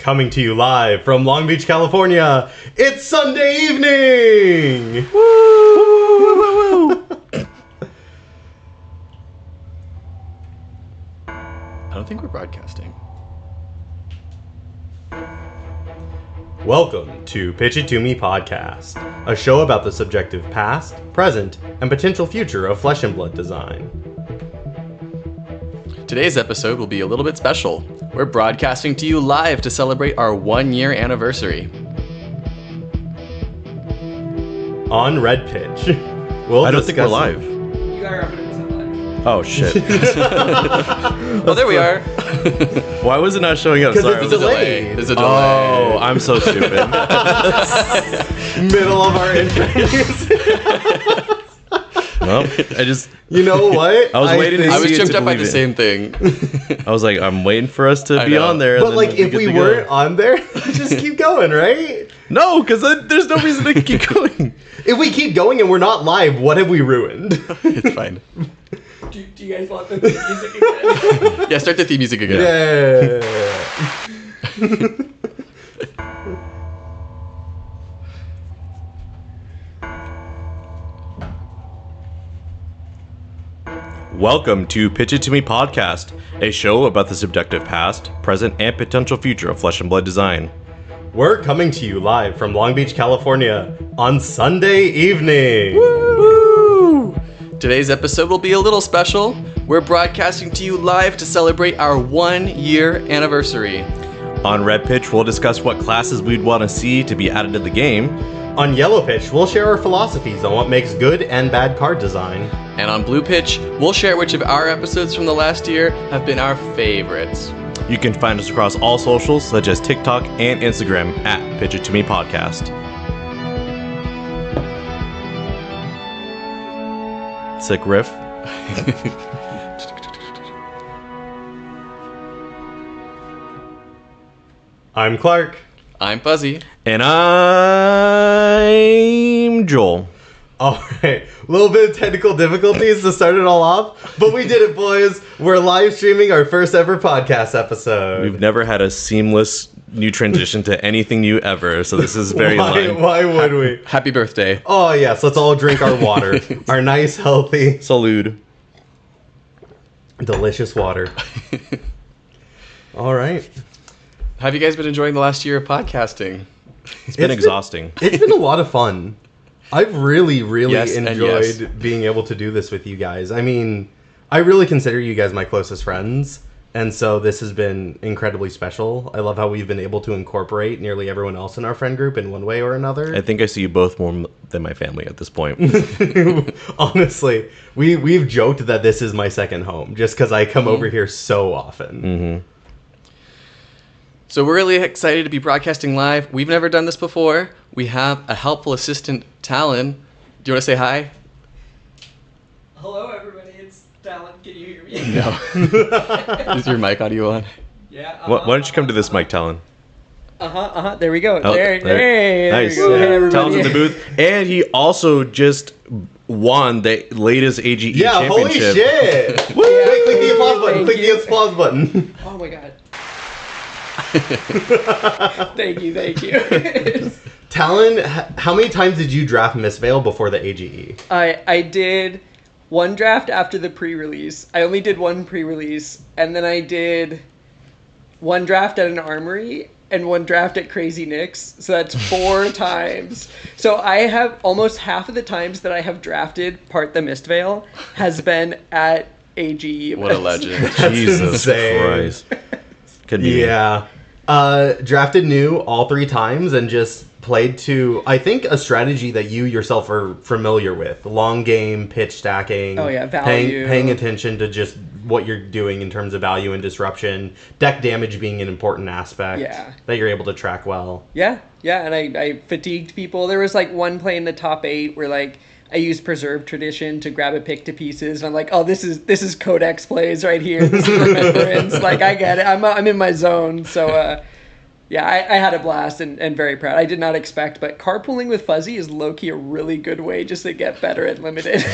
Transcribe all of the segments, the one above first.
Coming to you live from Long Beach, California, it's Sunday evening! Woo! Woo, woo, woo. I don't think we're broadcasting. Welcome to Pitch It To Me Podcast, a show about the subjective past, present, and potential future of flesh and blood design. Today's episode will be a little bit special. We're broadcasting to you live to celebrate our 1-year anniversary. On Red Pitch, I don't think we're live. You are 100% live. Oh, shit. Oh, there we are. Why was it not showing up? 'Cause Sorry. it's There's a delay. delayed. There's a delay. Oh, I'm so stupid. Middle of our intro. Well, I just... You know what? I was waiting to I was see it tripped to up by believe the it. same thing. I was like, I'm waiting for us to I be know. on there. and But then like, we'll if get we to go. weren't on there, just keep going, right? No, because there's no reason to keep going. If we keep going and we're not live, what have we ruined? It's fine. Do you guys want the music again? Yeah, start the theme music again. Yeah. Welcome to Pitch It To Me Podcast, a show about the subjective past, present, and potential future of flesh and blood design. We're coming to you live from Long Beach, California on Sunday evening. Woo! Today's episode will be a little special. We're broadcasting to you live to celebrate our 1-year anniversary. On Red Pitch, we'll discuss what classes we'd want to see to be added to the game. On Yellow Pitch, we'll share our philosophies on what makes good and bad card design. And on Blue Pitch, we'll share which of our episodes from the last year have been our favorites. You can find us across all socials, such as TikTok and Instagram at Pitch It To Me Podcast. Sick riff. I'm Clark. I'm Fuzzy. And I'm Joel. All right, a little bit of technical difficulties to start it all off, but we did it, boys. We're live streaming our first ever podcast episode. We've never had a seamless new transition to anything new ever, so this is very live. Why would we? Happy birthday. Oh, yes, let's all drink our water. Our nice, healthy, Salud. delicious water. All right. Have you guys been enjoying the last year of podcasting? It's been exhausting. It's been a lot of fun. I've really Yes and enjoyed yes. being able to do this with you guys. I mean, I really consider you guys my closest friends, and so this has been incredibly special. I love how we've been able to incorporate nearly everyone else in our friend group in one way or another. I think I see you both more than my family at this point. Honestly, we've joked that this is my second home, just because I come over here so often. Mm-hmm. So we're really excited to be broadcasting live. We've never done this before. We have a helpful assistant, Talon. Do you want to say hi? Hello, everybody. It's Talon. Can you hear me? No. Is your mic audio on? Yeah. Why don't you come to this mic, Talon? There we go. Oh, There Nice. we go. Hey, Yeah. everybody. Talon's in the booth. And he also just won the latest AGE Yeah, holy championship. shit! Woo! Click the applause button. Thank Click you. the applause button. Oh my god. Thank you. Talon, how many times did you draft Miss Vale before the AGE? I did one draft after the pre-release. I only did one pre-release, and then I did one draft at an armory and one draft at Crazy Nick's. So that's 4 times. So I have almost half of the times that I have drafted Part the Mist Veil has been at AGE. What a events. legend. Jesus insane. Christ. Could be me. Yeah. Drafted new all 3 times and just played to, I think, a strategy that you yourself are familiar with. Long game, pitch stacking. Oh, yeah, value. Paying attention to just what you're doing in terms of value and disruption. Deck damage being an important aspect that you're able to track well. Yeah, and I fatigued people. There was like one play in the top 8 where like I used Preserved Tradition to grab a pick to pieces, and I'm like, oh, this is Codex plays right here. This is Remembrance. Like, I get it. I'm in my zone. So, yeah, I had a blast and very proud. I did not expect, but carpooling with Fuzzy is low-key a really good way just to get better at Limited.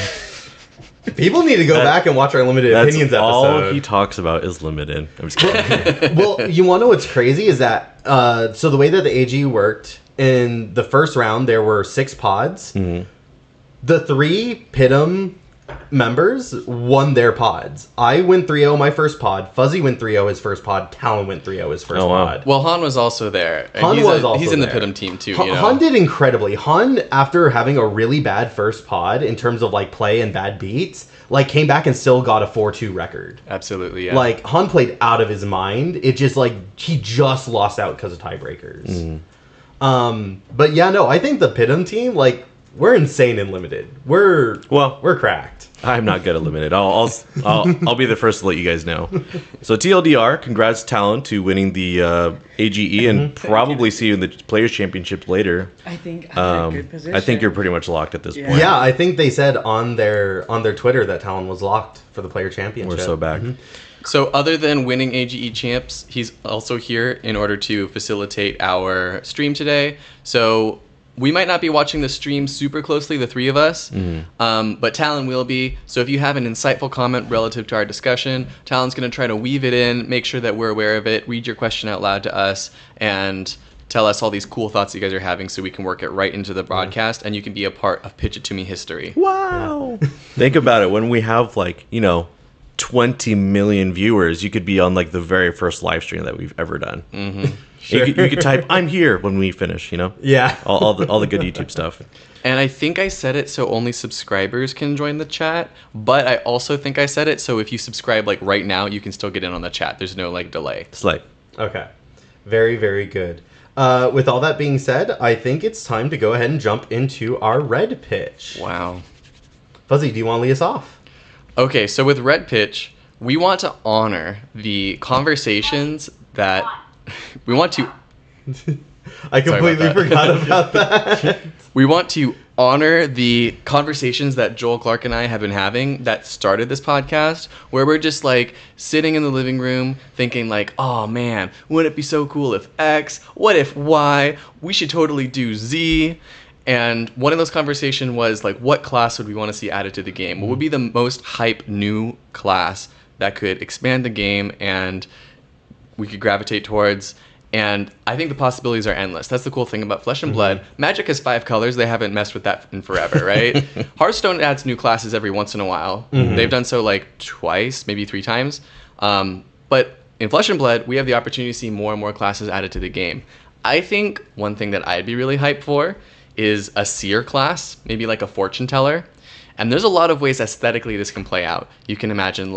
People need to go back and watch our limited That's opinions all episode. he talks about is limited. I'm just kidding. Well, you want to know what's crazy is that so the way that the AG worked in the first round, there were 6 pods. Mhm. The 3 Pitum members won their pods. I went 3-0 my first pod. Fuzzy went 3-0 his first pod. Talon went 3-0 his first Oh, wow. pod. Well, Han was also there. And Han was also he's in the there. Pitum team too. Han did incredibly. Han, after having a really bad first pod in terms of like play and bad beats, like came back and still got a 4-2 record. Absolutely, yeah. Like Han played out of his mind. It just like he just lost out because of tiebreakers. But yeah, no, I think the Pitum team, like, we're insane and limited. We're cracked. I'm not good at limited. I'll be the first to let you guys know. So TLDR, congrats Talon to winning the AGE and probably see you in the Players Championship later. I think I'm in a good position. I think you're pretty much locked at this Yeah. point. Yeah, I think they said on their Twitter that Talon was locked for the player championship. We're so back. So other than winning AGE champs, he's also here in order to facilitate our stream today. So we might not be watching the stream super closely, the 3 of us, but Talon will be. So if you have an insightful comment relative to our discussion, Talon's going to try to weave it in, make sure that we're aware of it, read your question out loud to us, and tell us all these cool thoughts you guys are having so we can work it right into the broadcast and you can be a part of Pitch It To Me history. Wow. Think about it. When we have 20 million viewers, you could be on the very first live stream that we've ever done. Mm-hmm. You could type "I'm here" when we finish. Yeah. all the good YouTube stuff. And I think I said it so only subscribers can join the chat, but I also think I said it so if you subscribe right now, you can still get in on the chat. There's no delay. It's like Okay. Very, very good. With all that being said, I think it's time to go ahead and jump into our red pitch. Wow. Fuzzy, do you want to lead us off? Okay, so with Red Pitch, we want to honor the conversations that we want to I completely about that. forgot about that. we want to honor the conversations that Joel Clark and I have been having that started this podcast, where we're just sitting in the living room thinking oh man, wouldn't it be so cool if X? What if Y? We should totally do Z. And one of those conversations was what class would we want to see added to the game? What would be the most hype new class that could expand the game and we could gravitate towards? And I think the possibilities are endless. That's the cool thing about Flesh and Blood. Magic has 5 colors. They haven't messed with that in forever, right? Hearthstone adds new classes every once in a while. They've done so twice, maybe 3 times. But in Flesh and Blood, we have the opportunity to see more and more classes added to the game. I think one thing that I'd be really hyped for is a seer class, maybe a fortune teller. And there's a lot of ways aesthetically this can play out. You can imagine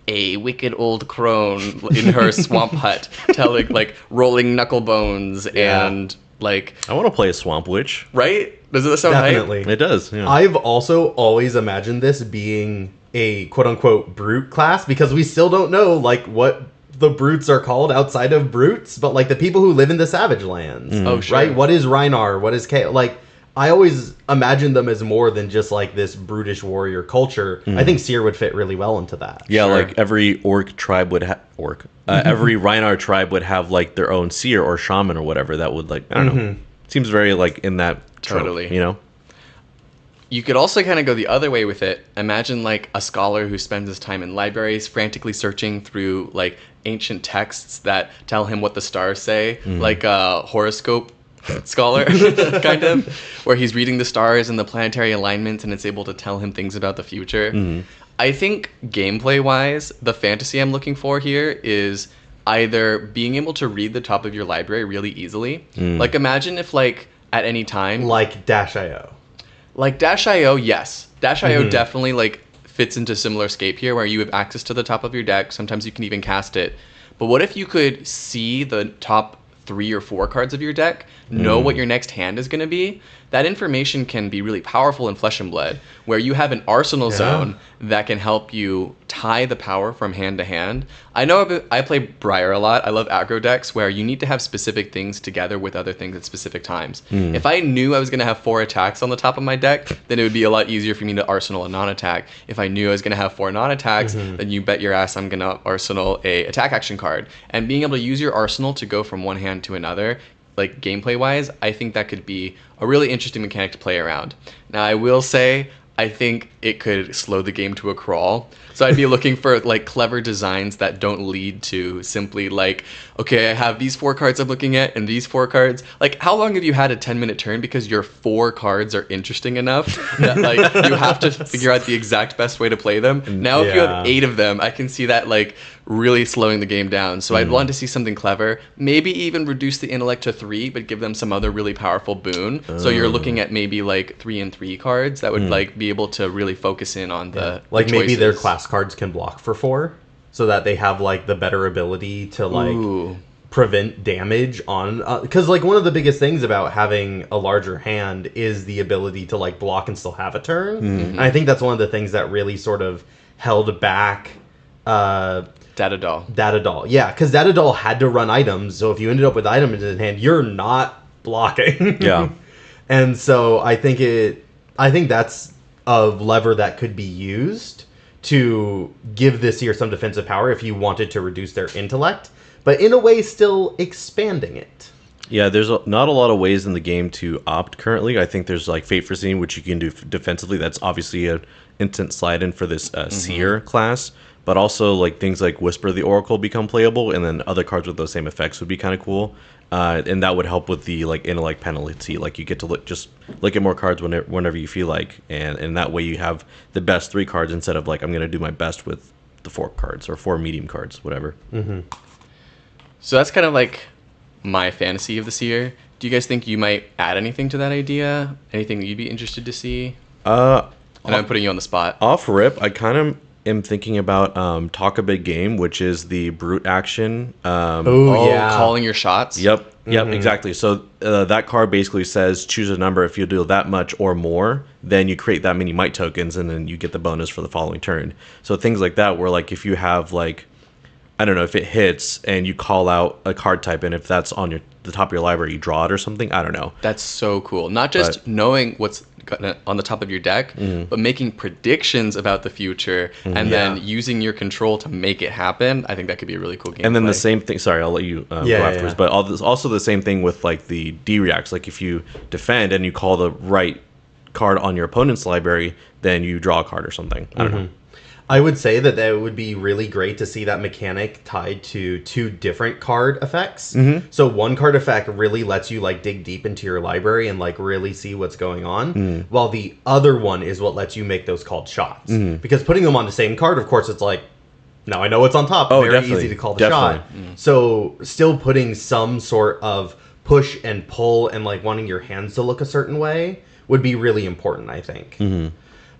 a wicked old crone in her swamp hut telling rolling knuckle bones and I want to play a swamp witch. right? Does that sound hype? Definitely. It does. Yeah. I've also always imagined this being a quote-unquote brute class because we still don't know what the brutes are called outside of brutes, but the people who live in the savage lands. Oh, sure. Right? What is Rhinar? What is K? I always imagine them as more than just this brutish warrior culture. I think Seer would fit really well into that. Yeah, Sure. every orc tribe would have every Rhinar tribe would have their own seer or shaman or whatever that would I don't know. Seems very in that trope, Totally. You could also kind of go the other way with it. Imagine a scholar who spends his time in libraries frantically searching through ancient texts that tell him what the stars say, like a horoscope scholar kind of, where he's reading the stars and the planetary alignments and it's able to tell him things about the future. I think gameplay wise, the fantasy I'm looking for here is either being able to read the top of your library really easily. Imagine if at any time Dash.io. Dash.io, yes. Dash.io definitely fits into similar scape here where you have access to the top of your deck. Sometimes you can even cast it. But what if you could see the top 3 or 4 cards of your deck, know what your next hand is going to be? That information can be really powerful in Flesh and Blood, where you have an arsenal zone that can help you tie the power from hand to hand. I know I play Briar a lot. I love aggro decks where you need to have specific things together with other things at specific times. If I knew I was going to have 4 attacks on the top of my deck, then it would be a lot easier for me to arsenal a non-attack. If I knew I was going to have 4 non-attacks, then you bet your ass I'm going to arsenal a attack action card. And being able to use your arsenal to go from one hand to another, gameplay wise, I think that could be a really interesting mechanic to play around. Now I will say, I think it could slow the game to a crawl. So I'd be looking for like clever designs that don't lead to simply like, okay, I have these 4 cards I'm looking at and these 4 cards. Like, how long have you had a 10-minute turn because your 4 cards are interesting enough that like you have to figure out the exact best way to play them? Now, if you have 8 of them, I can see that like really slowing the game down. So I'd want to see something clever, maybe even reduce the intellect to 3, but give them some other really powerful boon. So you're looking at maybe like 3 and 3 cards that would like be able to really focus in on the like the maybe their choices. class cards can block for 4, so that they have like the better ability to like Ooh. prevent damage on. Because like one of the biggest things about having a larger hand is the ability to like block and still have a turn. And I think that's one of the things that really sort of held back. Data doll. Datadol. Yeah, because Datadol had to run items, so if you ended up with items in hand, you're not blocking. Yeah. And so I think that's a lever that could be used to give this year some defensive power if you wanted to reduce their intellect, but in a way still expanding it. Yeah, there's not a lot of ways in the game to opt currently. I think there's like Fate Foreseen, which you can do defensively. That's obviously an instant slide in for this Seer class. But also like things like Whisper the Oracle become playable, and then other cards with those same effects would be kind of cool. And that would help with the like intellect penalty. Like you get to look at more cards whenever you feel like, and that way you have the best 3 cards instead of like I'm gonna do my best with the 4 cards or 4 medium cards, whatever. So that's kind of like my fantasy of this year. Do you guys think you might add anything to that idea? Anything you'd be interested to see? And I'm putting you on the spot. Off rip, I kind of am thinking about Talk a Big Game, which is the brute action. Calling your shots. Yep, exactly. So that card basically says choose a number. If you deal that much or more, then you create that many might tokens, and then you get the bonus for the following turn. So things like that, where like if you have like, I don't know, if it hits and you call out a card type, and if that's on the top of your library, you draw it or something. I don't know. That's so cool. Not just knowing what's on the top of your deck, but making predictions about the future and then using your control to make it happen. I think that could be a really cool game. And then the same thing. Sorry, I'll let you go afterwards. But also the same thing with like the D reacts. Like if you defend and you call the right card on your opponent's library, then you draw a card or something. I don't know. I would say that would be really great to see that mechanic tied to 2 different card effects. So one card effect really lets you like dig deep into your library and like really see what's going on, while the other one is what lets you make those called shots. Because putting them on the same card, of course, it's like, now I know what's on top. Oh, Very definitely. easy to call the shot. So still putting some sort of push and pull and like wanting your hands to look a certain way would be really important, I think.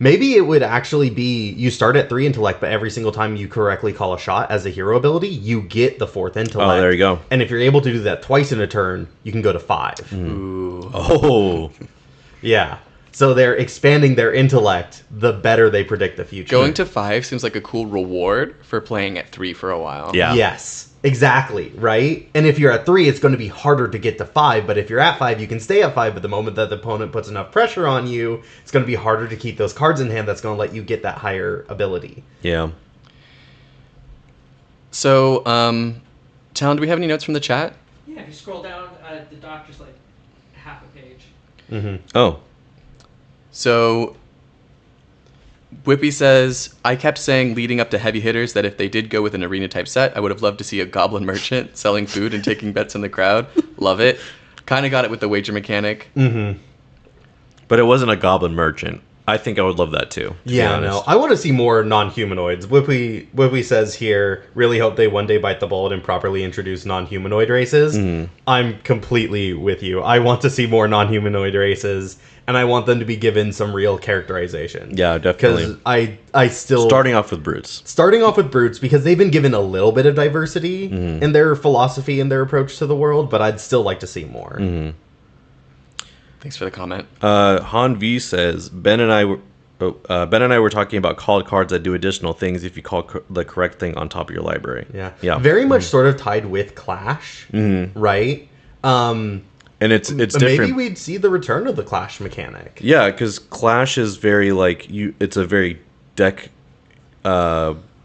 Maybe it would actually be you start at 3 intellect, but every single time you correctly call a shot as a hero ability, you get the 4th intellect. Oh, there you go. And if you're able to do that twice in a turn, you can go to 5. Ooh. Oh, Yeah. So they're expanding their intellect the better they predict the future. Going to 5 seems like a cool reward for playing at 3 for a while. yeah. Yes. Exactly, right? And if you're at 3, it's going to be harder to get to 5, but if you're at 5, you can stay at 5, but the moment that the opponent puts enough pressure on you, it's going to be harder to keep those cards in hand that's going to let you get that higher ability. Yeah. So, Talon, do we have any notes from the chat? Yeah, if you scroll down, the doctor's like half a page. Oh. So, Whippy says, I kept saying leading up to heavy hitters that if they did go with an arena type set, I would have loved to see a goblin merchant selling food and taking bets in the crowd. Love it. Kind of got it with the wager mechanic. But it wasn't a goblin merchant. I think I would love that too. To be honest. No. I want to see more non-humanoids. Whippy says here, really hope they one day bite the bullet and properly introduce non-humanoid races. I'm completely with you. I want to see more non-humanoid races, and I want them to be given some real characterization. Yeah, definitely. Because I still... Starting off with brutes. Starting off with brutes, because they've been given a little bit of diversity in their philosophy and their approach to the world, but I'd still like to see more. Thanks for the comment. Han V says Ben and I were talking about called cards that do additional things if you call the correct thing on top of your library. Yeah. Very much sort of tied with Clash, right? And it's different. Maybe we'd see the return of the Clash mechanic. Yeah, because Clash is very like it's a very deck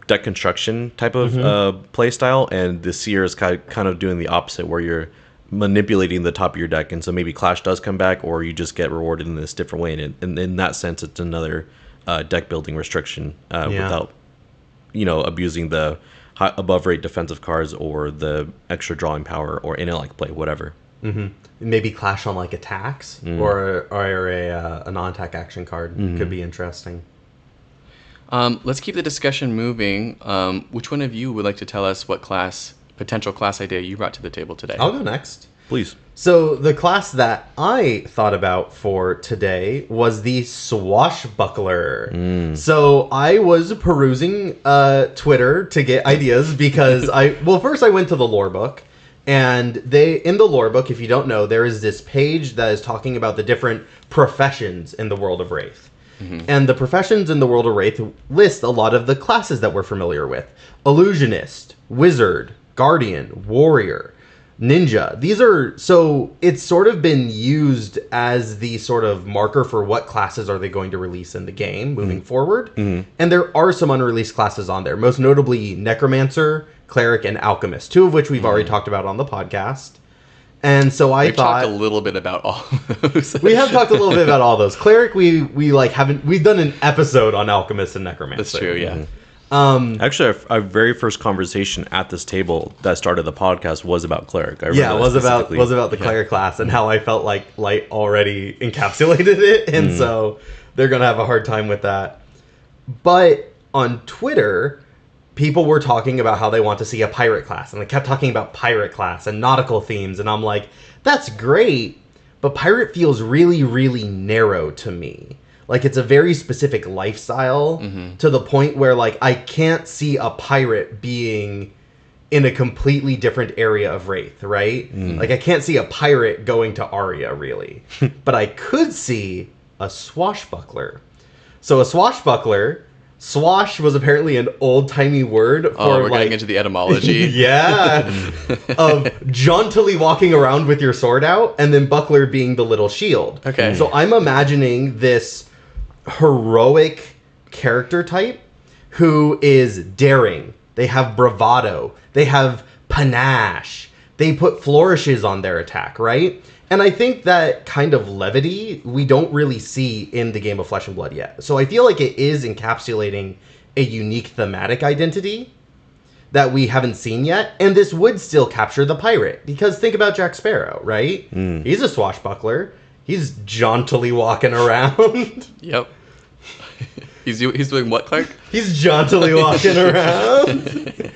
construction type of play style, and the Seer is kind of doing the opposite, where you're manipulating the top of your deck, and so maybe Clash does come back, or you just get rewarded in this different way, and in that sense it's another deck building restriction without, abusing the above rate defensive cards or the extra drawing power or intellect play, whatever. Mm-hmm. Maybe clash on like attacks or a non-attack action card could be interesting. Let's keep the discussion moving. Which one of you would like to tell us what potential class idea you brought to the table today? I'll go next. Please. So the class that I thought about for today was the Swashbuckler. So I was perusing Twitter to get ideas because first I went to the lore book, and in the lore book, if you don't know, there is this page that is talking about the different professions in the world of Wraith. And the professions in the world of Wraith list a lot of the classes that we're familiar with. Illusionist, Wizard, Guardian, Warrior, Ninja. So it's sort of been used as the sort of marker for what classes are they going to release in the game moving forward. And there are some unreleased classes on there, most notably Necromancer, Cleric, and Alchemist, two of which we've already talked about on the podcast. And so we've talked a little bit about all of those. We have talked a little bit about all those. Cleric, we've done an episode on Alchemist and Necromancer. That's true, yeah. Actually, our very first conversation at this table that started the podcast was about Cleric. It was about the Cleric class and how I felt like Light already encapsulated it, and so they're gonna have a hard time with that. But on Twitter, people were talking about how they want to see a pirate class, and they kept talking about pirate class and nautical themes, and I'm like, that's great, but pirate feels really, really narrow to me. Like, it's a very specific lifestyle to the point where, like, I can't see a pirate being in a completely different area of Wraith, right? Like, I can't see a pirate going to Aria, really. But I could see a swashbuckler. So a swashbuckler, swash was apparently an old-timey word for, we're getting into the etymology. of jauntily walking around with your sword out, and then buckler being the little shield. Okay. So I'm imagining this heroic character type who is daring. They have bravado. They have panache. They put flourishes on their attack, right? And I think that kind of levity we don't really see in the game of Flesh and Blood yet. So I feel like it is encapsulating a unique thematic identity that we haven't seen yet. And this would still capture the pirate. Because think about Jack Sparrow, right? He's a swashbuckler. He's jauntily walking around. Yep. He's doing what, Clark? He's jauntily walking around.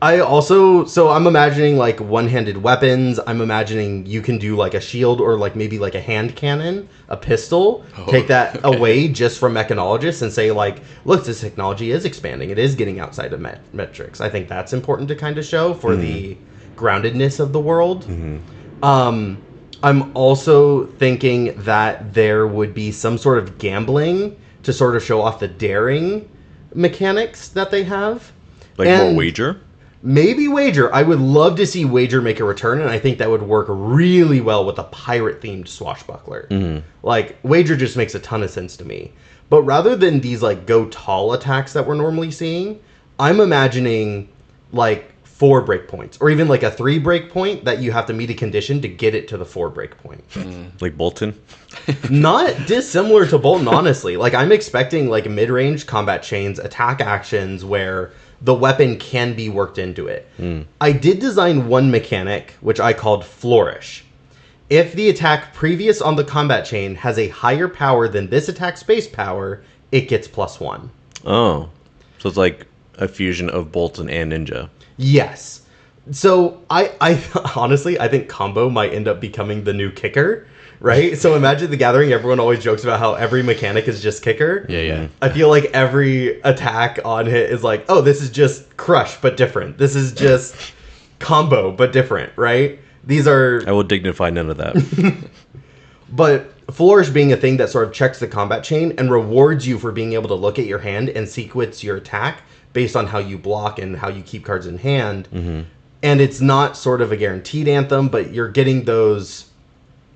I'm imagining like one-handed weapons. I'm imagining you can do like a shield or like maybe like a hand cannon, a pistol. Take that away just from mechanologists and say like, look, this technology is expanding. It is getting outside of metrics. I think that's important to kind of show for the groundedness of the world. I'm also thinking that there would be some sort of gambling to sort of show off the daring mechanics that they have. Like more wager? Maybe wager. I would love to see wager make a return, and I think that would work really well with a pirate-themed swashbuckler. Like, wager just makes a ton of sense to me. But rather than these, like, go tall attacks that we're normally seeing, I'm imagining, like, 4 breakpoints, or even like a 3 breakpoint that you have to meet a condition to get it to the 4 breakpoint. Like Bolton? Not dissimilar to Bolton, honestly. Like, I'm expecting like mid-range combat chains, attack actions where the weapon can be worked into it. I did design one mechanic, which I called Flourish. If the attack previous on the combat chain has a higher power than this attack's base power, it gets +1. Oh. So it's like a fusion of Bolton and Ninja. Yes. So I honestly, I think combo might end up becoming the new kicker, right? So imagine the Gathering, everyone always jokes about how every mechanic is just kicker. Yeah. I feel like every attack on hit is like, oh, this is just crush, but different. This is just combo, but different, right? These are... I will dignify none of that. But Flourish being a thing that sort of checks the combat chain and rewards you for being able to look at your hand and sequence your attack based on how you block and how you keep cards in hand. And it's not sort of a guaranteed anthem, but you're getting to those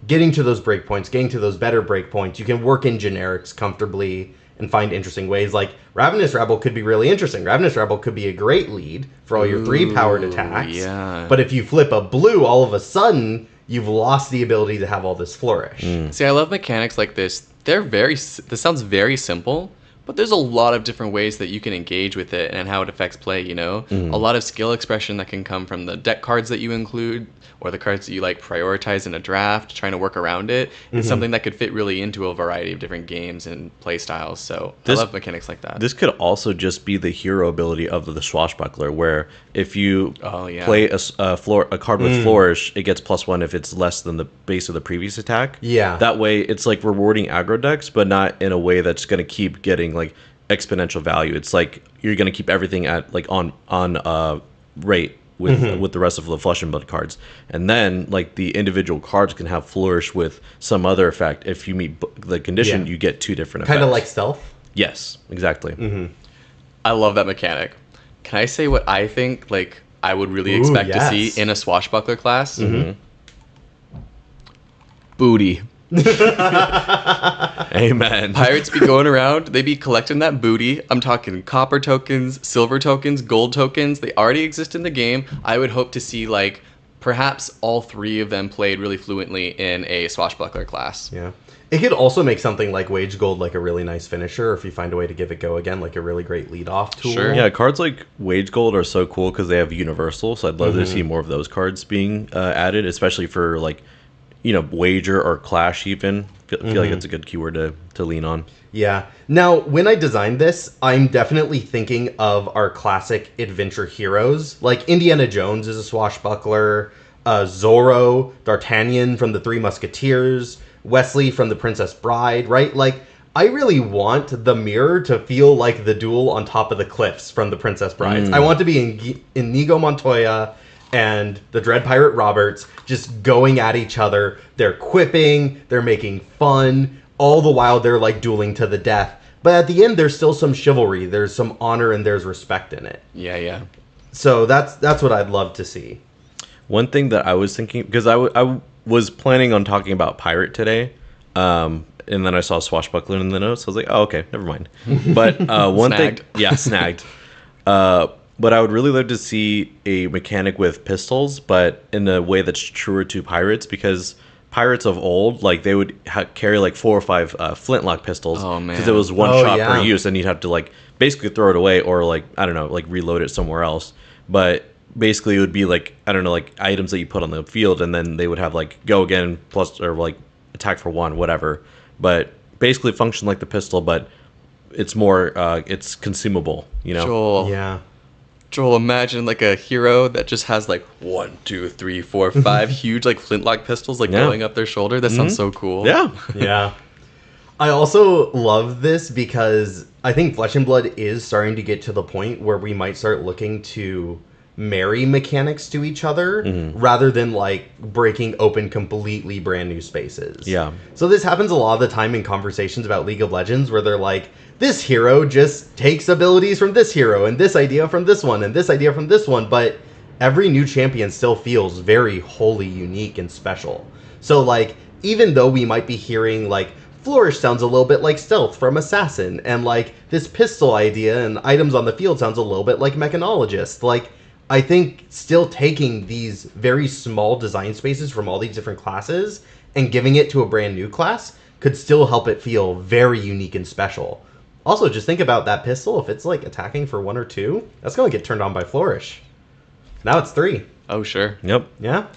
breakpoints, getting to those better breakpoints. You can work in generics comfortably and find interesting ways. Like, Ravenous Rebel could be really interesting. Ravenous Rebel could be a great lead for all your 3-powered attacks. Yeah. But if you flip a blue, all of a sudden, you've lost the ability to have all this flourish. See, I love mechanics like this. This sounds very simple, but there's a lot of different ways that you can engage with it and how it affects play, you know? A lot of skill expression that can come from the deck cards that you include or the cards that you like prioritize in a draft, trying to work around it. It's something that could fit really into a variety of different games and play styles. So I love mechanics like that. This could also just be the hero ability of the Swashbuckler, where if you play a card with Flourish, it gets +1 if it's less than the base of the previous attack. Yeah. That way, it's like rewarding aggro decks, but not in a way that's going to keep getting like exponential value. It's like you're going to keep everything at like on rate with the rest of the Flesh and Blood cards, and then like the individual cards can have Flourish with some other effect. If you meet the condition, you get 2 different effects. Kind of like stealth. Yes, exactly. I love that mechanic. Can I say what I think like I would really expect to see in a Swashbuckler class? Booty. Amen. Pirates be going around, they be collecting that booty. I'm talking copper tokens, silver tokens, gold tokens. They already exist in the game. I would hope to see like perhaps all 3 of them played really fluently in a Swashbuckler class. Yeah. It could also make something like Wage Gold like a really nice finisher if you find a way to give it go again, like a really great lead-off tool. Sure. Yeah, cards like Wage Gold are so cool because they have universal, so I'd love to see more of those cards being added, especially for like, you know, Wager or Clash even. I feel like it's a good keyword to lean on. Yeah. Now, when I designed this, I'm definitely thinking of our classic adventure heroes. Like Indiana Jones is a swashbuckler, Zorro, D'Artagnan from the Three Musketeers, Wesley from the Princess Bride, right? Like, I really want the mirror to feel like the duel on top of the cliffs from the Princess Brides. I want to be in Inigo Montoya and the Dread Pirate Roberts just going at each other. They're quipping, they're making fun, all the while they're like dueling to the death. But at the end, there's still some chivalry, there's some honor, and there's respect in it. Yeah. So that's what I'd love to see. One thing that I was thinking, because I was planning on talking about Pirate today, and then I saw Swashbuckler in the notes. I was like, oh, okay, never mind. But one Snagged. thing, yeah, snagged. But I would really love to see a mechanic with pistols, but in a way that's truer to pirates, because pirates of old, like they would carry like 4 or 5 flintlock pistols. Oh, man. Because it was one Oh, shot yeah. per use, and you'd have to like basically throw it away or like, I don't know, like reload it somewhere else. But basically it would be like, I don't know, like items that you put on the field, and then they would have like go again plus or like attack for 1, whatever. But basically function like the pistol, but it's more it's consumable, you know. Joel, imagine like a hero that just has like 1, 2, 3, 4, 5 huge like flintlock pistols like going up their shoulder. That sounds so cool. Yeah. I also love this because I think Flesh and Blood is starting to get to the point where we might start looking to marry mechanics to each other rather than like breaking open completely brand new spaces. Yeah. So this happens a lot of the time in conversations about League of Legends where they're like, this hero just takes abilities from this hero and this idea from this one and this idea from this one, but every new champion still feels very wholly unique and special. So like, even though we might be hearing like Flourish sounds a little bit like Stealth from Assassin, and like this pistol idea and items on the field sounds a little bit like Mechanologist, like I think still taking these very small design spaces from all these different classes and giving it to a brand new class could still help it feel very unique and special. Also, just think about that pistol. If it's like attacking for 1 or 2, that's going to get turned on by Flourish. Now it's 3. Oh, sure. Yep. Yeah?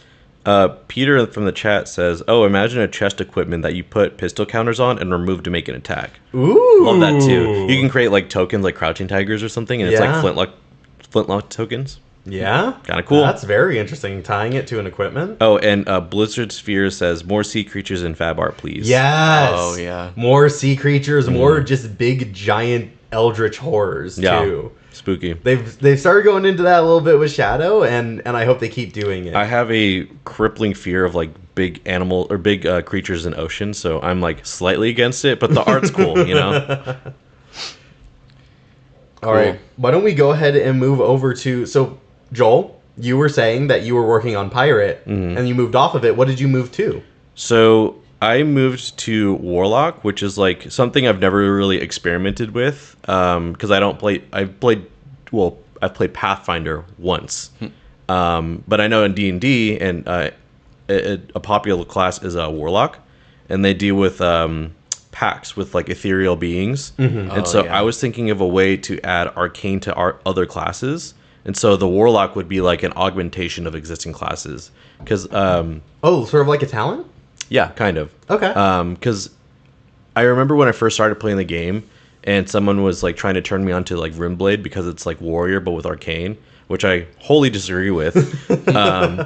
Peter from the chat says, oh, imagine a chest equipment that you put pistol counters on and remove to make an attack. Ooh! Love that too. You can create like tokens like Crouching Tigers or something, and it's like flintlock tokens. Yeah? Kind of cool. That's very interesting, tying it to an equipment. Oh, and Blizzard Sphere says, more sea creatures in fab art, please. Yes! Oh, yeah. More sea creatures, more just big, giant eldritch horrors, too. Spooky. They've started going into that a little bit with Shadow, and I hope they keep doing it. I have a crippling fear of like big animal or big creatures in ocean, so I'm like slightly against it, but the art's cool, you know? All right. Why don't we go ahead and move over to... So, Joel, you were saying that you were working on Pirate, and you moved off of it. What did you move to? So I moved to Warlock, which is like something I've never really experimented with, because I don't play. I've played Pathfinder once, but I know in D&D and a popular class is a warlock, and they deal with pacts with like ethereal beings. And Oh, so yeah. I was thinking of a way to add arcane to our other classes. And so the warlock would be like an augmentation of existing classes. Because, Oh, sort of like a Talon? yeah, kind of. Okay. Because I remember when I first started playing the game, and someone was like trying to turn me onto like Rimblade because it's like warrior but with arcane, which I wholly disagree with.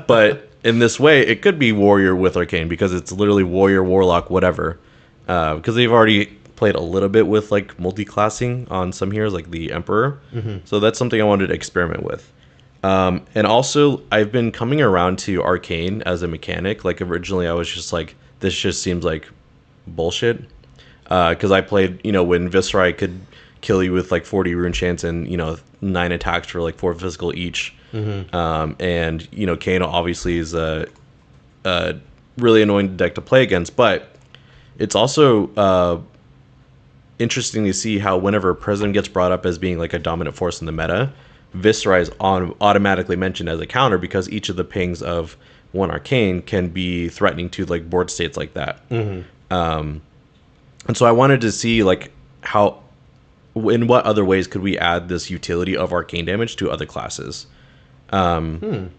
But in this way, it could be warrior with arcane because it's literally warrior, warlock, whatever. Because they've already played a little bit with like multi-classing on some heroes like the Emperor. So that's something I wanted to experiment with. And also, I've been coming around to arcane as a mechanic. Like originally, I was just like, this just seems like bullshit. Because I played, when Viserai could kill you with like 40 rune chants and 9 attacks for like 4 physical each. And Kano obviously is a really annoying deck to play against, but it's also interesting to see how whenever Prism gets brought up as being like a dominant force in the meta, Viserai is automatically mentioned as a counter because each of the pings of one arcane can be threatening to like board states like that. And so I wanted to see like how, in what other ways could we add this utility of arcane damage to other classes. And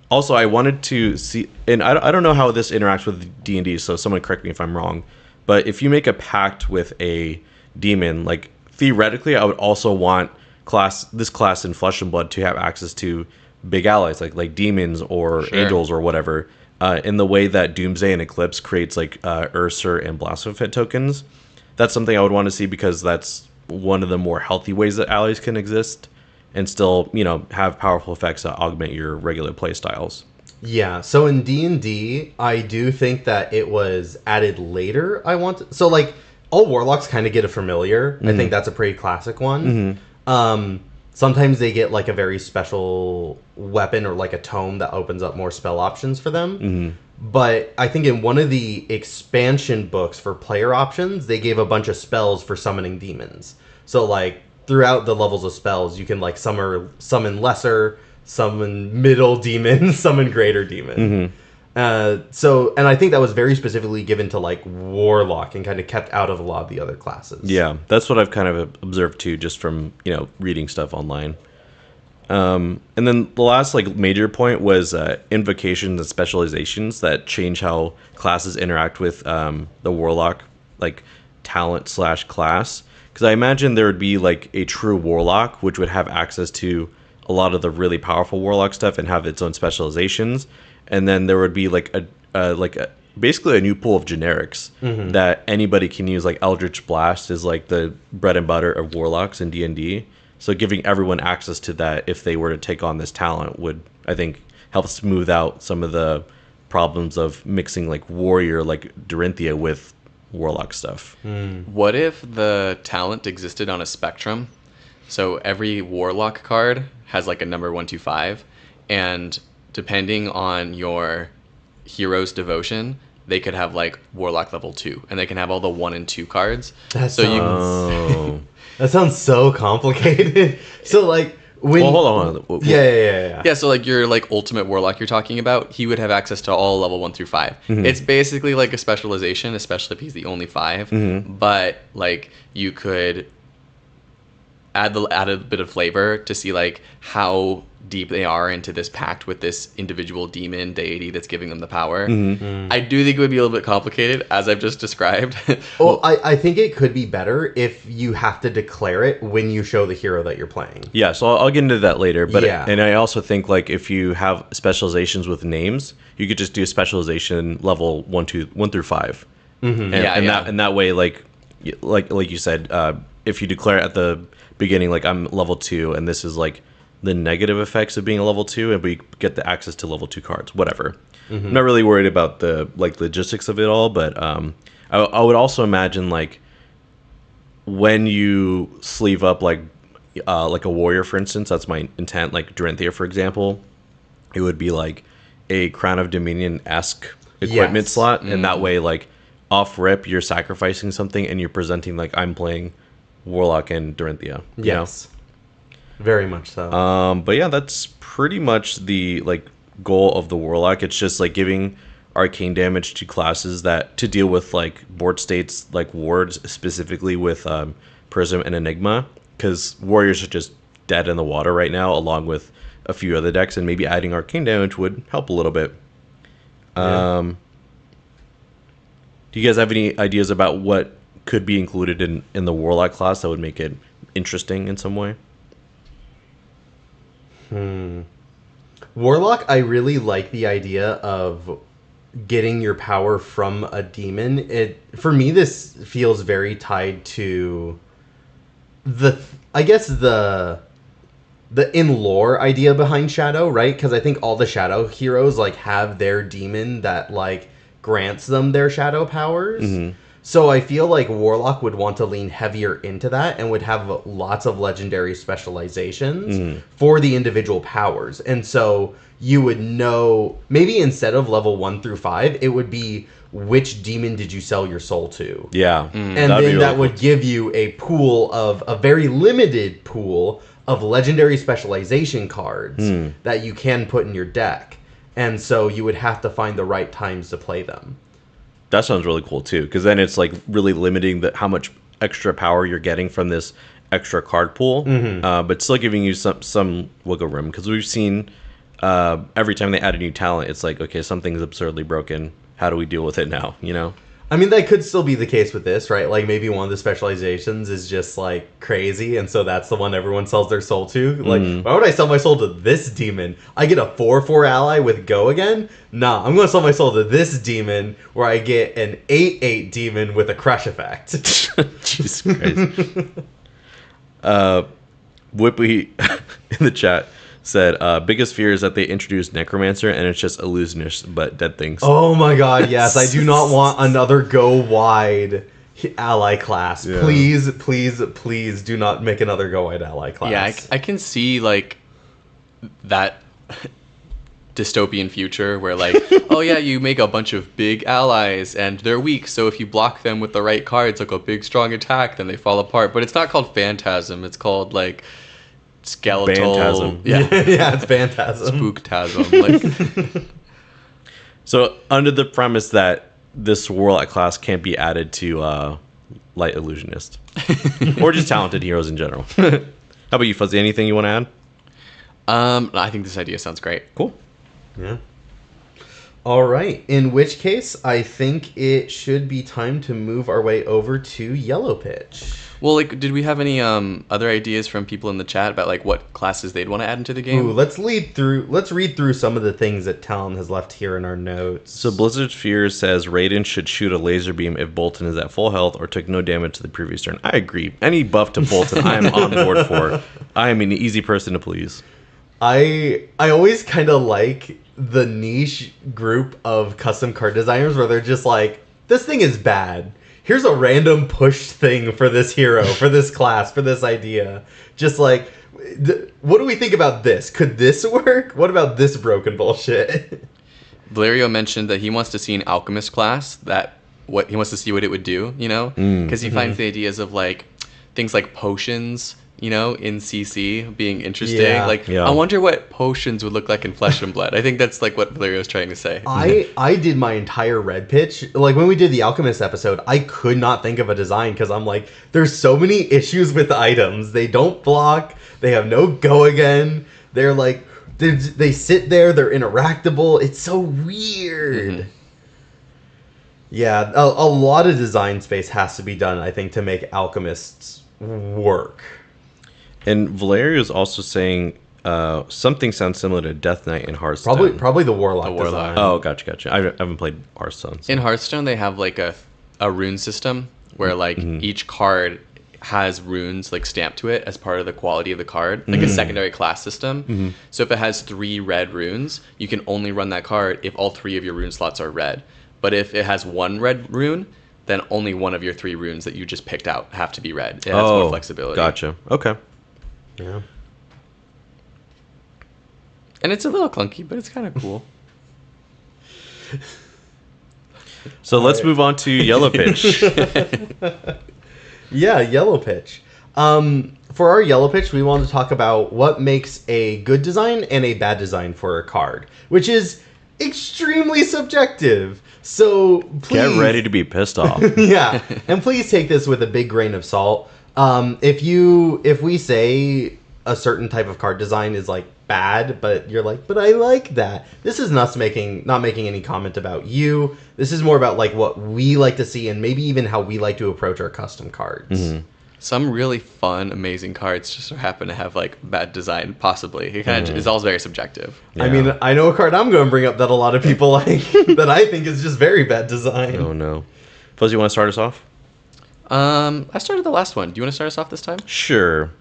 also I wanted to see, and I don't know how this interacts with D&D, so someone correct me if I'm wrong, but if you make a pact with a demon, like theoretically I would also want this class in Flesh and Blood to have access to big allies like demons or angels or whatever. In the way that Doomsday and Eclipse creates like Urser and Blasphemous tokens. That's something I would want to see because that's one of the more healthy ways that allies can exist and still, have powerful effects that augment your regular play styles. Yeah, so in D&D, I do think that it was added later. So like all warlocks kind of get a familiar. I think that's a pretty classic one. Sometimes they get like a very special weapon or like a tome that opens up more spell options for them. But I think in one of the expansion books for player options, they gave a bunch of spells for summoning demons. So like throughout the levels of spells, you can like summon lesser, summon middle demons, summon greater demon. And I think that was very specifically given to like warlock and kind of kept out of a lot of the other classes. Yeah, that's what I've kind of observed too, just from reading stuff online. And then the last like major point was invocations and specializations that change how classes interact with the warlock like talent / class. Because I imagine there would be like a true warlock which would have access to a lot of the really powerful warlock stuff and have its own specializations. And then there would be like basically a new pool of generics that anybody can use. Like Eldritch Blast is like the bread and butter of warlocks in D&D. So giving everyone access to that if they were to take on this talent would, I think, help smooth out some of the problems of mixing like warrior like Dorinthia with warlock stuff. What if the talent existed on a spectrum? So every warlock card has like a number 1, 2, 5, and depending on your hero's devotion, they could have like warlock level 2, and they can have all the 1 and 2 cards. That Oh. sounds so complicated. So like when Well, hold on. Yeah, so like your like ultimate warlock you're talking about, he would have access to all level 1 through 5. It's basically like a specialization, especially if he's the only 5. But like you could add a bit of flavor to see like how deep they are into this pact with this individual demon deity that's giving them the power. I do think it would be a little bit complicated, as I've just described. Well, I think it could be better if you have to declare it when you show the hero that you're playing. Yeah, so I'll get into that later. But Yeah. and I also think like if you have specializations with names, you could just do a specialization level 1 through 5. And that way, like you said, if you declare at the beginning like I'm level 2 and this is like the negative effects of being a level 2 and we get the access to level 2 cards, whatever. I'm not really worried about the like logistics of it all, but I would also imagine like when you sleeve up like a warrior, for instance, that's my intent, like Dorinthia, for example, it would be like a Crown of Dominion-esque equipment slot, and that way like off rip you're sacrificing something and you're presenting like I'm playing Warlock and Dorinthia. Yes. Very much so. But yeah, that's pretty much the like goal of the Warlock. It's just like giving arcane damage to classes that to deal with like board states like wards, specifically with Prism and Enigma, because warriors are just dead in the water right now, along with a few other decks, and maybe adding arcane damage would help a little bit. Yeah. Do you guys have any ideas about what could be included in the Warlock class that would make it interesting in some way? Warlock, I really like the idea of getting your power from a demon. For me, this feels very tied to the in lore idea behind Shadow, right? Because I think all the Shadow heroes like have their demon that like grants them their shadow powers. So I feel like Warlock would want to lean heavier into that and would have lots of legendary specializations for the individual powers. And so you would know, maybe instead of level 1 through 5, it would be which demon did you sell your soul to? Yeah. And then that would give you a pool of, a very limited pool of legendary specialization cards that you can put in your deck. And so you would have to find the right times to play them. That sounds really cool too, because then it's like really limiting how much extra power you're getting from this extra card pool, but still giving you some wiggle room. Because we've seen every time they add a new talent, it's like, okay, something's absurdly broken. How do we deal with it now? You know? I mean, that could still be the case with this, right? Like, maybe one of the specializations is just, like, crazy, and so that's the one everyone sells their soul to. Like, why would I sell my soul to this demon? I get a 4/4 ally with Go again? Nah, I'm going to sell my soul to this demon, where I get an 8/8 demon with a crush effect. Jesus Christ. Whippy in the chat said, biggest fear is that they introduced Necromancer and it's just illusionist but dead things. Oh my god, yes. I do not want another go wide ally class. Yeah. Please, please, please do not make another go wide ally class. Yeah, I can see like that dystopian future where like, oh yeah, you make a bunch of big allies and they're weak, so if you block them with the right cards, like a big strong attack, then they fall apart. But it's not called Phantasm, it's called like skeletal. Phantasm. Yeah, yeah, it's Phantasm. Spooktasm. Like, So under the premise that this Warlock class can't be added to Light Illusionist, or just talented heroes in general. How about you, Fuzzy? Anything you want to add? I think this idea sounds great. Cool. Yeah. All right. In which case, I think it should be time to move our way over to Yellow Pitch. Well, like, did we have any other ideas from people in the chat about like what classes they'd want to add into the game? Ooh, let's read through some of the things that Talon has left here in our notes. So Blizzard's Fear says Raiden should shoot a laser beam if Bolton is at full health or took no damage to the previous turn. I agree. Any buff to Bolton, I am on board for. I am an easy person to please. I always kind of like the niche group of custom card designers where they're just like, this thing is bad. Here's a random push thing for this hero, for this class, for this idea. Just like, what do we think about this? Could this work? What about this broken bullshit? Valerio mentioned that he wants to see an alchemist class, he wants to see what it would do, you know? Because he finds the ideas of like things like potions, you know, in CC being interesting. Yeah. Like, Yeah. I wonder what potions would look like in Flesh and Blood. I think that's like what Valerio's trying to say. I did my entire red pitch. Like when we did the Alchemist episode, I could not think of a design because I'm like, there's so many issues with the items. They don't block. They have no go again. They're like, they sit there. They're interactable. It's so weird. Yeah, a lot of design space has to be done, I think, to make alchemists work. And Valerio's also saying something sounds similar to Death Knight in Hearthstone. Probably the Warlock. The Warlock. design. Oh, gotcha. I haven't played Hearthstone. So. In Hearthstone, they have like a rune system where like each card has runes like stamped to it as part of the quality of the card, like a secondary class system. So if it has 3 red runes, you can only run that card if all 3 of your rune slots are red. But if it has 1 red rune, then only 1 of your 3 runes that you just picked out have to be red. It has more flexibility. Gotcha. Okay. Yeah. And it's a little clunky, but it's kind of cool. So let's move on to Yellow Pitch. Yeah, Yellow Pitch. For our yellow pitch, we want to talk about what makes a good design and a bad design for a card, which is extremely subjective. So please Get ready to be pissed off. yeah, and please take this with a big grain of salt. If we say a certain type of card design is like bad, but you're like, but I like that. This is not making any comment about you. This is more about like what we like to see and maybe even how we like to approach our custom cards. Mm-hmm. Some really fun, amazing cards just happen to have like bad design, possibly. It kind of is all very subjective. I mean, I know a card I'm going to bring up that a lot of people like that I think is just very bad design. Oh no. Fuzzy, you want to start us off? I started the last one. Do you want to start us off this time? Sure.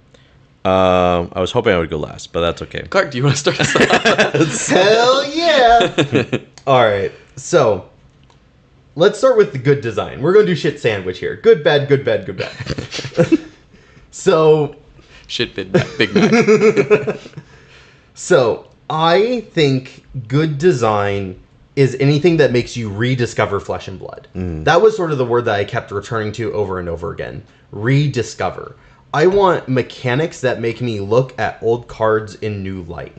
I was hoping I would go last, but that's okay. Clark, do you want to start us off? Hell yeah! All right, so let's start with the good design. We're going to do shit sandwich here. Good, bad, good, bad, good, bad. So... Shit, Big Mac. So, I think good design is anything that makes you rediscover Flesh and Blood. That was sort of the word that I kept returning to over and over again. Rediscover. I want mechanics that make me look at old cards in new light.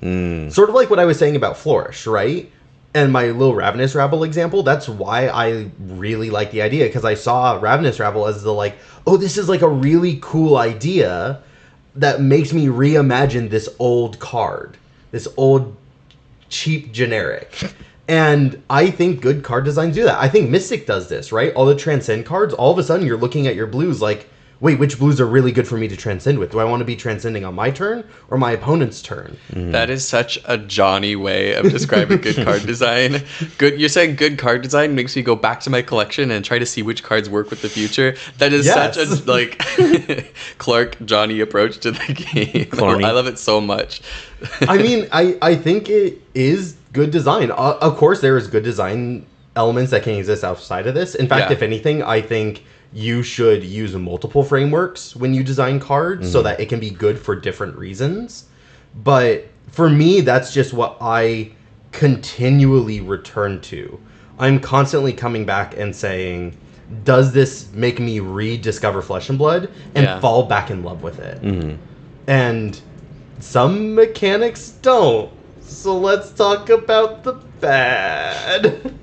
Sort of like what I was saying about Flourish, right? And my little Ravenous Rabble example, that's why I really like the idea, because I saw Ravenous Rabble as the like, oh, this is like a really cool idea that makes me reimagine this old card, this old cheap generic. And I think good card designs do that. I think Mystic does this, right? All the Transcend cards, all of a sudden you're looking at your blues like, wait, which blues are really good for me to transcend with? Do I want to be transcending on my turn or my opponent's turn? That is such a Johnny way of describing good card design. You're saying good card design makes me go back to my collection and try to see which cards work with the future. That is such a like Clark Johnny approach to the game. Clarny. I love it so much. I mean, I think it is good design. Of course, there is good design elements that can exist outside of this. In fact, if anything, I think you should use multiple frameworks when you design cards so that it can be good for different reasons. But for me, that's just what I continually return to. I'm constantly coming back and saying, does this make me rediscover Flesh and Blood and fall back in love with it? And some mechanics don't. So let's talk about the bad.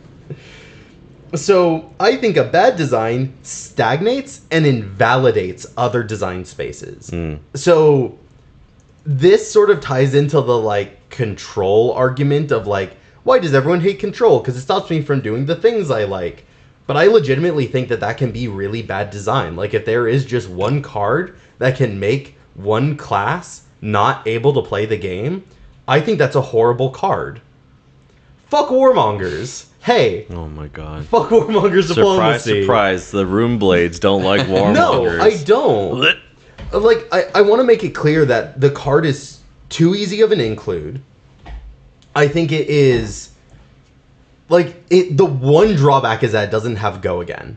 So, I think a bad design stagnates and invalidates other design spaces. So, this sort of ties into the, like, control argument of, like, why does everyone hate control? Because it stops me from doing the things I like. But I legitimately think that that can be really bad design. Like, if there is just one card that can make one class not able to play the game, I think that's a horrible card. Fuck Warmongers. Hey. Oh my god. Fuck Warmongers Surprise, diplomacy. surprise. The Room Blades don't like Warmongers. No, I don't. Like, I want to make it clear that the card is too easy of an include. I think it is... Like, the one drawback is that it doesn't have Go Again.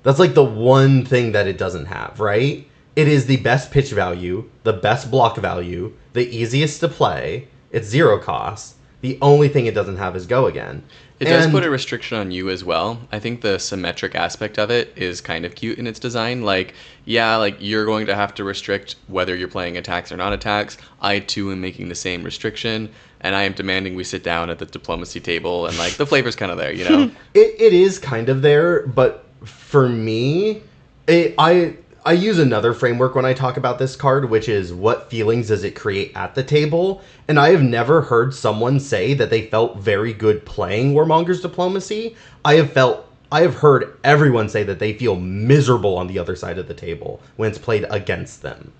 That's like the one thing that it doesn't have, right? It is the best pitch value, the best block value, the easiest to play. It's 0 cost. The only thing it doesn't have is Go Again. It does put a restriction on you as well. I think the symmetric aspect of it is kind of cute in its design. Like, yeah, like you're going to have to restrict whether you're playing attacks or non-attacks. I too am making the same restriction, and I am demanding we sit down at the diplomacy table, and like the flavor's kind of there, you know? It is kind of there, but for me, I use another framework when I talk about this card, which is what feelings does it create at the table? And I have never heard someone say that they felt very good playing Warmonger's Diplomacy. I have heard everyone say that they feel miserable on the other side of the table when it's played against them.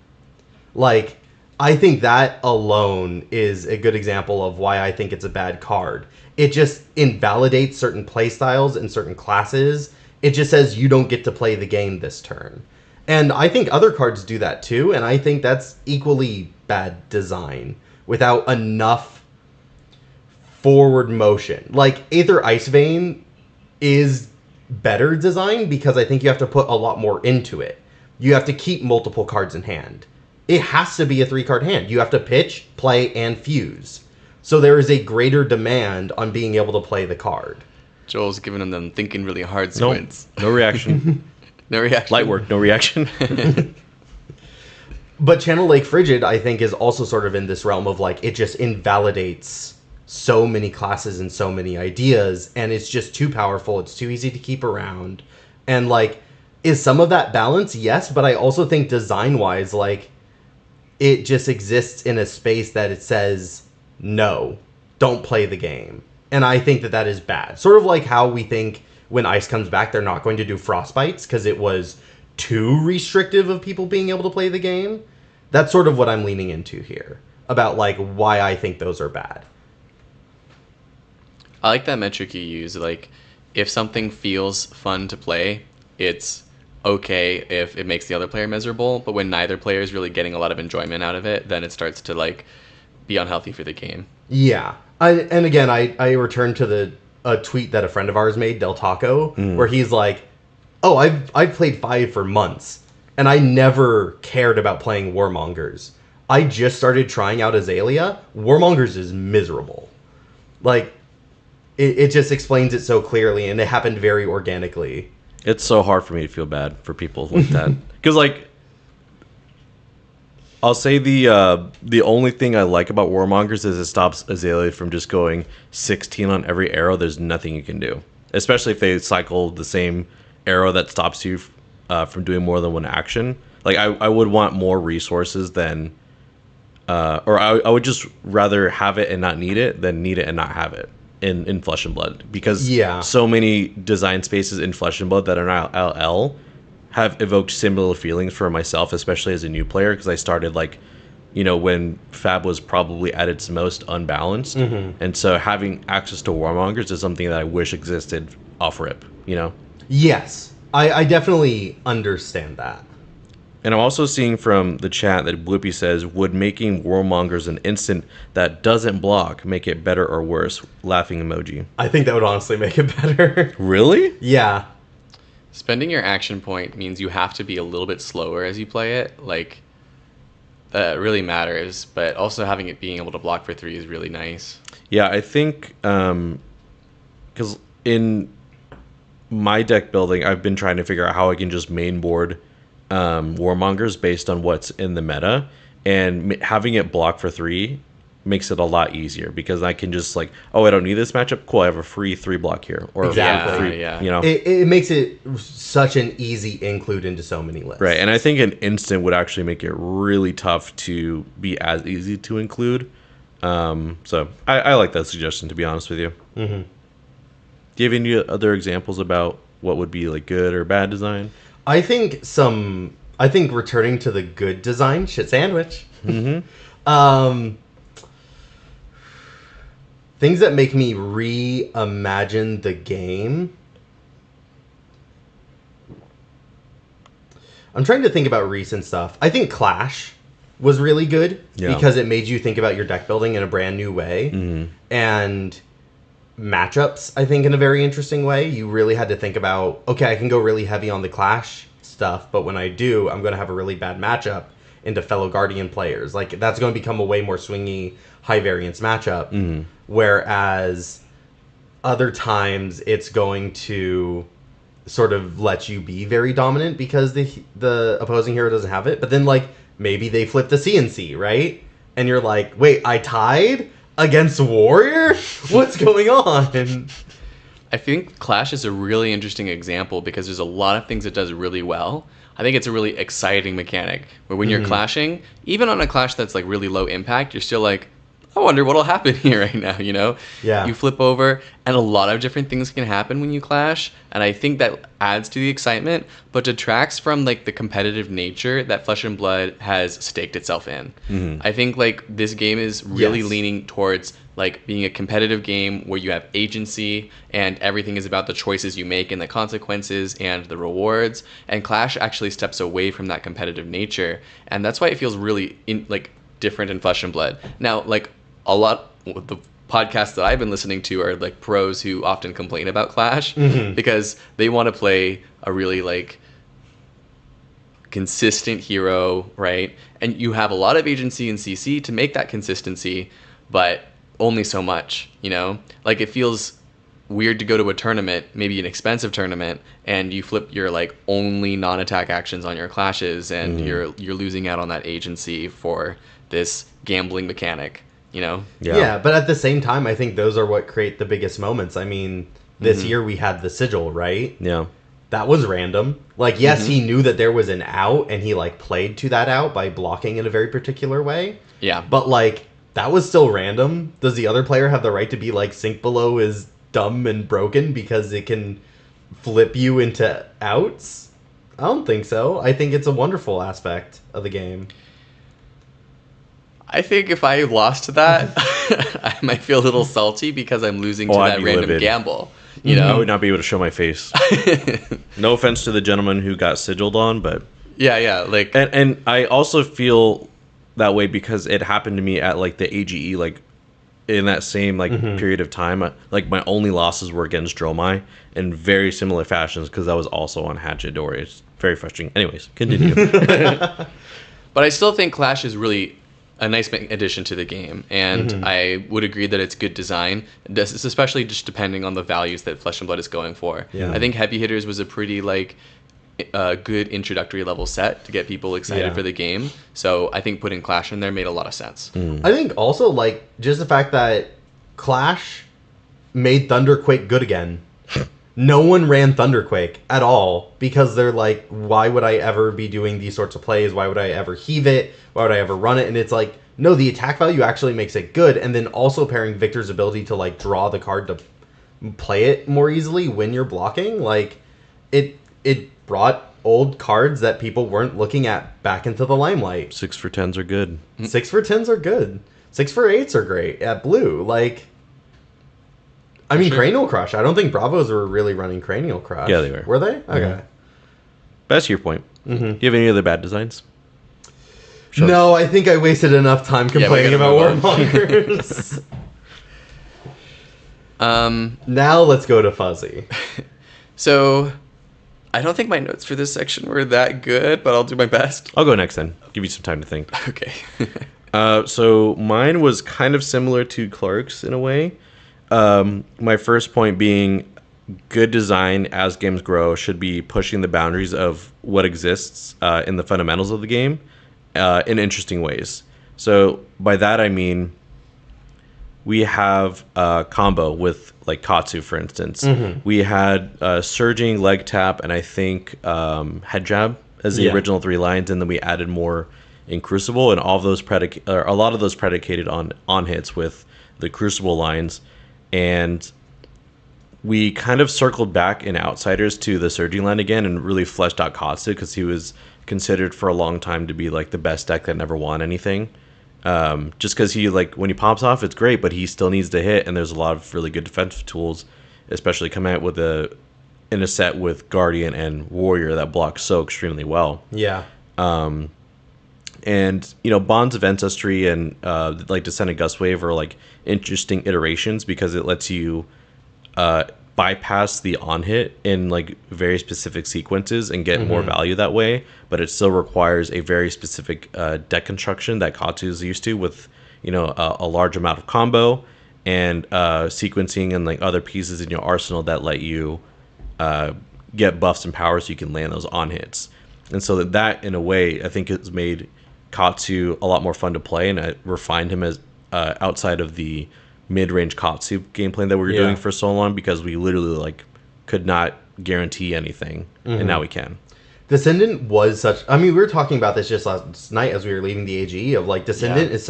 Like, I think that alone is a good example of why I think it's a bad card. It just invalidates certain playstyles and certain classes. It just says you don't get to play the game this turn. And I think other cards do that too, and I think that's equally bad design without enough forward motion. Like, Aether Ice Vein is better design because I think you have to put a lot more into it. You have to keep multiple cards in hand. It has to be a 3-card hand. You have to pitch, play, and fuse. So there is a greater demand on being able to play the card. Joel's giving them thinking really hard squints. No reaction. No reaction. Light work, no reaction. But Channel Lake Frigid, I think, is also sort of in this realm of like it just invalidates so many classes and so many ideas, and it's just too powerful. It's too easy to keep around, and like, is some of that balance? Yes, but I also think design wise, like, it just exists in a space that it says no, don't play the game, and I think that that is bad. Sort of like how we think when Ice comes back, they're not going to do Frostbites because it was too restrictive of people being able to play the game. That's sort of what I'm leaning into here about like why I think those are bad. I like that metric you use. Like, if something feels fun to play, it's okay if it makes the other player miserable. But when neither player is really getting a lot of enjoyment out of it, then it starts to like be unhealthy for the game. Yeah. And again, I return to a tweet that a friend of ours made, Del Taco, where he's like, oh, I've played 5 for months, and I never cared about playing Warmongers. I just started trying out Azalea. Warmongers is miserable. Like, it just explains it so clearly, and it happened very organically. It's so hard for me to feel bad for people like that. Because, like, I'll say the only thing I like about Warmongers is it stops Azalea from just going 16 on every arrow. There's nothing you can do. Especially if they cycle the same arrow that stops you from doing more than one action. Like, I would want more resources than... or I would just rather have it and not need it than need it and not have it in Flesh and Blood. Because so many design spaces in Flesh and Blood that are now LL have evoked similar feelings for myself, especially as a new player, because I started, like, you know, when Fab was probably at its most unbalanced. And so having access to Warmongers is something that I wish existed off-rip, you know? Yes. I definitely understand that. And I'm also seeing from the chat that Blippi says, would making Warmongers an instant that doesn't block make it better or worse? Laughing emoji. I think that would honestly make it better. Really? Yeah. Spending your action point means you have to be a little bit slower as you play it. Like, that really matters. But also having it being able to block for 3 is really nice. Yeah, I think because in my deck building, I've been trying to figure out how I can just main board Warmongers based on what's in the meta, and having it block for 3 makes it a lot easier because I can just like, oh, I don't need this matchup. Cool, I have a free 3 block here, or exactly. You know, it makes it such an easy include into so many lists. Right, and I think an instant would actually make it really tough to be as easy to include. So I like that suggestion, to be honest with you. Mm-hmm. Do you have any other examples about what would be like good or bad design? I think returning to the good design, shit sandwich. Things that make me reimagine the game. I'm trying to think about recent stuff. I think Clash was really good because it made you think about your deck building in a brand new way. And matchups, I think, in a very interesting way. You really had to think about, okay, I can go really heavy on the Clash stuff, but when I do, I'm going to have a really bad matchup into fellow Guardian players. Like, that's going to become a way more swingy, high variance matchup. Whereas other times it's going to sort of let you be very dominant because the opposing hero doesn't have it. But then, like, maybe they flip the CNC, right? And you're like, wait, I tied against Warrior? What's going on? I think Clash is a really interesting example because there's a lot of things it does really well. I think it's a really exciting mechanic where when you're clashing, even on a clash that's like really low impact, you're still like, I wonder what'll happen here right now, you know? Yeah. You flip over, and a lot of different things can happen when you clash, and I think that adds to the excitement, but detracts from like the competitive nature that Flesh and Blood has staked itself in. I think like this game is really leaning towards like being a competitive game where you have agency and everything is about the choices you make and the consequences and the rewards, and Clash actually steps away from that competitive nature, and that's why it feels really different in Flesh and Blood. Now, like, a lot of the podcasts that I've been listening to are like pros who often complain about Clash because they want to play a really like consistent hero, right? And you have a lot of agency in CC to make that consistency, but only so much, you know? Like, it feels weird to go to a tournament, maybe an expensive tournament, and you flip your like only non-attack actions on your clashes, and you're losing out on that agency for this gambling mechanic, you know? Yeah, but at the same time, I think those are what create the biggest moments. I mean, this year we had the sigil, right? Yeah. That was random. Like, yes, he knew that there was an out, and he like played to that out by blocking in a very particular way. Yeah. But like, that was still random. Does the other player have the right to be like, Sink Below is dumb and broken because it can flip you into outs? I don't think so. I think it's a wonderful aspect of the game. I think if I lost to that, I might feel a little salty because I'm losing to I'd that be random livid. gamble. You I know? would not be able to show my face. No offense to the gentleman who got sigiled on, but Yeah, like and I also feel that way because it happened to me at like the AGE, like in that same like period of time. Like my only losses were against Dromai in very similar fashions because I was also on Hatchet Dory. It's very frustrating. Anyways, continue. But I still think Clash is really a nice addition to the game, and I would agree that it's good design. This is especially just depending on the values that Flesh and Blood is going for. Yeah. I think Heavy Hitters was a pretty like good introductory level set to get people excited for the game. So I think putting Clash in there made a lot of sense. I think also, like, just the fact that Clash made Thunderquake good again. No one ran Thunderquake at all because they're like, why would I ever be doing these sorts of plays? Why would I ever heave it? Why would I ever run it? And it's like, no, the attack value actually makes it good. And then also pairing Victor's ability to like draw the card to play it more easily when you're blocking, like it brought old cards that people weren't looking at back into the limelight. 6 for 10s are good. 6 for 10s are good. 6 for 8s are great at blue. Like, I mean, Cranial Crush. I don't think Bravos were really running Cranial Crush. Yeah, they were. Were they? Okay. That's your point. Do you have any other bad designs? Sure. No, I think I wasted enough time complaining gotta about move on. Warmongers. Um, Now let's go to Fuzzy. so I don't think my notes for this section were that good, but I'll do my best. I'll go next then. Give you some time to think. Okay. So mine was kind of similar to Clark's in a way. My first point being good design as games grow should be pushing the boundaries of what exists in the fundamentals of the game in interesting ways. So by that I mean we have a combo with like Katsu, for instance. We had surging, leg tap, and I think head jab as the original 3 lines, and then we added more in Crucible, and all of those a lot of those predicated on hits with the Crucible lines. And we kind of circled back in Outsiders to the surging line again and really fleshed out Katsu because he was considered for a long time to be like the best deck that never won anything. Just because he, like, when he pops off, it's great, but he still needs to hit, and there's a lot of really good defensive tools, especially coming out with in a set with Guardian and Warrior that blocks so extremely well. Yeah. And, you know, Bonds of Ancestry and, like, Descendant Gustwave are, like, interesting iterations because it lets you bypass the on-hit in, like, very specific sequences and get more value that way, but it still requires a very specific deck construction that Katsu is used to with, you know, a large amount of combo and sequencing and, like, other pieces in your arsenal that let you get buffs and powers so you can land those on-hits. And so that, in a way, I think has made Katsu a lot more fun to play, and I refined him as outside of the mid-range Katsu gameplay that we were doing for so long because we literally like could not guarantee anything, and now we can. Descendant was such. I mean, we were talking about this just last night as we were leaving the AGE of like Descendant is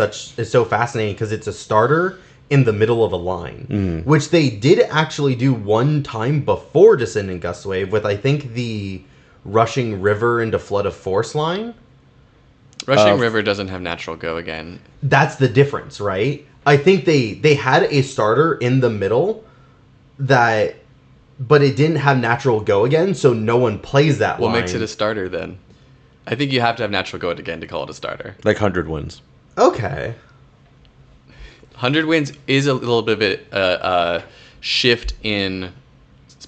so fascinating because it's a starter in the middle of a line, which they did actually do one time before Descendant Gustwave with I think the Rushing River into Flood of Force line. Rushing River doesn't have natural go again. That's the difference, right? I think they had a starter in the middle but it didn't have natural go again, so no one plays that line. What makes it a starter then? I think you have to have natural go again to call it a starter. Like 100 wins. Okay. 100 wins is a little bit of a shift in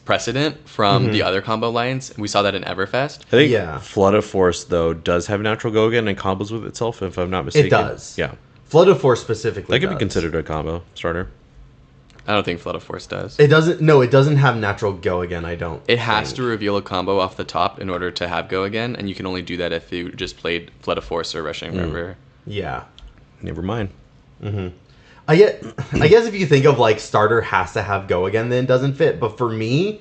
precedent from the other combo lines. We saw that in Everfest. I think Flood of Force, though, does have natural go again and combos with itself, if I'm not mistaken. It does. Yeah. Flood of Force specifically That could be considered a combo starter. I don't think Flood of Force does. It doesn't. No, it doesn't have natural go again. I don't. It has think. to reveal a combo off the top in order to have go again, and you can only do that if you just played Flood of Force or Rushing River. Yeah. Never mind. I guess if you think of like starter has to have go again, then it doesn't fit. But for me,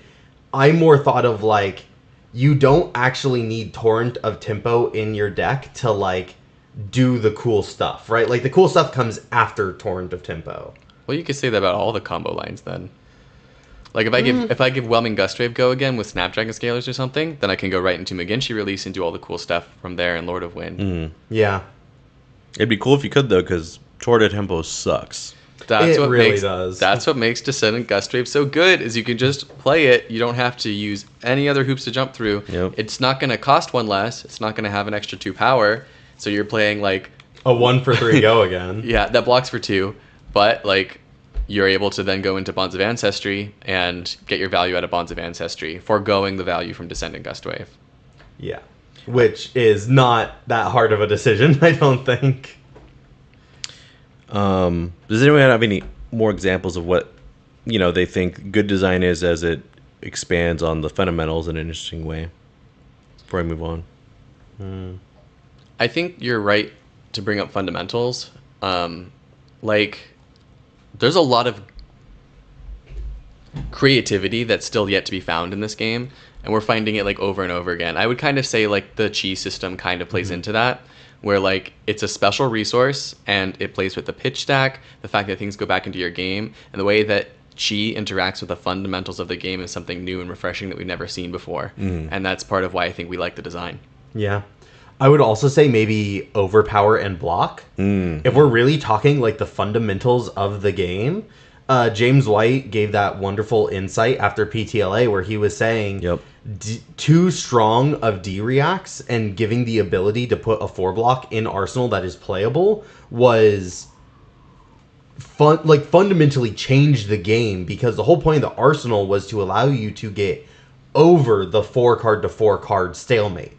I more thought of like you don't actually need Torrent of Tempo in your deck to like do the cool stuff, right? Like the cool stuff comes after Torrent of Tempo. Well, you could say that about all the combo lines then. Like if I give Whelming Gustwave go again with Snapdragon Scalers or something, then I can go right into Maginshi Release and do all the cool stuff from there in Lord of Wind. Yeah. It'd be cool if you could though, because Torrent of Tempo sucks. That's It what really makes, does. That's what makes Descendant Gustwave so good, is you can just play it. You don't have to use any other hoops to jump through. Yep. It's not going to cost one less. It's not going to have an extra 2 power. So you're playing like, A 1-for-3 go again. yeah, that blocks for 2, but like you're able to then go into Bonds of Ancestry and get your value out of Bonds of Ancestry, foregoing the value from Descendant Gustwave. Yeah. Which is not that hard of a decision, I don't think. Does anyone have any more examples of what they think good design is as it expands on the fundamentals in an interesting way? Before I move on. I think you're right to bring up fundamentals. Like, there's a lot of creativity that's still yet to be found in this game, and we're finding it like over and over again. I would kind of say like the chi system kind of plays into that, where like it's a special resource and it plays with the pitch stack, the fact that things go back into your game, and the way that chi interacts with the fundamentals of the game is something new and refreshing that we've never seen before. And that's part of why I think we like the design. Yeah. I would also say maybe overpower and block. If we're really talking like the fundamentals of the game, James White gave that wonderful insight after PTLA where he was saying too strong of D-reacts and giving the ability to put a 4-block in Arsenal that is playable was fundamentally changed the game, because the whole point of the Arsenal was to allow you to get over the 4-card to 4-card stalemate.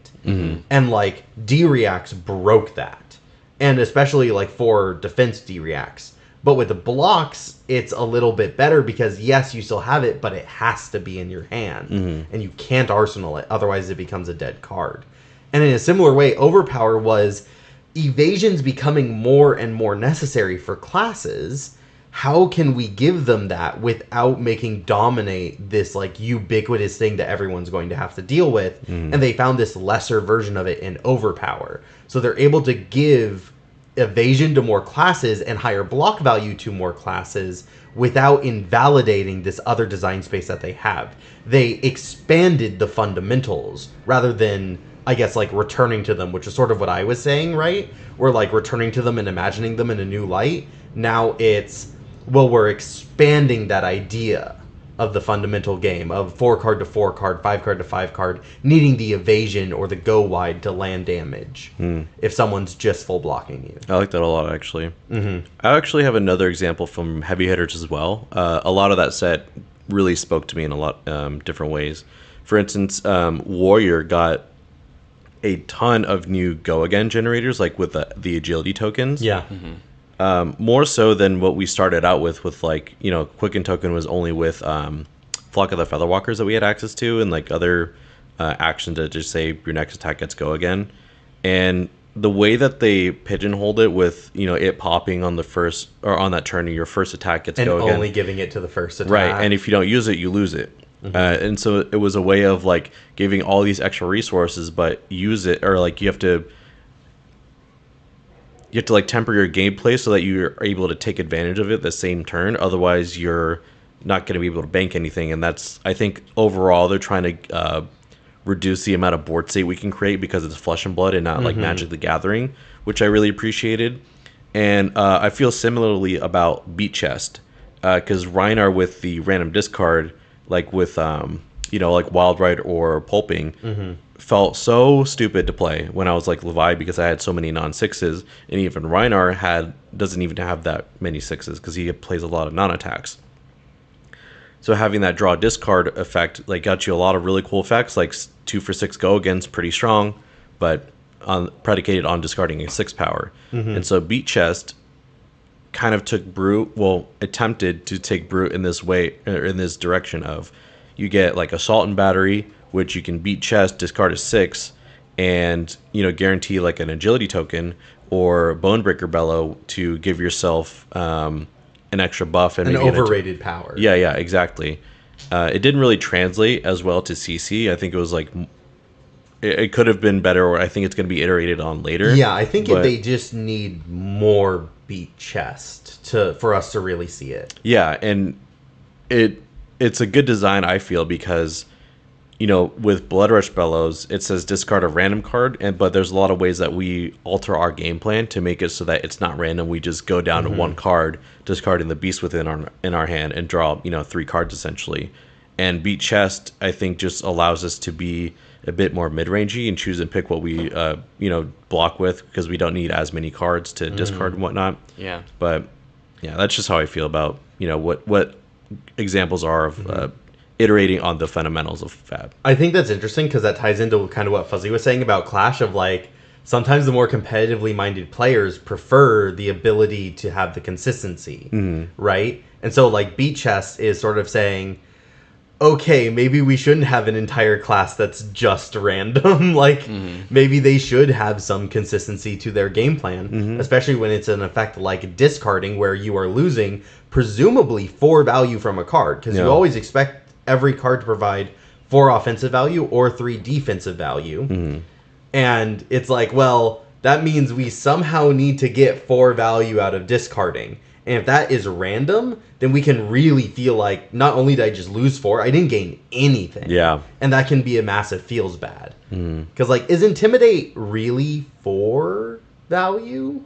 And like D-reacts broke that, and especially like for defense D-reacts. But with the blocks, it's a little bit better because yes, you still have it, but it has to be in your hand, and you can't arsenal it, otherwise it becomes a dead card. And in a similar way, overpower was evasions becoming more and more necessary for classes. How can we give them that without making dominate this like ubiquitous thing that everyone's going to have to deal with? And they found this lesser version of it in overpower. So they're able to give evasion to more classes and higher block value to more classes without invalidating this other design space that they have. They expanded the fundamentals rather than, I guess, like returning to them, which is sort of what I was saying, right? We're like returning to them and imagining them in a new light. Now it's, well, we're expanding that idea of the fundamental game of 4-card to 4-card, 5-card to 5-card, needing the evasion or the go wide to land damage if someone's just full blocking you. I like that a lot, actually. I actually have another example from Heavy Hitters as well. A lot of that set really spoke to me in a lot different ways. For instance, Warrior got a ton of new go again generators, like with the agility tokens. Yeah. More so than what we started out with like, Quicken token was only with Flock of the Featherwalkers that we had access to, and like other actions that just say your next attack gets go again. And the way that they pigeonholed it with, it popping on the first, or on that turn, your first attack gets And go again. only giving it to the first attack. Right, and if you don't use it, you lose it. And so it was a way of like giving all these extra resources, but use it, or like you have to like temper your gameplay so that you're able to take advantage of it the same turn. Otherwise, you're not going to be able to bank anything. And that's, I think, overall, they're trying to reduce the amount of board state we can create because it's Flesh and Blood and not like Magic the Gathering, which I really appreciated. And I feel similarly about Beat Chest, because Rhinar with the random discard, like with like Wild Ride or Pulping, felt so stupid to play when I was like Levi, because I had so many non-6s, and even Rhinar doesn't even have that many 6s because he plays a lot of non-attacks. So having that draw discard effect like got you a lot of really cool effects, like 2 for 6 go against pretty strong, but predicated on discarding a 6 power. And so Beat Chest kind of took Brute, well, attempted to take Brute in this way, or in this direction of, you get like Assault and Battery, which you can beat chest, discard a 6, and, you know, guarantee like an agility token, or Bonebreaker Bellow to give yourself an extra buff and An maybe overrated power. Yeah, exactly. It didn't really translate as well to CC. I think it was like it could have been better, or I think it's going to be iterated on later. Yeah, I think but, they just need more beat chest for us to really see it. Yeah, and it's a good design, I feel, because, you know, with Blood Rush Bellows, it says discard a random card, but there's a lot of ways that we alter our game plan to make it so that it's not random. We just go down to one card, discarding the beast within our hand, and draw, you know, 3 cards essentially. And beat chest, I think, just allows us to be a bit more mid-rangey and choose and pick what we you know, block with, because we don't need as many cards to discard and whatnot. Yeah. But yeah, that's just how I feel about, you know, what examples are of iterating on the fundamentals of Fab. I think that's interesting because that ties into kind of what Fuzzy was saying about Clash, of like, sometimes the more competitively minded players prefer the ability to have the consistency, right? And so like beat chest is sort of saying, okay, maybe we shouldn't have an entire class that's just random. Like, maybe they should have some consistency to their game plan, especially when it's an effect like discarding, where you are losing presumably 4 value from a card, because you always expect every card to provide 4 offensive value or 3 defensive value. And it's like, well, that means we somehow need to get 4 value out of discarding. And if that is random, then we can really feel like, not only did I just lose 4, I didn't gain anything. Yeah. And that can be a massive feels bad. Because, like, is Intimidate really 4 value?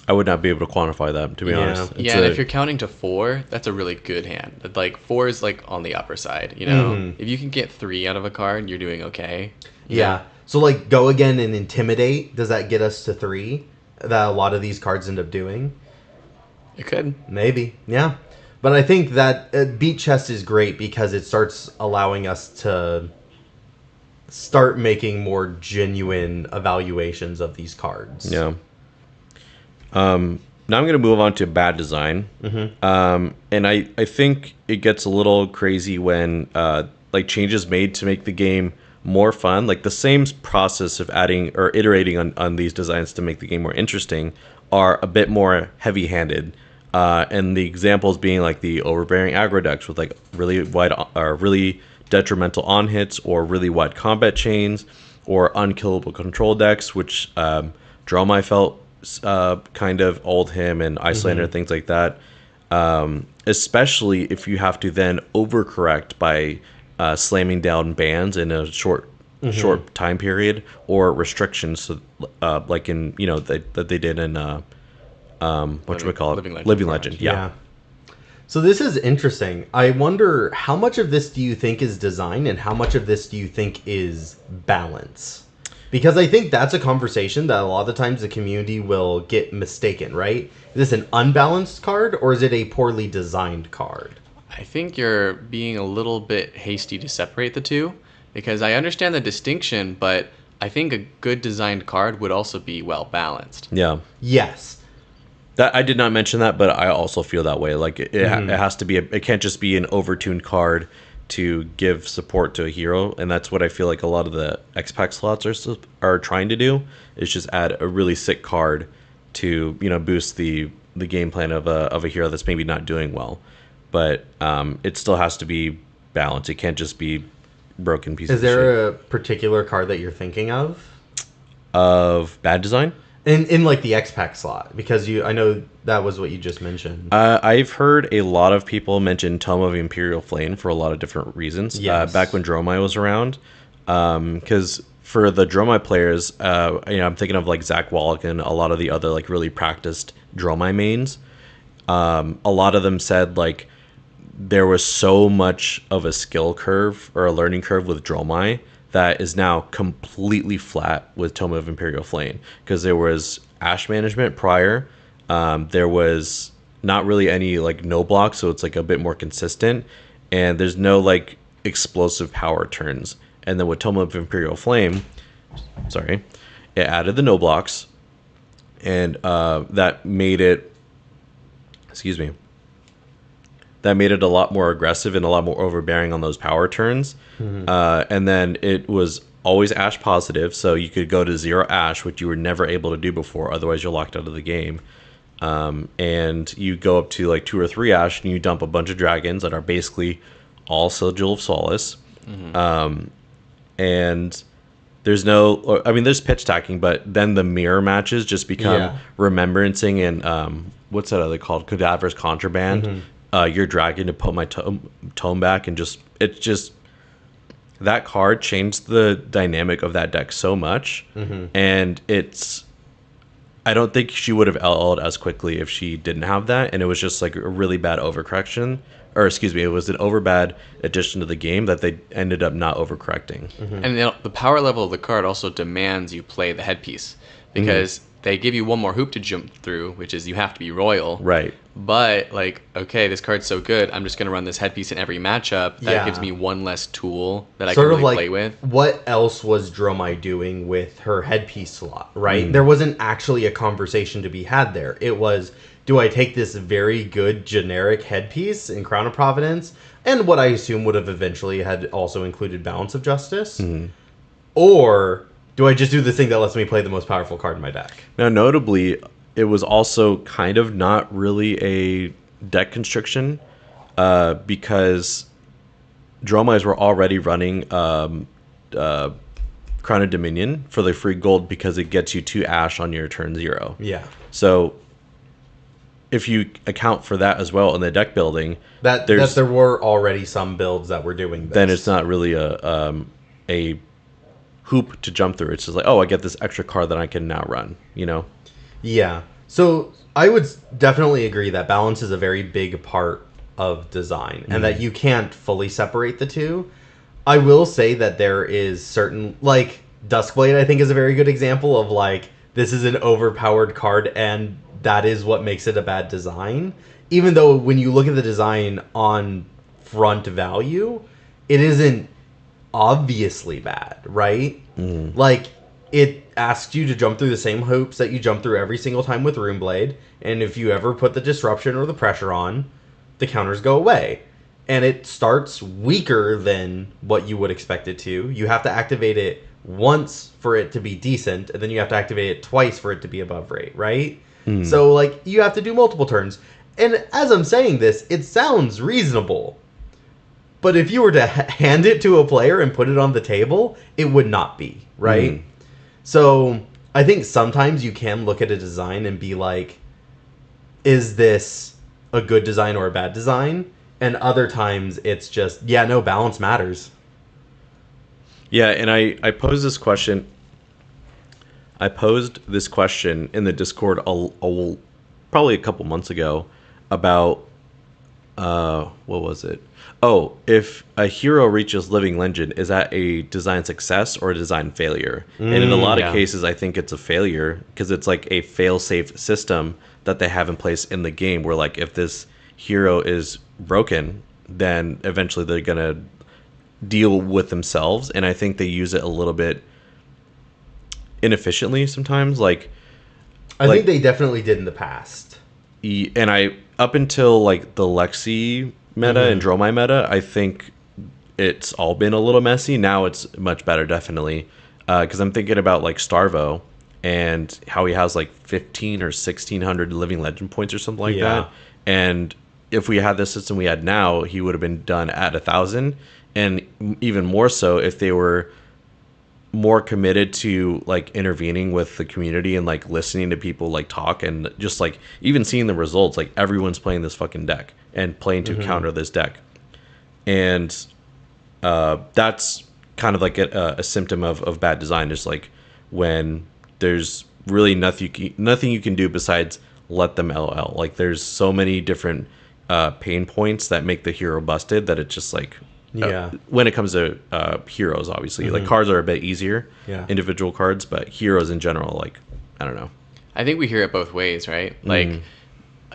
I would not be able to quantify that, to be honest. Yeah, and if you're counting to 4, that's a really good hand. Like, 4 is, like, on the upper side, you know? If you can get 3 out of a card, you're doing okay. Yeah. So, like, Go Again and Intimidate, does that get us to 3? That a lot of these cards end up doing? It could. Maybe, yeah. But I think that beat chest is great because it starts allowing us to start making more genuine evaluations of these cards. Yeah. Now I'm going to move on to bad design. And I think it gets a little crazy when like changes made to make the game more fun. Like the same process of adding or iterating on these designs to make the game more interesting are a bit more heavy-handed. And the examples being like the overbearing aggro decks with like really wide or really detrimental on hits, or really wide combat chains, or unkillable control decks, which Dromai felt kind of old him, and Icelander, things like that. Especially if you have to then overcorrect by slamming down bans in a short time period, or restrictions, so, like in, you know, that they did in what should we call it? Living Legend. Yeah. So this is interesting. I wonder, how much of this do you think is design, and how much of this do you think is balance? Because I think that's a conversation that a lot of the times the community will get mistaken, right? Is this an unbalanced card, or is it a poorly designed card? I think you're being a little bit hasty to separate the two, because I understand the distinction, but I think a good designed card would also be well balanced. Yeah. Yes. That I did not mention that, but I also feel that way. Like it has to be it can't just be an overtuned card to give support to a hero, and that's what I feel like a lot of the X-Pack slots are trying to do, is just add a really sick card to, you know, boost the game plan of a hero that's maybe not doing well. But it still has to be balanced. It can't just be broken pieces. Is there a particular card that you're thinking of bad design? In like the X-Pack slot, because I know that was what you just mentioned. I've heard a lot of people mention Tome of Imperial Flame for a lot of different reasons. Yes. Back when Dromai was around, because for the Dromai players, you know, I'm thinking of like Zach Wallach and a lot of the other like really practiced Dromai mains. A lot of them said like there was so much of a skill curve or a learning curve with Dromai that is now completely flat with Tome of Imperial Flame, because there was Ash management prior. There was not really any like no blocks, so it's like a bit more consistent, and there's no like explosive power turns. And then with Tome of Imperial Flame, it added the no blocks, and that made it. Excuse me. That made it a lot more aggressive and a lot more overbearing on those power turns. And then it was always ash positive, so you could go to 0 ash, which you were never able to do before. Otherwise, you're locked out of the game. And you go up to like 2 or 3 ash, and you dump a bunch of dragons that are basically all Sigil of Solace. And there's no, I mean, there's pitch stacking, but then the mirror matches just become remembrancing and what's that other called? Cadaver's Contraband. Your dragon to put my tome back, and just it's just that card changed the dynamic of that deck so much, and I don't think she would have LL'd as quickly if she didn't have that, and it was just like a really bad overcorrection, or excuse me, it was an overbad addition to the game that they ended up not overcorrecting. And the power level of the card also demands you play the headpiece, because they give you one more hoop to jump through, which is you have to be royal. Right. But, like, okay, this card's so good, I'm just going to run this headpiece in every matchup. That gives me one less tool that I can really play with. What else was Dromai doing with her headpiece slot, right? There wasn't actually a conversation to be had there. It was, do I take this very good generic headpiece in Crown of Providence, and what I assume would have eventually had also included Balance of Justice, or do I just do the thing that lets me play the most powerful card in my deck? Now, notably, it was also kind of not really a deck constriction because Dromais were already running Crown of Dominion for the free gold because it gets you 2 ash on your turn 0. Yeah. So if you account for that as well in the deck building, that there were already some builds that were doing this. Then it's not really a hoop to jump through. It's just like, oh, I get this extra card that I can now run, you know? Yeah. So I would definitely agree that balance is a very big part of design and that you can't fully separate the two. I will say that there is certain, like, Duskblade, I think, is a very good example of, like, this is an overpowered card and that is what makes it a bad design. Even though when you look at the design on front value, it isn't obviously bad, right? Like, it asks you to jump through the same hoops that you jump through every single time with Runeblade, and if you ever put the disruption or the pressure on, the counters go away. And it starts weaker than what you would expect it to. You have to activate it once for it to be decent, and then you have to activate it twice for it to be above rate, right? So, like, you have to do multiple turns. And as I'm saying this, it sounds reasonable. But if you were to hand it to a player and put it on the table, it would not be, right? So I think sometimes you can look at a design and be like, is this a good design or a bad design? And other times it's just, yeah, no, balance matters. Yeah, and I posed this question. I posed this question in the Discord probably a couple months ago about what was it? Oh, if a hero reaches Living Legend, is that a design success or a design failure? And in a lot of cases, I think it's a failure because it's like a fail-safe system that they have in place in the game where, like, if this hero is broken, then eventually they're going to deal with themselves. And I think they use it a little bit inefficiently sometimes. Like, I think they definitely did in the past. And up until, like, the Lexi meta and Dromai meta, I think it's all been a little messy. Now it's much better, definitely. Because I'm thinking about, like, Starvo and how he has, like, 15 or 1,600 Living Legend points or something like that. And if we had the system we had now, he would have been done at 1,000. And even more so if they were more committed to, like, intervening with the community and, like, listening to people, like, talk and just, like, even seeing the results. Like, everyone's playing this fucking deck and playing to counter this deck. And that's kind of like a symptom of bad design, just like when there's really nothing you can do besides let them LL. Like, there's so many different pain points that make the hero busted that it's just like, when it comes to heroes, obviously, like, cards are a bit easier, individual cards, but heroes in general, like, I don't know. I think we hear it both ways, right? Like,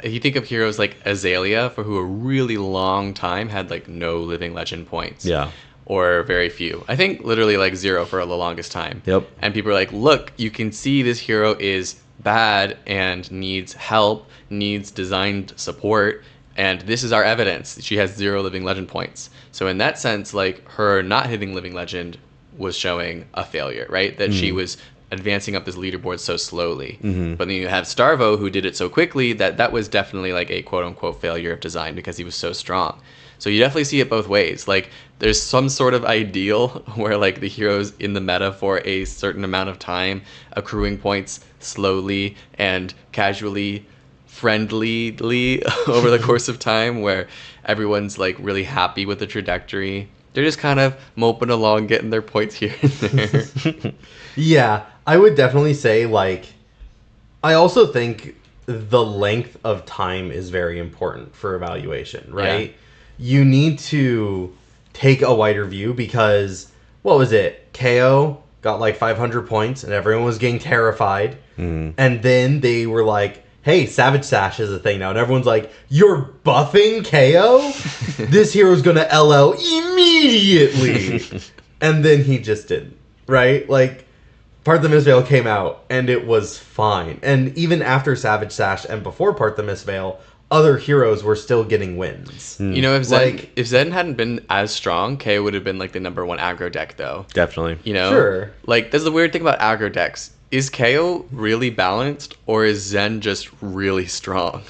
if you think of heroes like Azalea, for who a really long time had, like, no Living Legend points. Yeah. Or very few. I think literally, like, 0 for the longest time. Yep. And people are like, look, you can see this hero is bad and needs help, needs designed support, and this is our evidence. She has 0 living legend points. So in that sense, like, her not hitting living legend was showing a failure, right? That she was advancing up this leaderboard so slowly. But then you have Starvo, who did it so quickly that was definitely like a quote-unquote failure of design because he was so strong. So you definitely see it both ways. Like, there's some sort of ideal where, like, the hero's in the meta for a certain amount of time, accruing points slowly and casually, friendlyly over the course of time, where everyone's, like, really happy with the trajectory. They're just kind of moping along, getting their points here and there. Yeah, I would definitely say, like, I also think the length of time is very important for evaluation, right? Yeah. You need to take a wider view because, what was it? KO got like 500 points and everyone was getting terrified. And then they were like, hey, Savage Sash is a thing now. And everyone's like, you're buffing KO? This hero's going to LL immediately. And then he just didn't, right? Like, Part the Mistveil came out and it was fine. And even after Savage Sash and before Part the Mistveil, other heroes were still getting wins. You know, if Zen hadn't been as strong, KO would have been like the number 1 aggro deck, though. Definitely. You know? Sure. Like, that's the weird thing about aggro decks. Is KO really balanced, or is Zen just really strong?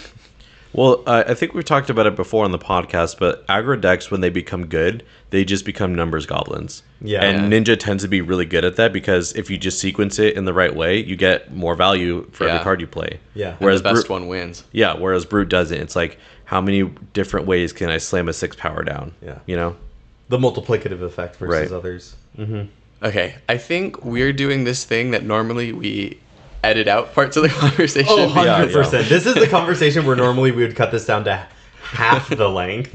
Well, I think we've talked about it before on the podcast, but aggro decks, when they become good, they just become numbers goblins. Yeah. And Ninja tends to be really good at that because if you just sequence it in the right way, you get more value for every card you play. Yeah. Whereas the best one wins. Yeah, whereas Brute doesn't. It's like, how many different ways can I slam a 6 power down? Yeah. You know? The multiplicative effect versus Right. others. Okay, I think we're doing this thing that normally we edit out parts of the conversation. Oh, 100%. Yeah. This is the conversation where normally we would cut this down to half the length.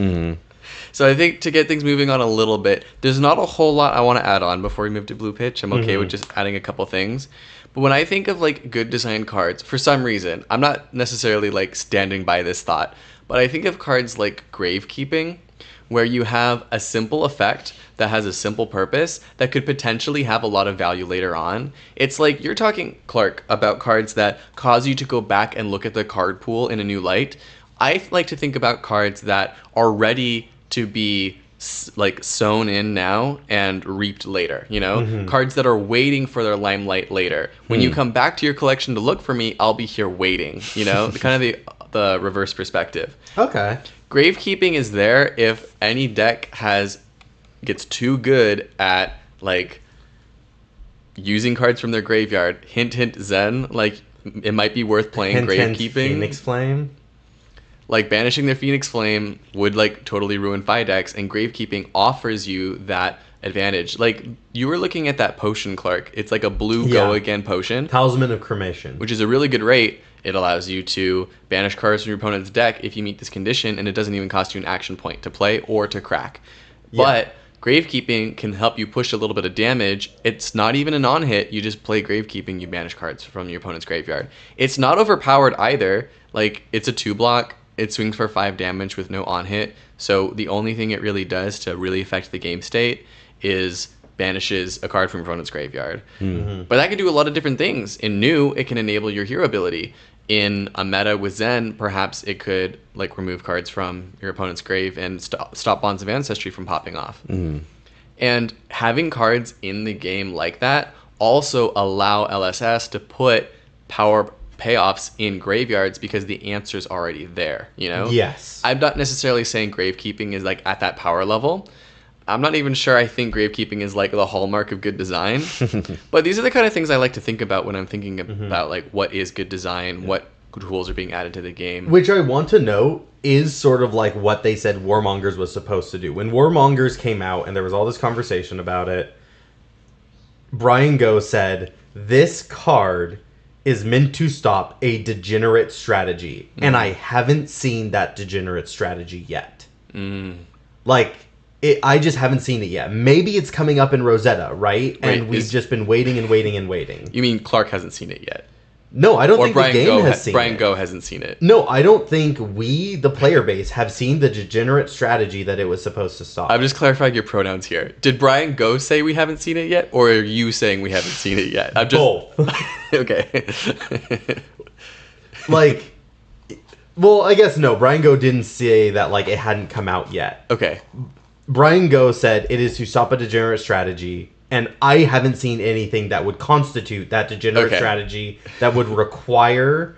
So I think to get things moving on a little bit, there's not a whole lot I want to add on before we move to Blue Pitch. I'm okay with just adding a couple things. But when I think of like good design cards, for some reason, I'm not necessarily like standing by this thought, but I think of cards like Gravekeeping, where you have a simple effect that has a simple purpose that could potentially have a lot of value later on. It's like you're talking, Clark, about cards that cause you to go back and look at the card pool in a new light. I like to think about cards that are ready to be like sewn in now and reaped later, you know? Cards that are waiting for their limelight later. When you come back to your collection to look for me, I'll be here waiting, you know? Kind of the reverse perspective. Okay. Gravekeeping is there if any deck gets too good at like using cards from their graveyard. Hint, hint, Zen. Like, it might be worth playing Hint, hint, Gravekeeping. Phoenix Flame. Like, banishing their Phoenix Flame would like totally ruin Fi decks, and Gravekeeping offers you that advantage. Like, you were looking at that potion, Clark. It's like a blue go again potion, Talisman of Cremation. which is a really good rate. It allows you to banish cards from your opponent's deck if you meet this condition, and it doesn't even cost you an action point to play or to crack. But Gravekeeping can help you push a little bit of damage. It's not even a non-hit. You just play Gravekeeping, you banish cards from your opponent's graveyard. It's not overpowered either. Like, it's a 2-block. It swings for 5 damage with no on-hit. So the only thing it really does to really affect the game state is banishes a card from your opponent's graveyard. But that can do a lot of different things. In new, it can enable your hero ability. In a meta with Zen, perhaps it could like remove cards from your opponent's grave and stop Bonds of Ancestry from popping off. And having cards in the game like that also allow LSS to put power payoffs in graveyards because the answer's already there, you know? Yes. I'm not necessarily saying Gravekeeping is like at that power level. I'm not even sure I think Gravekeeping is like the hallmark of good design. But these are the kind of things I like to think about when I'm thinking about like what is good design, what tools are being added to the game. Which I want to note is sort of like what they said Warmongers was supposed to do. When Warmongers came out and there was all this conversation about it, Brian Go said, this card is meant to stop a degenerate strategy. And I haven't seen that degenerate strategy yet. Like, I just haven't seen it yet. Maybe it's coming up in Rosetta, right? And we've just been waiting and waiting and waiting. You mean Clark hasn't seen it yet? No, I don't Or think the game has seen Brian it. Go hasn't seen it. No, I don't think we, the player base, have seen the degenerate strategy that it was supposed to stop. I'm just clarifying your pronouns here. Did Brian Go say we haven't seen it yet, or are you saying we haven't seen it yet? I'm just Both. okay. Like, well, I guess no. Brian Go didn't say that like it hadn't come out yet. Okay. Brian Go said it is to stop a degenerate strategy, and I haven't seen anything that would constitute that degenerate strategy that would require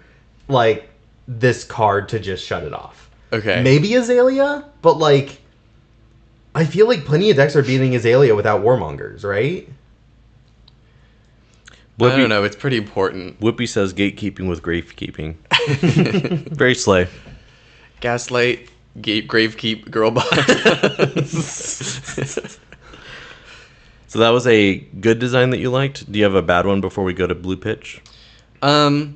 like this card to just shut it off. Okay. Maybe Azalea, but like I feel like plenty of decks are beating Azalea without Warmongers, right? I don't know. It's pretty important. Whoopi says gatekeeping with gravekeeping. Very slay. Gaslight, gravekeep, girl boss. So that was a good design that you liked. Do you have a bad one before we go to blue pitch? I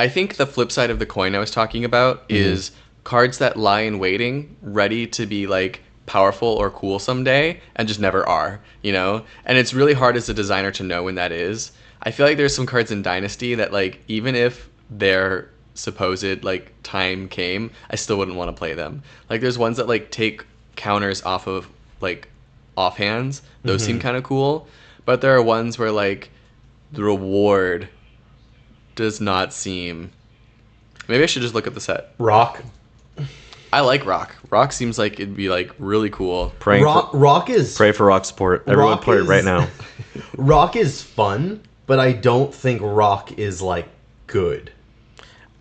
think the flip side of the coin I was talking about is cards that lie in waiting, ready to be like powerful or cool someday, and just never are, you know? And it's really hard as a designer to know when that is. I feel like there's some cards in Dynasty that like even if their supposed like time came, I still wouldn't want to play them. Like there's ones that like take counters off of like offhands. Those seem kind of cool, but there are ones where like the reward does not seem. Maybe I should just look at the set. Rock. I like Rock. Rock seems like it'd be like really cool. Rock is Pray for Rock support. Everyone Rock play it is- right now. Rock is fun, but I don't think Rock is like good.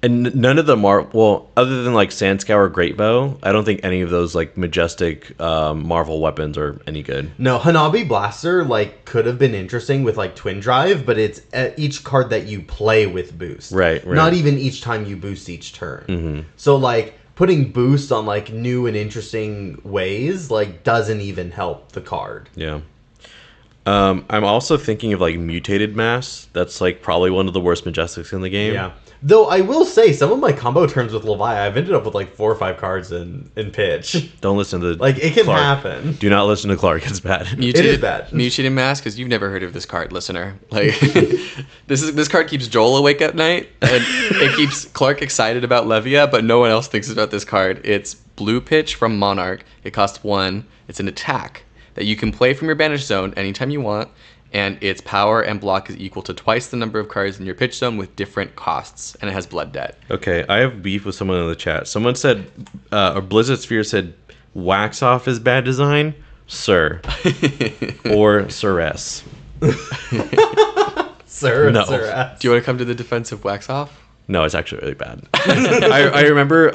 And none of them are, well, other than like Sandscour or Great Bow, I don't think any of those like majestic Marvel weapons are any good. No, Hanabi Blaster like could have been interesting with like Twin Drive, but it's each card that you play with boost. Right. Not even each time you boost each turn. So like putting boost on like new and interesting ways like doesn't even help the card. Yeah. I'm also thinking of like Mutated Mass. That's like probably one of the worst majestics in the game. Yeah. Though I will say some of my combo turns with Levi, I've ended up with like 4 or 5 cards in pitch. Don't listen to Like it can Clark. happen. Do not listen to Clark. It's bad. Mutated, is bad. Mutated Mask, because you've never heard of this card, listener. Like this card keeps Joel awake at night, and it keeps Clark excited about Levia, but no one else thinks about this card. It's blue pitch from Monarch. It costs 1. It's an attack that you can play from your banish zone anytime you want, and its power and block is equal to twice the number of cards in your pitch zone with different costs, and it has blood debt. Okay, I have beef with someone in the chat. Someone said, or Blizzard Sphere said, Wax Off is bad design, sir, or Sir S. Sir, No. sir. Do you want to come to the defense of Wax Off? No, it's actually really bad. I remember,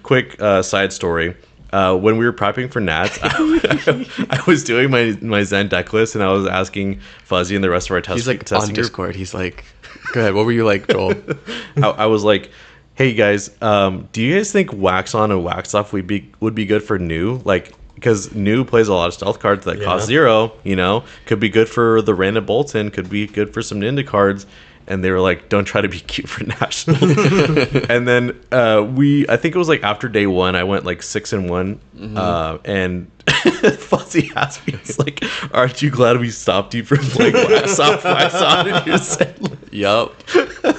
quick side story. When we were prepping for Nats, I was doing my Zen deck list, and I was asking Fuzzy and the rest of our He's like testing on group. Discord. He's like, go ahead. What were you like, Joel? I was like, "Hey guys, do you guys think Wax On and Wax Off would be good for New? Like, because New plays a lot of stealth cards that cost 0. You know, could be good for the random Bolton. Could be good for some Ninja cards." And they were like, "Don't try to be cute for nationals." And then I think it was like after day 1, I went like 6-1, and Fuzzy asked me, "It's like, aren't you glad we stopped you from playing wax on?" And you said, Yup.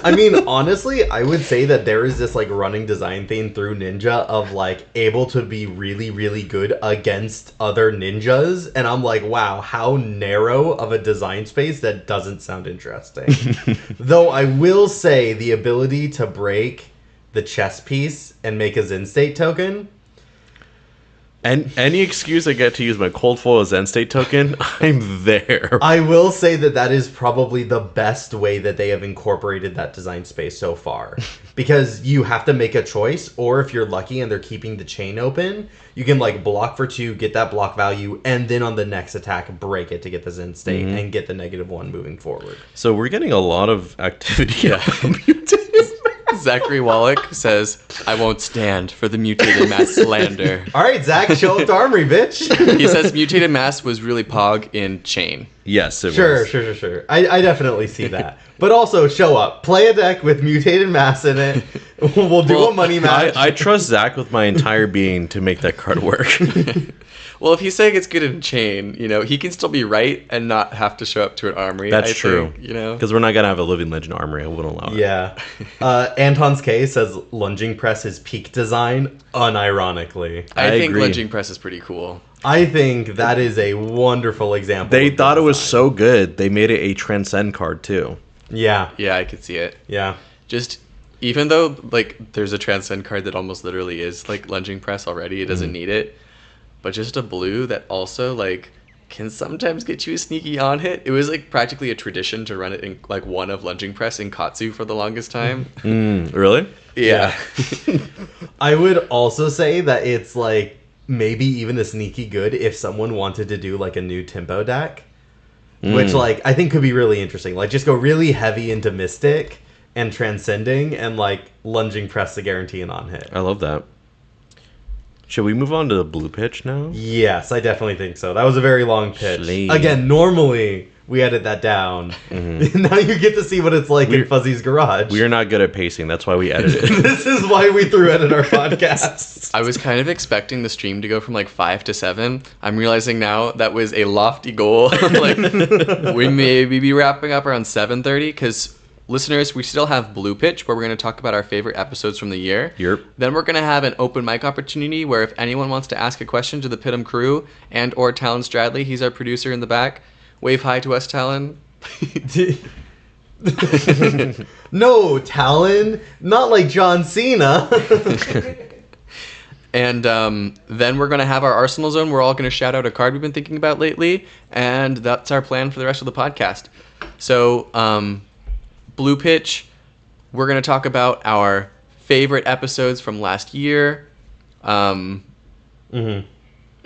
I mean, honestly, I would say that there is this like running design theme through Ninja of like able to be really, really good against other ninjas, and I'm like, wow, how narrow of a design space. That doesn't sound interesting. Though I will say the ability to break the chess piece and make a Zen State token. And any excuse I get to use my cold foil Zen State token, I'm there. I will say that is probably the best way that they have incorporated that design space so far. Because you have to make a choice, or if you're lucky and they're keeping the chain open, you can like block for 2, get that block value, and then on the next attack break it to get the Zen State and get the -1 moving forward. So we're getting a lot of activity. Yeah. Zachary Wallach says, "I won't stand for the Mutated Mass slander." All right, Zach, show up the armory, bitch. He says Mutated Mass was really pog in Chain. Yes, it Sure, was. sure. I definitely see that. But also, show up. Play a deck with mutated mass in it. We'll do a money match. I trust Zach with my entire being to make that card work. Well, if he's saying it's good in chain, he can still be right and not have to show up to an armory. That's I true. think, Because we're not going to have a Living Legend armory. I wouldn't allow it. Yeah. Anton's K says lunging press is peak design, unironically. I think agree. lunging press is pretty cool. I think that is a wonderful example. They of thought good it was design. so good, they made it a Transcend card, too. Yeah. Yeah, I could see it. Yeah. Just even though there's a Transcend card that almost literally is lunging press already, it doesn't need it. But just a blue that also can sometimes get you a sneaky on hit. It was practically a tradition to run it in one of lunging press in Katsu for the longest time. Really? Yeah. I would also say that it's maybe even a sneaky good if someone wanted to do a new tempo deck, which I think could be really interesting. Just go really heavy into Mystic and Transcending and lunging press to guarantee an on hit. I love that. Should we move on to the blue pitch now? Yes, I definitely think so. That was a very long pitch. Slay. Again, normally we edit that down. Now you get to see what it's like in Fuzzy's garage. We are not good at pacing. That's why we edited. This is why we threw edit our podcasts. I was kind of expecting the stream to go from 5 to 7. I'm realizing now that was a lofty goal. We may be wrapping up around 7:30 because listeners, we still have Blue Pitch where we're going to talk about our favorite episodes from the year. Yep. Then we're going to have an open mic opportunity where if anyone wants to ask a question to the Pitum crew and or Talon Stradley, he's our producer in the back. Wave hi to us, Talon. No, Talon. Not like John Cena. And then we're going to have our Arsenal Zone. We're all going to shout out a card we've been thinking about lately. And that's our plan for the rest of the podcast. So, Blue Pitch, we're going to talk about our favorite episodes from last year. Who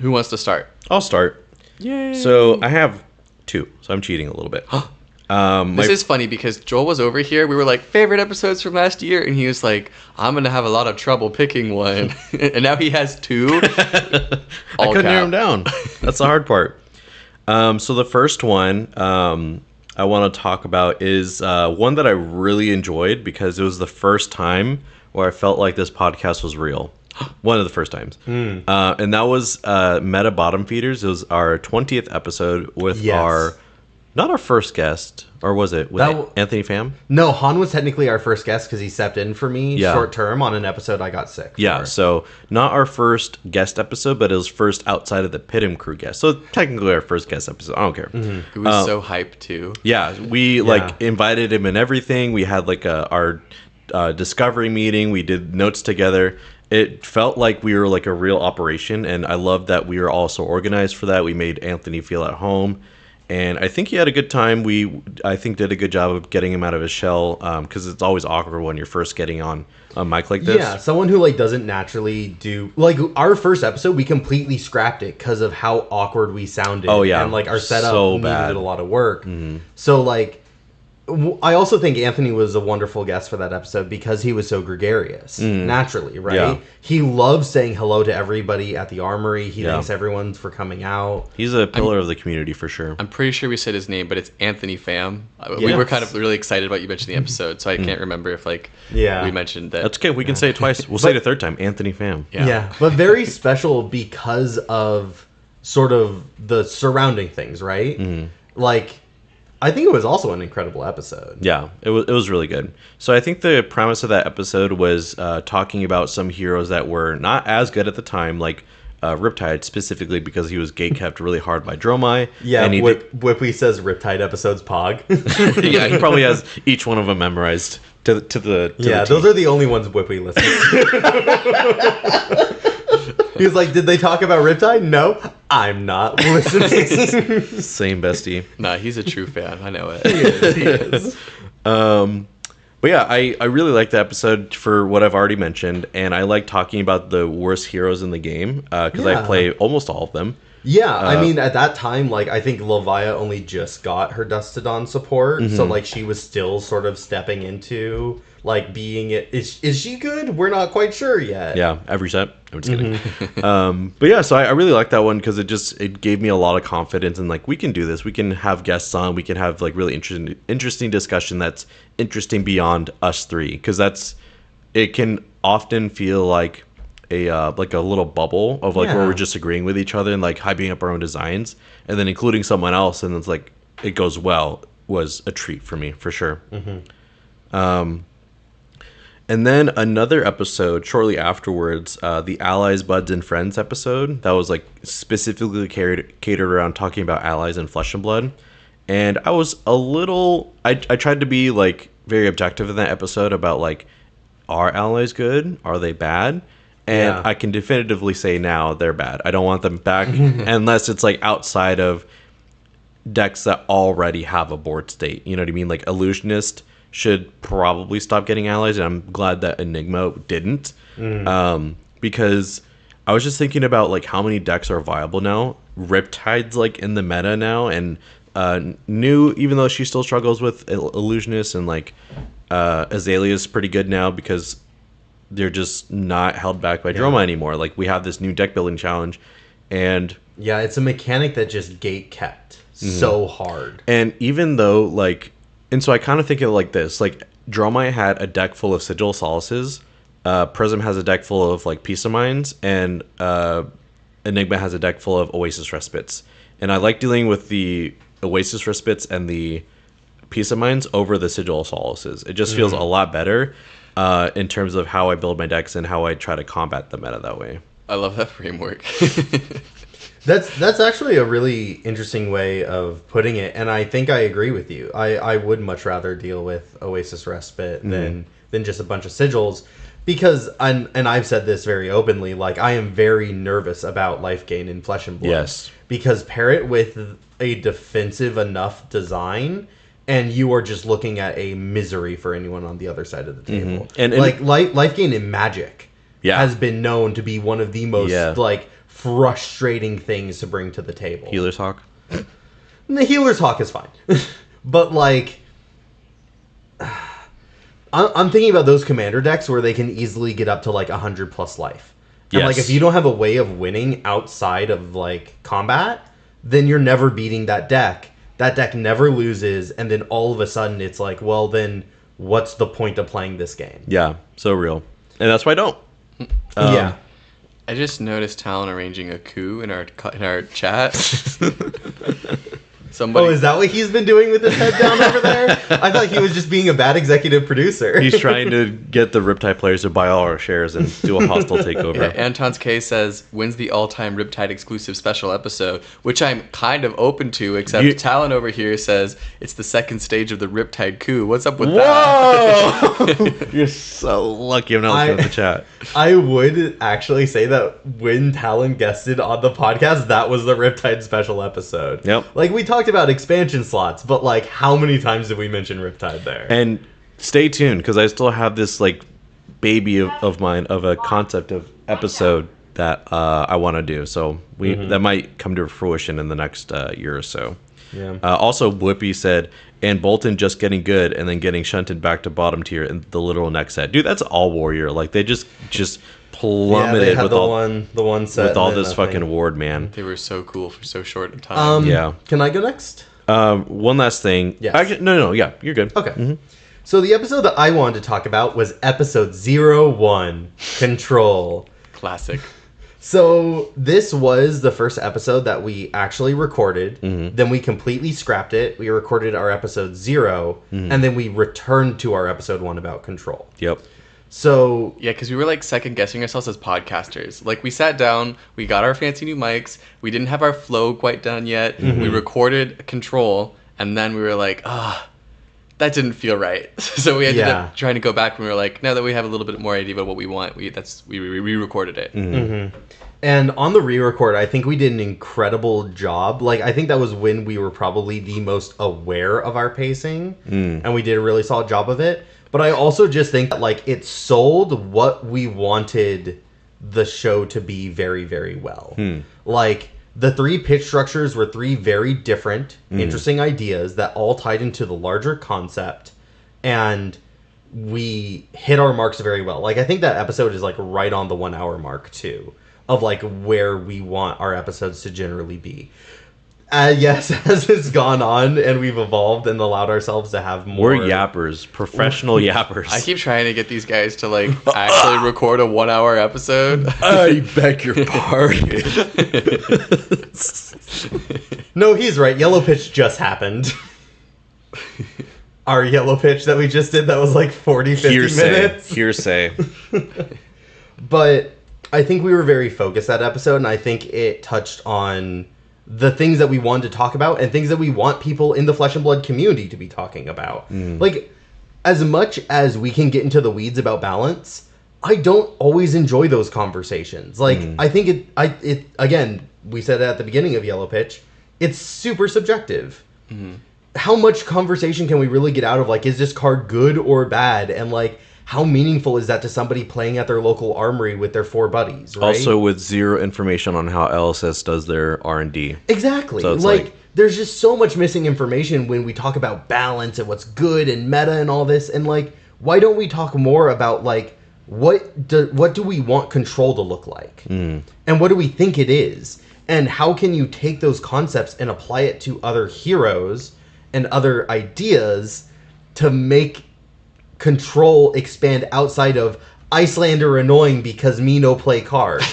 wants to start? I'll start. Yay. So I have 2, so I'm cheating a little bit. This is funny because Joel was over here. We were like, favorite episodes from last year. And he was like, I'm going to have a lot of trouble picking one. And now he has 2. I couldn't narrow them down. That's the hard part. So the first one I want to talk about is one that I really enjoyed because it was the first time where I felt like this podcast was real. One of the first times. And that was Meta Bottom Feeders. It was our 20th episode with not our first guest, or was it? With Anthony Pham? No, Han was technically our first guest because he stepped in for me short term on an episode I got sick for. Yeah, so not our first guest episode, but it was first outside of the Pitum crew guest. So technically our first guest episode. I don't care. It was so hyped too. Yeah, we invited him and everything. We had our discovery meeting. We did notes together. It felt like we were a real operation, and I love that we were all so organized for that. We made Anthony feel at home, and I think he had a good time. I think did a good job of getting him out of his shell, because it's always awkward when you're first getting on a mic like this. Yeah, someone who doesn't naturally do our first episode. We completely scrapped it because of how awkward we sounded. Oh yeah, and our setup so needed bad. a lot of work. So I also think Anthony was a wonderful guest for that episode because he was so gregarious naturally, right? Yeah. He loves saying hello to everybody at the armory. He thanks everyone for coming out. He's a pillar of the community for sure. I'm pretty sure we said his name, but it's Anthony Pham. We were kind of really excited about you mentioning the episode, so I can't remember if we mentioned that. That's okay. We can say it twice. We'll say it a third time. Anthony Pham. Yeah, but very special because of sort of the surrounding things, right? I think it was also an incredible episode. Yeah, it was really good. So I think the premise of that episode was talking about some heroes that were not as good at the time, like Riptide specifically because he was gatekept really hard by Dromai. Yeah, and Whippy says Riptide episodes Pog. Yeah, he probably has each one of them memorized to the those are the only ones Whippy listens to. He was like, did they talk about Riptide? No, I'm not listening. Same bestie. Nah, he's a true fan. I know it. He is. But yeah, I really like the episode for what I've already mentioned, and I like talking about the worst heroes in the game because I play almost all of them. Yeah, I mean, at that time, like, I think Lovia only just got her Dust to Dawn support, so, like, she was still sort of stepping into, like, being it. Is she good? We're not quite sure yet. Yeah, every set. I'm just kidding. But yeah, so I really like that one because it gave me a lot of confidence and like we can do this. We can have guests on. We can have like really interesting discussion that's interesting beyond us three because it can often feel like a little bubble of like where we're just agreeing with each other and like hyping up our own designs and then including someone else and it's like it goes well was a treat for me for sure. And then another episode shortly afterwards, the Allies, Buds, and Friends episode that was like specifically catered around talking about allies and Flesh and Blood. And I was I tried to be like very objective in that episode about like, are allies good? Are they bad? And I can definitively say now they're bad. I don't want them back unless it's like outside of decks that already have a board state. You know what I mean? Like Illusionist should probably stop getting allies, and I'm glad that Enigma didn't. Because I was just thinking about like how many decks are viable now. Riptide's like in the meta now, and New, even though she still struggles with Illusionist, and like Azalea's pretty good now because they're just not held back by Droma anymore. Like we have this new deck building challenge, and it's a mechanic that just gate kept so hard. And even though like, and so I kind of think of it like this: like Dromai had a deck full of Sigil Solaces, Prism has a deck full of like Peace of Minds, and Enigma has a deck full of Oasis Respites. And I like dealing with the Oasis Respites and the Peace of Minds over the Sigil Solaces. It just feels a lot better in terms of how I build my decks and how I try to combat the meta that way. I love that framework. That's actually a really interesting way of putting it, and I think I agree with you. I would much rather deal with Oasis Respite than just a bunch of sigils, because and I've said this very openly, like I am very nervous about life gain in Flesh and Blood. Yes. Because pair it with a defensive enough design, and you are just looking at a misery for anyone on the other side of the table. And like life gain in Magic has been known to be one of the most like frustrating things to bring to the table. Healer's Hawk? The Healer's Hawk is fine. But like I'm thinking about those commander decks where they can easily get up to like 100 plus life. And like if you don't have a way of winning outside of like combat, then you're never beating that deck. That deck never loses, and then all of a sudden it's like, well then what's the point of playing this game? Yeah, so real. And that's why I don't. Yeah. I just noticed Talon arranging a coup in our chat. Somebody... Oh, is that what he's been doing with his head down over there? I thought he was just being a bad executive producer. He's trying to get the Riptide players to buy all our shares and do a hostile takeover. Yeah, Anton's K says, when's the all-time Riptide exclusive special episode? Which I'm kind of open to, except Talon over here says it's the second stage of the Riptide coup. What's up with that? You're so lucky I'm not looking at the chat. I would actually say that when Talon guested on the podcast, that was the Riptide special episode. Yep. Like, we talked about expansion slots, but like how many times did we mention Riptide there? And stay tuned, because I still have this like baby of mine of a concept of episode that I want to do. So that might come to fruition in the next year or so. Yeah. Also, Whippy said, and Bolton just getting good and then getting shunted back to bottom tier in the literal next set. Dude, that's all Warrior. Like they just plummeted they had with the all one set with all this fucking ward, man. They were so cool for so short a time. Yeah. Can I go next? One last thing. Yes. Actually, no, yeah, you're good. Okay. So the episode that I wanted to talk about was episode 01, Control. Classic. So this was the first episode that we actually recorded. Then we completely scrapped it. We recorded our episode 0, and then we returned to our episode 1 about Control. Yep. So yeah, because we were like second guessing ourselves as podcasters. Like we sat down, we got our fancy new mics, we didn't have our flow quite done yet. We recorded Control, and then we were like, that didn't feel right. So we ended up trying to go back, and we were like, now that we have a little bit more idea about what we want, we re-recorded it. And on the re-record, I think we did an incredible job. Like, I think that was when we were probably the most aware of our pacing, and we did a really solid job of it. But I also just think that, like, it sold what we wanted the show to be very, very well. Like, the 3 pitch structures were 3 very different, interesting ideas that all tied into the larger concept, and we hit our marks very well. Like, I think that episode is, like, right on the 1 hour mark, too, of, like, where we want our episodes to generally be. Yes, as it's gone on and we've evolved and allowed ourselves to have more... We're yappers. Professional yappers. I keep trying to get these guys to, like, actually record a 1 hour episode. I beg your pardon. No, he's right. Yellow pitch just happened. Our yellow pitch that we just did, that was like 40, 50 minutes. Hearsay. But I think we were very focused that episode, and I think it touched on the things that we wanted to talk about and things that we want people in the Flesh and Blood community to be talking about. Like, as much as we can get into the weeds about balance, I don't always enjoy those conversations. Like, I think it again, we said it at the beginning of Yellow Pitch, it's super subjective. How much conversation can we really get out of, like, is this card good or bad? And, like, how meaningful is that to somebody playing at their local armory with their 4 buddies, right? Also with zero information on how LSS does their R&D. Exactly. So it's like, there's just so much missing information when we talk about balance and what's good and meta and all this. And, like, why don't we talk more about, like, what do we want control to look like? And what do we think it is? And how can you take those concepts and apply it to other heroes and other ideas to make control expand outside of Icelander annoying because me no play card.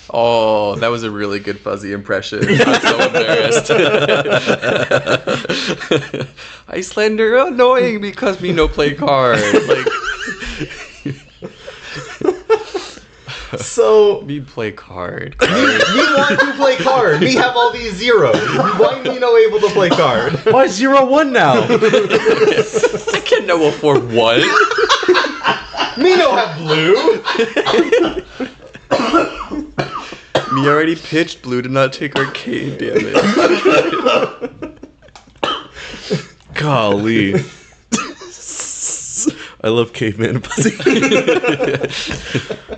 Oh, that was a really good fuzzy impression. I'm so embarrassed. Icelander annoying because me no play card. Like, so me play card. Me want to play card. Me have all these zeros. Why me no able to play card? Why 0-1 now? I can't no afford 1. Me no have blue. Me already pitched blue to not take arcade damage. Golly. I love Caveman Pussy.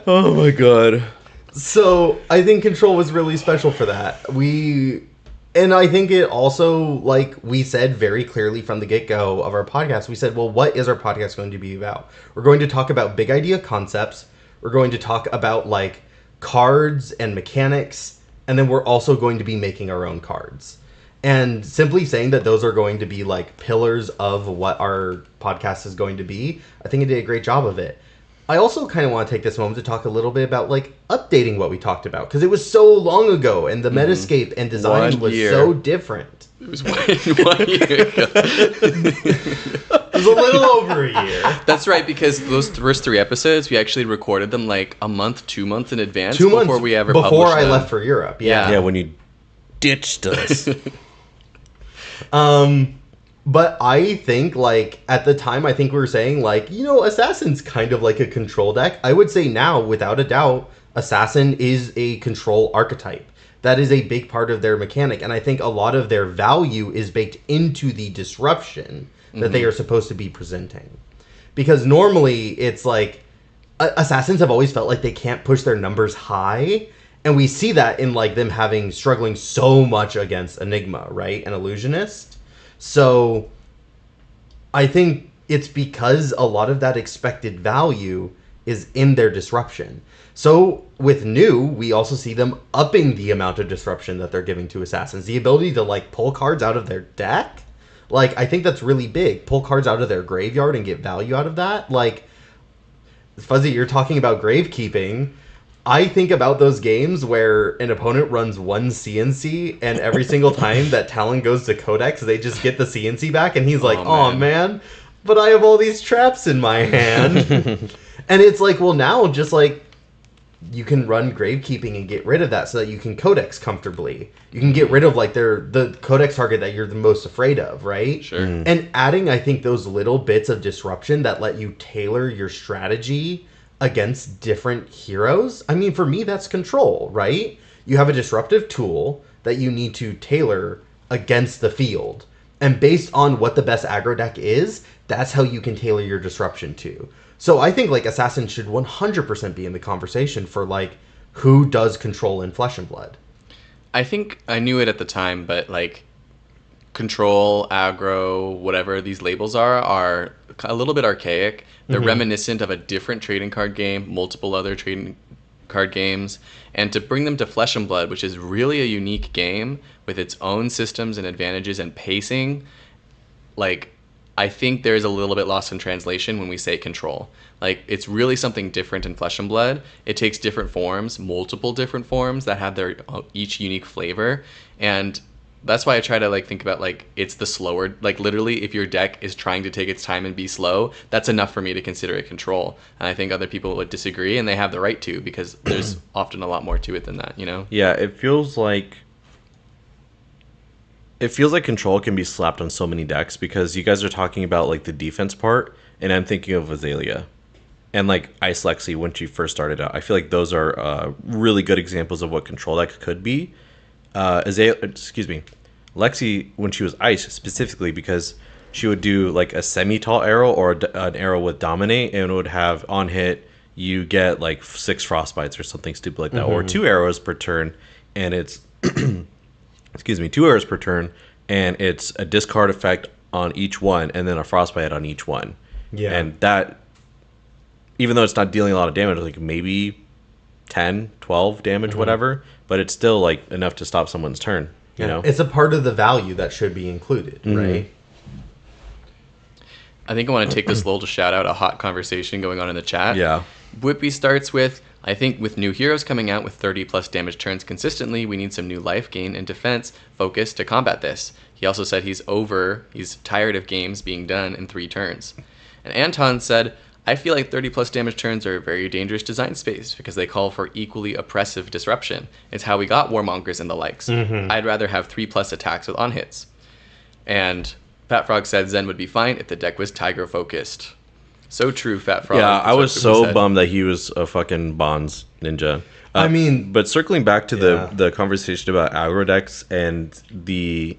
Oh my god. So I think Control was really special for that. And I think it also, like we said very clearly from the get-go of our podcast, we said, well, what is our podcast going to be about? We're going to talk about big idea concepts. We're going to talk about, like, cards and mechanics. And then we're also going to be making our own cards. And simply saying that those are going to be, like, pillars of what our podcast is going to be, I think it did a great job of it. I also kind of want to take this moment to talk a little bit about, like, updating what we talked about. Because it was so long ago, and the Metascape and design was so different. It was 1 year ago. It was a little over a year. That's right, because those first 3 episodes, we actually recorded them, like, a month, 2 months in advance. 2 months before we ever before published I them. left for Europe. Yeah. Yeah, when you ditched us. But I think, like, at the time, I think we were saying, like, you know, Assassin's kind of like a control deck. I would say now, without a doubt, Assassin is a control archetype. That is a big part of their mechanic. And I think a lot of their value is baked into the disruption that they are supposed to be presenting. Because normally, it's like, Assassins have always felt like they can't push their numbers high. And we see that in, like, them struggling so much against Enigma, right? An Illusionist. So I think it's because a lot of that expected value is in their disruption. So with new, we also see them upping the amount of disruption that they're giving to Assassins. The ability to, like, pull cards out of their deck. Like, I think that's really big. Pull cards out of their graveyard and get value out of that. Like, Fuzzy, you're talking about gravekeeping. I think about those games where an opponent runs 1 CNC, and every single time that Talon goes to Codex, they just get the CNC back, and he's like, oh man, but I have all these traps in my hand. And it's like, well, now just, like, you can run Gravekeeping and get rid of that so that you can Codex comfortably. You can get rid of, like, the Codex target that you're the most afraid of, right? Sure. And adding, I think, those little bits of disruption that let you tailor your strategy against different heroes. I mean, for me, that's control, right? You have a disruptive tool that you need to tailor against the field. And based on what the best aggro deck is, that's how you can tailor your disruption to. So I think, like, Assassin should 100% be in the conversation for, like, who does control in Flesh and Blood. I think I knew it at the time, but like control, aggro, whatever these labels are a little bit archaic. They're reminiscent of a different trading card game, multiple other trading card games, and to bring them to Flesh and Blood, which is really a unique game with its own systems and advantages and pacing, like I think there's a little bit lost in translation when we say control. Like it's really something different in Flesh and Blood. It takes different forms, multiple different forms that have their each unique flavor, and that's why I try to like think about like it's the slower, like literally if your deck is trying to take its time and be slow, that's enough for me to consider it control. And I think other people would disagree, and they have the right to, because there's often a lot more to it than that, you know? Yeah, it feels like control can be slapped on so many decks, because you guys are talking about like the defense part, and I'm thinking of Azalea and like Ice Lexi when she first started out. I feel like those are really good examples of what control deck could be. Lexi when she was Ice specifically, because she would do like a semi-tall arrow or an arrow with dominate, and it would have on hit you get like 6 frostbites or something stupid like that, or 2 arrows per turn, and it's 2 arrows per turn, and it's a discard effect on each one, and then a frostbite on each one. Yeah. And that, even though it's not dealing a lot of damage, like maybe 10, 12 damage, whatever, but it's still like enough to stop someone's turn. You know, it's a part of the value that should be included, right? I think I want to take this little to shout out a hot conversation going on in the chat. Yeah. Whippy starts with, I think with new heroes coming out with 30 plus damage turns consistently, we need some new life gain and defense focus to combat this. He also said he's tired of games being done in 3 turns. And Anton said, I feel like 30 plus damage turns are a very dangerous design space because they call for equally oppressive disruption. It's how we got Warmongers and the likes. I'd rather have 3 plus attacks with on hits. And Fat Frog said Zen would be fine if the deck was Tiger focused. So true, Fat Frog. Yeah, I was so said. bummed that he was a fucking Bonds ninja. I mean, but circling back to the conversation about aggro decks and the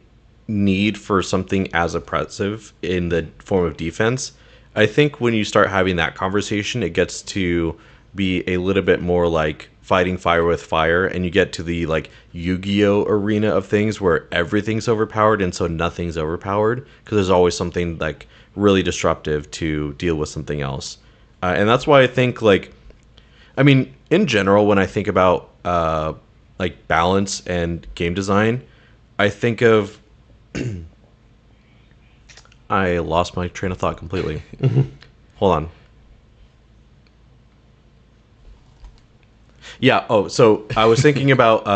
need for something as oppressive in the form of defense, I think when you start having that conversation, it gets to be a little bit more like fighting fire with fire, and you get to the like Yu-Gi-Oh arena of things where everything's overpowered and so nothing's overpowered, because there's always something like really disruptive to deal with something else. And that's why I think like, I mean, in general, when I think about like balance and game design, I think of I lost my train of thought completely. Hold on. Yeah. Oh, so I was thinking about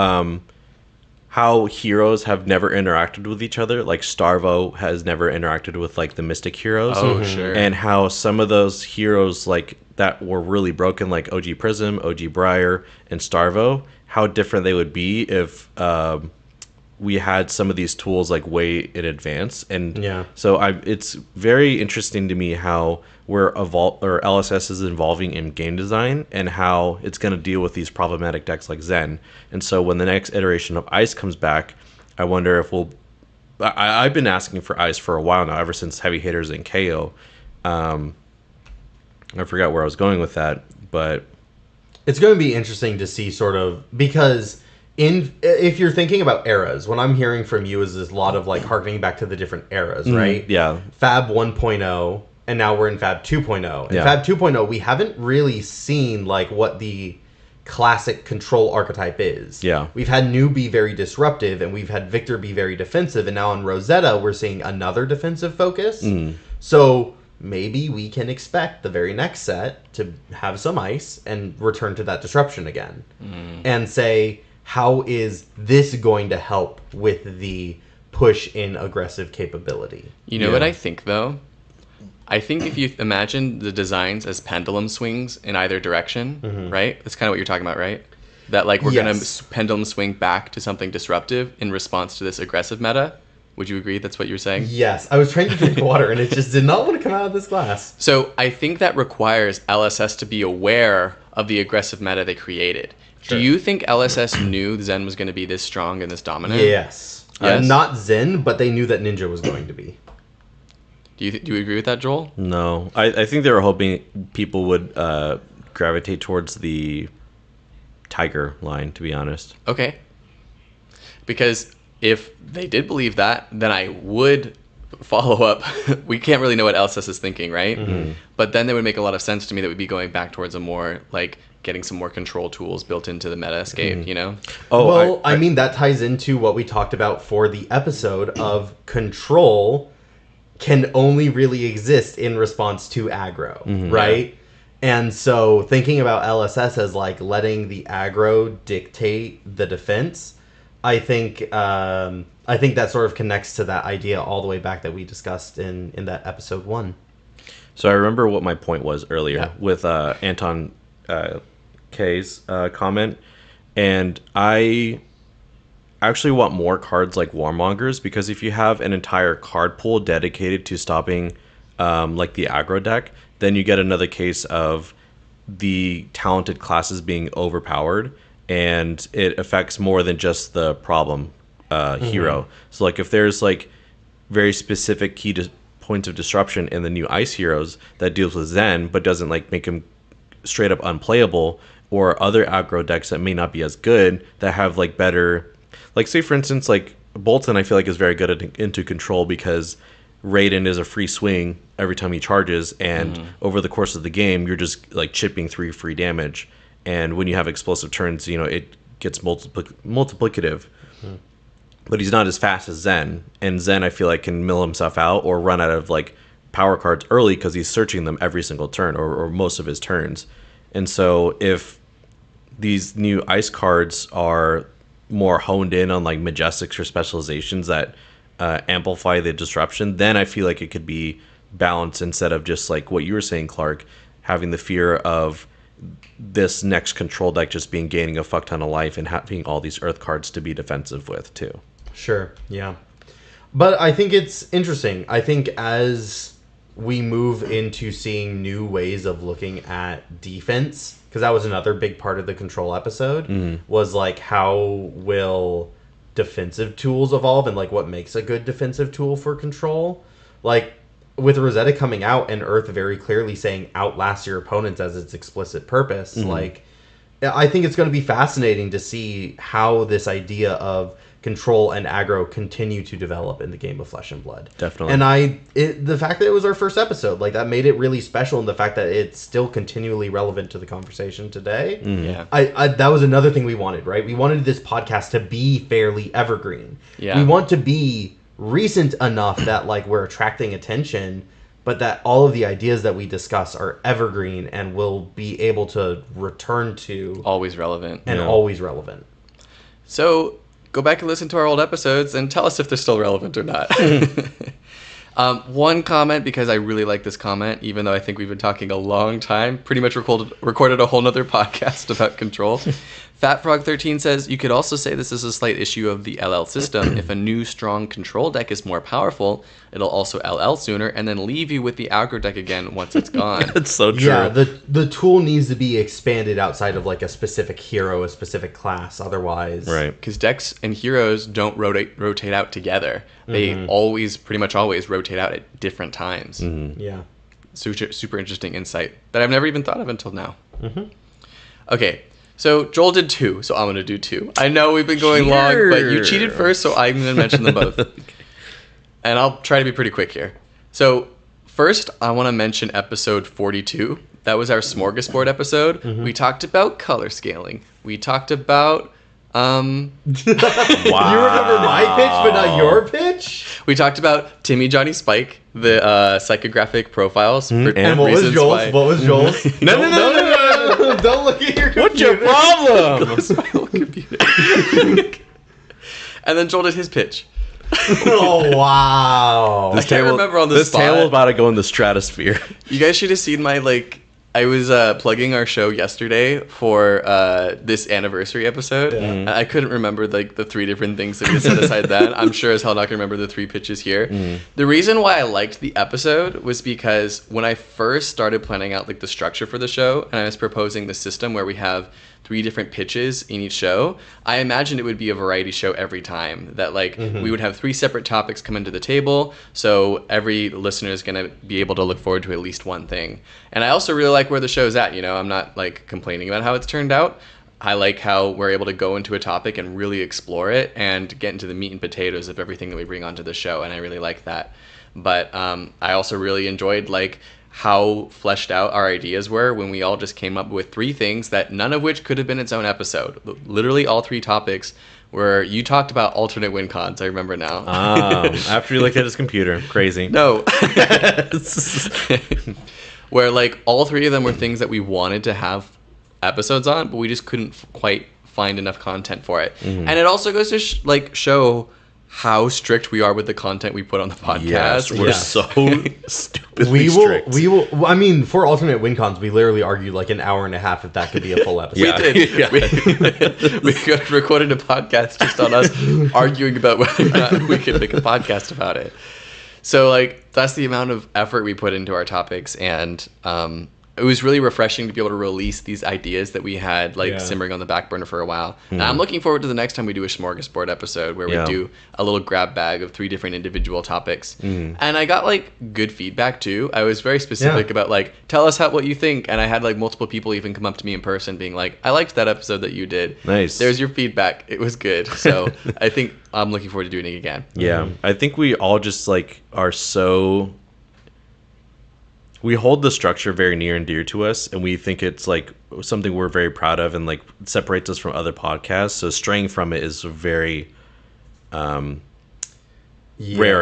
how heroes have never interacted with each other. Like Starvo has never interacted with like the Mystic heroes. Oh, sure. And how some of those heroes like that were really broken, like OG Prism, OG Briar, and Starvo, how different they would be if we had some of these tools like way in advance. And so it's very interesting to me how LSS is evolving in game design, and how it's going to deal with these problematic decks like Zen. And so when the next iteration of Ice comes back, I wonder if I've been asking for Ice for a while now, ever since Heavy Hitters and KO. I forgot where I was going with that, but it's going to be interesting to see sort of, because if you're thinking about eras, what I'm hearing from you is this lot of like harkening back to the different eras, right? Yeah. Fab 1.0, and now we're in Fab 2.0. In Fab 2.0, we haven't really seen like what the classic control archetype is. Yeah. We've had New be very disruptive, and we've had Victor be very defensive, and now on Rosetta we're seeing another defensive focus. So maybe we can expect the very next set to have some ice and return to that disruption again. And say, how is this going to help with the push in aggressive capability? You know what I think, though? I think if you imagine the designs as pendulum swings in either direction, right? That's kind of what you're talking about, right? That like we're going to pendulum swing back to something disruptive in response to this aggressive meta. Would you agree that's what you're saying? Yes. I was trying to drink water, and it just did not want to come out of this glass. So I think that requires LSS to be aware of the aggressive meta they created. Sure. Do you think LSS knew Zen was going to be this strong and this dominant? Yes. Not Zen, but they knew that Ninja was going to be. Do you agree with that, Joel? No. I think they were hoping people would gravitate towards the Tiger line, to be honest. Okay. Because if they did believe that, then I would follow up. We can't really know what LSS is thinking, right? Mm-hmm. But then it would make a lot of sense to me that we'd be going back towards a more like getting some more control tools built into the Metascape, you know? Oh, well, I mean, that ties into what we talked about for the episode of control can only really exist in response to aggro, right? And so thinking about LSS as like letting the aggro dictate the defense, I think that sort of connects to that idea all the way back that we discussed in that episode 1. So I remember what my point was earlier Yeah. with Anton K's comment, and I actually want more cards like Warmongers, because if you have an entire card pool dedicated to stopping like the aggro deck, then you get another case of the talented classes being overpowered, and it affects more than just the problem hero. So like if there's like very specific points of disruption in the new ice heroes that deals with Zen but doesn't like make him straight up unplayable, or other aggro decks that may not be as good that have like better, like say for instance like Bolton I feel like is very good at into control because Raiden is a free swing every time he charges, and over the course of the game you're just like chipping 3 free damage, and when you have explosive turns, you know, it gets multiplicative. But he's not as fast as Zen, and Zen I feel like can mill himself out or run out of like power cards early because he's searching them every single turn or most of his turns. And so if these new ice cards are more honed in on like majestics or specializations that amplify the disruption, then I feel like it could be balanced instead of just like what you were saying, Clark, having the fear of this next control deck just being gaining a fuck ton of life and having all these earth cards to be defensive with too. Sure, yeah. But I think it's interesting. I think as we move into seeing new ways of looking at defense, because that was another big part of the control episode, was like how will defensive tools evolve and like what makes a good defensive tool for control. Like with Rosetta coming out and Earth very clearly saying outlast your opponents as its explicit purpose, like I think it's going to be fascinating to see how this idea of control and aggro continue to develop in the game of Flesh and Blood. Definitely. And the fact that it was our first episode, like that made it really special, and the fact that it's still continually relevant to the conversation today. Yeah. I that was another thing we wanted, right? We wanted this podcast to be fairly evergreen. Yeah. We want to be recent enough that like we're attracting attention, but that all of the ideas that we discuss are evergreen and will be able to return to Always relevant. and always relevant. So go back and listen to our old episodes and tell us if they're still relevant or not. One comment, because I really like this comment, even though I think we've been talking a long time, pretty much recorded a whole nother podcast about control. FatFrog13 says, you could also say this is a slight issue of the LL system. If a new strong control deck is more powerful, it'll also LL sooner and then leave you with the aggro deck again once it's gone. That's so true. Yeah, the tool needs to be expanded outside of like a specific hero, a specific class. Otherwise, Right. Because decks and heroes don't rotate out together. They pretty much always rotate out at different times. Yeah. Super interesting insight that I've never even thought of until now. Okay, so Joel did 2, so I'm going to do 2. I know we've been going long, but you cheated first, so I'm going to mention them both. And I'll try to be pretty quick here. So first, I want to mention episode 42. That was our smorgasbord episode. We talked about color scaling. We talked about... Wow. You remember my pitch, but not your pitch? We talked about Timmy, Johnny, Spike, the psychographic profiles. For And what was reasons Joel's? why- What was Joel's? No. Don't look at your computer. What's your problem? Close my whole computer. And then Joel did his pitch. Oh, wow. I can't remember on the this spot. table is about to go in the stratosphere. You guys should have seen my, like... I was plugging our show yesterday for this anniversary episode. And I couldn't remember like the 3 different things that we set aside then. I'm sure as hell not gonna remember the 3 pitches here. The reason why I liked the episode was because when I first started planning out like the structure for the show, and I was proposing the system where we have 3 different pitches in each show, I imagined it would be a variety show every time. That like we would have 3 separate topics come into the table, so every listener is gonna be able to look forward to at least one thing. And I also really like where the show's at. You know, I'm not like complaining about how it's turned out. I like how we're able to go into a topic and really explore it and get into the meat and potatoes of everything that we bring onto the show, and I really like that. But I also really enjoyed like how fleshed out our ideas were when we all just came up with 3 things that none of which could have been its own episode. Literally all 3 topics where you talked about alternate win cons. I remember now. After you looked at his computer. Crazy. No. Where like all 3 of them were things that we wanted to have episodes on, but we just couldn't quite find enough content for it. And it also goes to show how strict we are with the content we put on the podcast. Yes, we're so stupidly strict. We will. I mean, for alternate win cons, we literally argued like an hour and a half if that could be a full episode. We did. We recorded a podcast just on us arguing about whether or not we could make a podcast about it. So like that's the amount of effort we put into our topics, and it was really refreshing to be able to release these ideas that we had simmering on the back burner for a while. And I'm looking forward to the next time we do a smorgasbord episode where we do a little grab bag of 3 different individual topics. And I got like good feedback too. I was very specific about like, tell us what you think. And I had like multiple people even come up to me in person being like, I liked that episode that you did. Nice. There's your feedback. It was good. So I think I'm looking forward to doing it again. Yeah. I think we all just like are so... We hold the structure very near and dear to us, and we think it's like something we're very proud of and like separates us from other podcasts. So straying from it is a very rare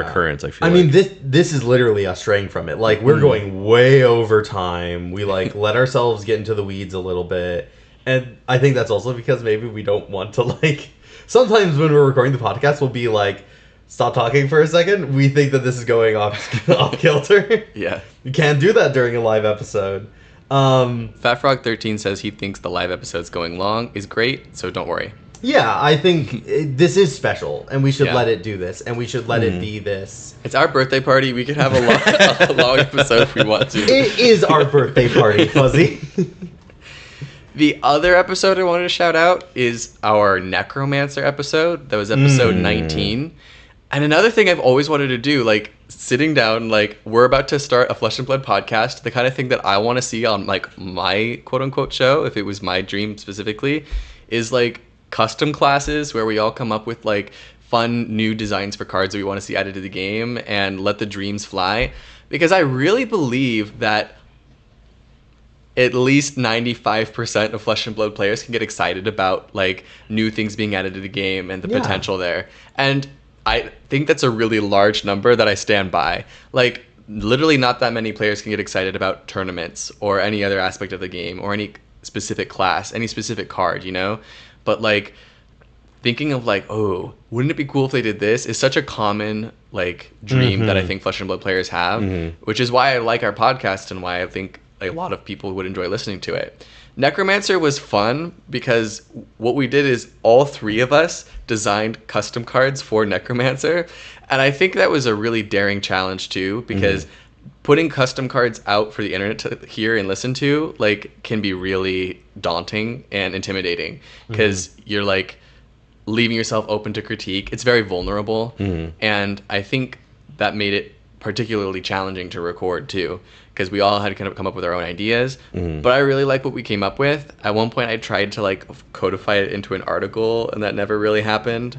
occurrence, I feel mean, this is literally us straying from it. Like, we're going way over time. We like let ourselves get into the weeds a little bit. And I think that's also because maybe we don't want to like... Sometimes when we're recording the podcast, we'll be like, stop talking for a second. We think that this is going off kilter. Yeah. You can't do that during a live episode. Fat Frog 13 says he thinks the live episode's going long is great, so don't worry. Yeah, I think this is special, and we should let it do this, and we should let it be this. It's our birthday party. We could have a long episode if we want to. It is our birthday party, Fuzzy. The other episode I wanted to shout out is our Necromancer episode. That was episode 19. And another thing I've always wanted to do, like sitting down, like we're about to start a Flesh and Blood podcast. The kind of thing that I want to see on like my quote unquote show, if it was my dream specifically, is like custom classes where we all come up with like fun new designs for cards that we want to see added to the game and let the dreams fly. Because I really believe that at least 95% of Flesh and Blood players can get excited about like new things being added to the game and the potential there. And I think that's a really large number that I stand by. Like, literally not that many players can get excited about tournaments or any other aspect of the game or any specific class, any specific card, you know? But, like, thinking of, like, oh, wouldn't it be cool if they did this is such a common, like, dream that I think Flesh and Blood players have, which is why I like our podcast and why I think a lot of people would enjoy listening to it. Necromancer was fun because what we did is all 3 of us designed custom cards for Necromancer, and I think that was a really daring challenge too, because putting custom cards out for the internet to hear and listen to like can be really daunting and intimidating because you're like leaving yourself open to critique. It's very vulnerable, and I think that made it particularly challenging to record too, because we all had to kind of come up with our own ideas. But I really like what we came up with. At one point I tried to like codify it into an article, and that never really happened.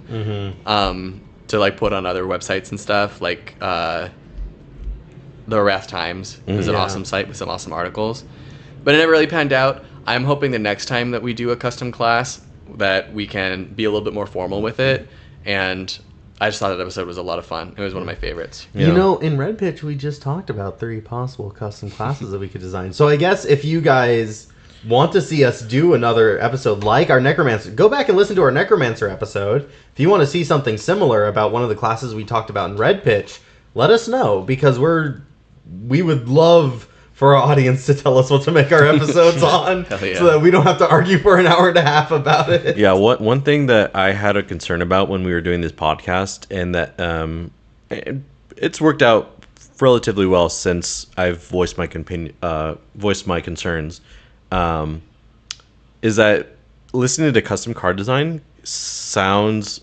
To like put on other websites and stuff, like the Wrath Times is an awesome site with some awesome articles, but it never really panned out. I'm hoping the next time that we do a custom class that we can be a little bit more formal with it, and I just thought that episode was a lot of fun. It was one of my favorites. You know, in Red Pitch, we just talked about 3 possible custom classes that we could design. So I guess if you guys want to see us do another episode like our Necromancer, go back and listen to our Necromancer episode. If you want to see something similar about one of the classes we talked about in Red Pitch, let us know, because we would love for our audience to tell us what to make our episodes on, so that we don't have to argue for an hour and a half about it. Yeah, one thing that I had a concern about when we were doing this podcast, and that it's worked out relatively well since I've voiced my concerns, is that listening to custom card design sounds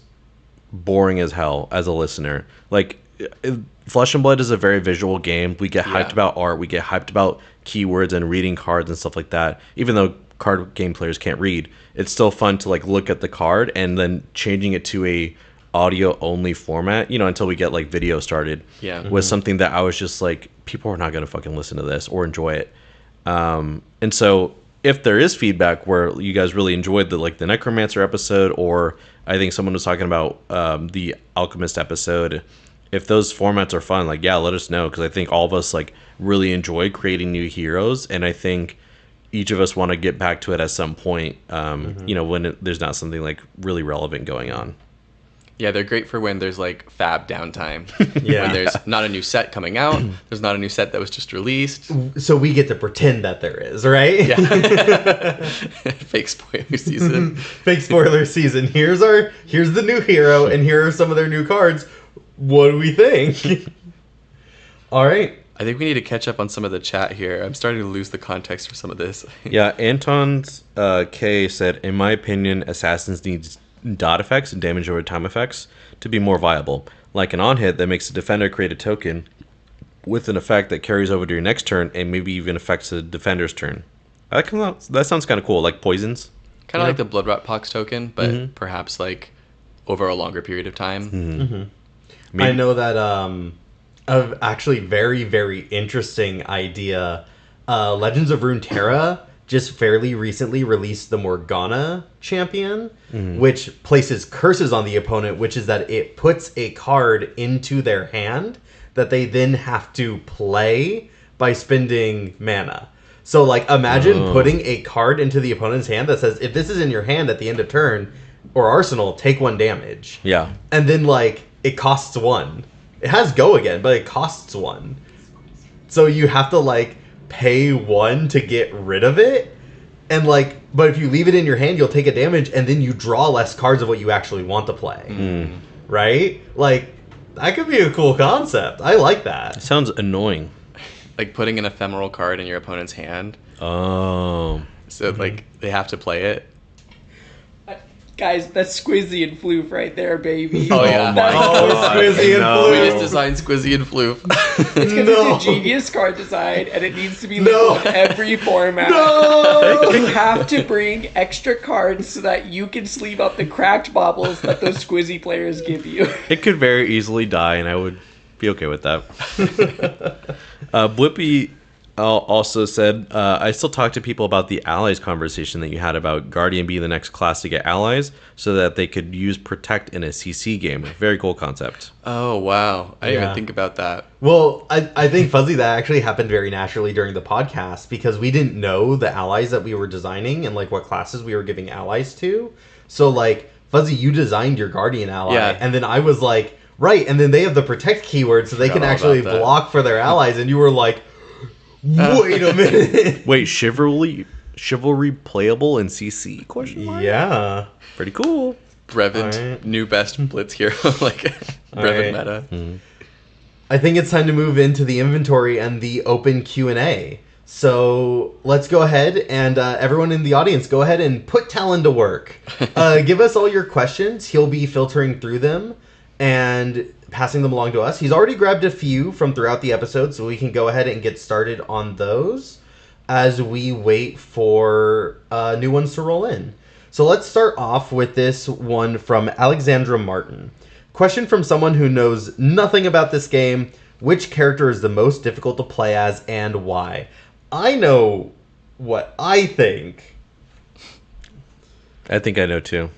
boring as hell as a listener. Like, Flesh and Blood is a very visual game. We get hyped about art. We get hyped about keywords and reading cards and stuff like that. Even though card game players can't read, it's still fun to like look at the card and then changing it to a audio only format, until we get like video started. Yeah. Was something that I was just like, people are not going to fucking listen to this or enjoy it. And so if there is feedback where you guys really enjoyed the Necromancer episode, or I think someone was talking about the Alchemist episode, if those formats are fun, like, yeah, let us know, because I think all of us like really enjoy creating new heroes, and I think each of us want to get back to it at some point, when there's not something like really relevant going on. Yeah, they're great for when there's like fab downtime. Yeah. When there's not a new set coming out, there's not a new set that was just released. So we get to pretend that there is, right? Yeah. Fake spoiler season. Fake spoiler season. Here's the new hero, and here are some of their new cards. What do we think? All right. I think we need to catch up on some of the chat here. I'm starting to lose the context for some of this. Yeah, Anton's K said, in my opinion, Assassins needs dot effects and damage over time effects to be more viable. Like an on-hit that makes the defender create a token with an effect that carries over to your next turn and maybe even affects the defender's turn. That sounds kind of cool, like poisons. Kind of like the Bloodrot Pox token, but perhaps like over a longer period of time. I know that of actually very, very interesting idea. Legends of Runeterra just fairly recently released the Morgana champion, which places curses on the opponent, which is that it puts a card into their hand that they then have to play by spending mana. So, like, imagine putting a card into the opponent's hand that says, if this is in your hand at the end of turn or arsenal, take 1 damage. Yeah. And then, like, it costs 1. It has go again, but it costs 1. So you have to, like, pay 1 to get rid of it. And, like, but if you leave it in your hand, you'll take a damage, and then you draw less cards of what you actually want to play. Right? Like, that could be a cool concept. I like that. It sounds annoying. Like putting an ephemeral card in your opponent's hand. Oh. So, like, they have to play it. Guys, that's Squizzy and Floof right there, baby. Oh, yeah. That's Squizzy and no. We Floof. just designed Squizzy and Floof. It's because it's a genius card design, and it needs to be on every format. No! You have to bring extra cards so that you can sleeve up the cracked baubles that those Squizzy players give you. It could very easily die, and I would be okay with that. Blippy also said, I still talk to people about the allies conversation that you had about Guardian being the next class to get allies so that they could use Protect in a CC game. Very cool concept. Oh, wow. I didn't Yeah. even think about that. Well, I think, Fuzzy, that actually happened very naturally during the podcast because we didn't know the allies that we were designing and, like, what classes we were giving allies to. So, like, Fuzzy, you designed your Guardian ally. Yeah. And then I was like, right, and then they have the Protect keyword so they Forgot can all actually about that. block for their allies. And you were like, wait a minute. Wait, chivalry playable in CC? Question mark? Yeah. Pretty cool. Brevin, Alright. new best blitz hero, like Brevin Alright. meta. I think it's time to move into the inventory and the open Q&A. So let's go ahead and everyone in the audience, go ahead and put Talon to work. Give us all your questions. He'll be filtering through them and passing them along to us. He's already grabbed a few from throughout the episode, so we can go ahead and get started on those as we wait for new ones to roll in. So let's start off with this one from Alexandra Martin. Question from someone who knows nothing about this game. Which character is the most difficult to play as and why? I know what I think. I think I know too.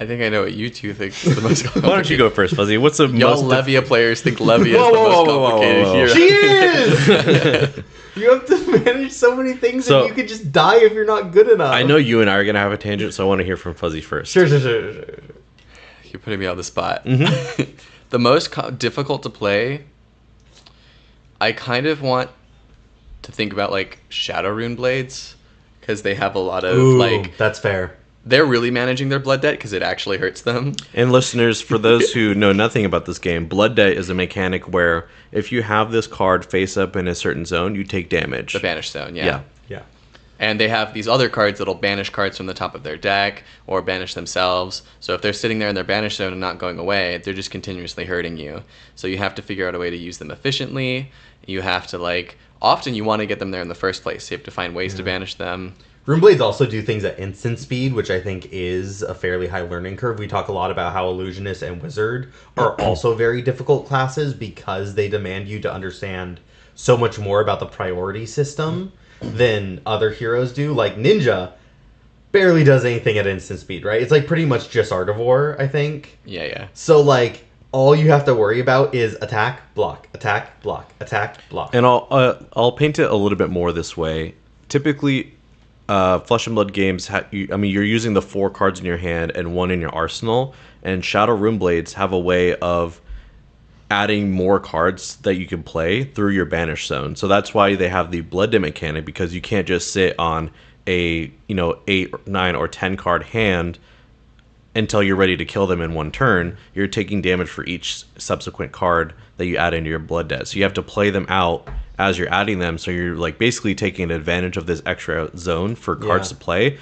I think I know what you two think is the most complicated. Why don't you go first, Fuzzy? What's the Y'all most... Levia players think Levia is Whoa, the whoa, most whoa, whoa, complicated whoa, whoa. hero. She is! You have to manage so many things So- and you could just die if you're not good enough. I know you and I are going to have a tangent, so I want to hear from Fuzzy first. Sure. You're putting me on the spot. The most difficult to play, I kind of want to think about like Shadow Rune Blades because they have a lot of Ooh, like that's fair. they're really managing their blood debt because it actually hurts them. And listeners, for those who know nothing about this game, Blood Debt is a mechanic where if you have this card face up in a certain zone, you take damage. The Banish Zone, Yeah. Yeah. And they have these other cards that'll banish cards from the top of their deck or banish themselves. So if they're sitting there in their banish zone and not going away, they're just continuously hurting you. So you have to figure out a way to use them efficiently. You have to, like, often you want to get them there in the first place. You have to find ways to banish them. Runeblades also do things at instant speed, which I think is a fairly high learning curve. We talk a lot about how Illusionist and Wizard are also very difficult classes because they demand you to understand so much more about the priority system than other heroes do. Like Ninja barely does anything at instant speed, right? It's like pretty much just Art of War, I think. Yeah. So like all you have to worry about is attack, block, attack, block, attack, block. And I'll paint it a little bit more this way. Typically, Flesh and Blood games, you're using the 4 cards in your hand and 1 in your arsenal, and Shadow Runeblades have a way of adding more cards that you can play through your banish zone. So that's why they have the Blood Debt mechanic, because you can't just sit on a 8, 9, or 10 card hand until you're ready to kill them in one turn. You're taking damage for each subsequent card that you add into your Blood Debt. So you have to play them out as you're adding them, so you're like basically taking advantage of this extra zone for cards to play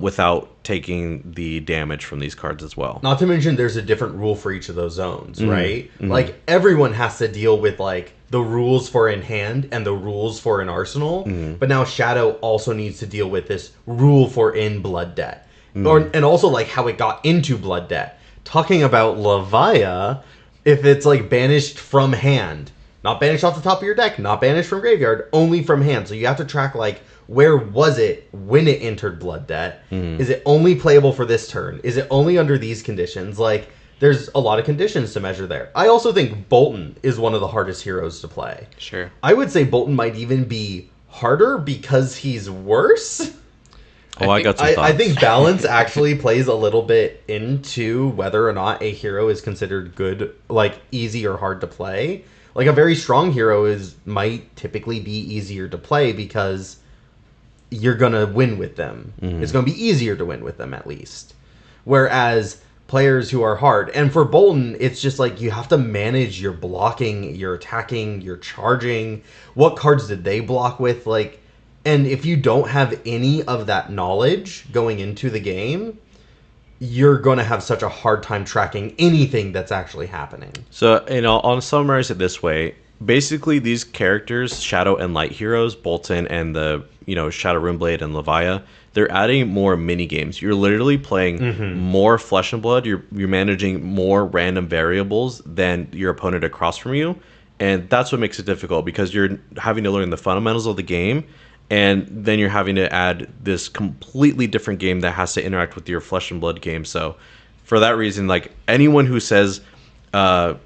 without taking the damage from these cards as well. Not to mention there's a different rule for each of those zones, right? Like everyone has to deal with like the rules for in hand and the rules for an arsenal, but now Shadow also needs to deal with this rule for in Blood Debt. And also like how it got into Blood Debt. Talking about Levia, if it's like banished from hand, not banished off the top of your deck, not banished from graveyard, only from hand. So you have to track like where was it when it entered Blood Debt? Is it only playable for this turn? Is it only under these conditions? Like there's a lot of conditions to measure there. I also think Bolton is one of the hardest heroes to play. Sure. I would say Bolton might even be harder because he's worse. I got some thoughts. I think balance actually plays a little bit into whether or not a hero is considered good, like easy or hard to play. Like a very strong hero might typically be easier to play because you're gonna win with them. It's gonna be easier to win with them at least. Whereas players who are hard, and for Bolton, it's just like you have to manage your blocking, your attacking, your charging. What cards did they block with? Like, and if you don't have any of that knowledge going into the game, you're going to have such a hard time tracking anything that's actually happening. So, I'll summarize it this way. Basically, these characters, Shadow and Light heroes, Bolton and the, Shadow Runeblade and Levia, they're adding more mini games. You're literally playing more Flesh and Blood. You're managing more random variables than your opponent across from you. And that's what makes it difficult, because you're having to learn the fundamentals of the game, and then you're having to add this completely different game that has to interact with your Flesh and Blood game. So for that reason, like anyone who says, oh,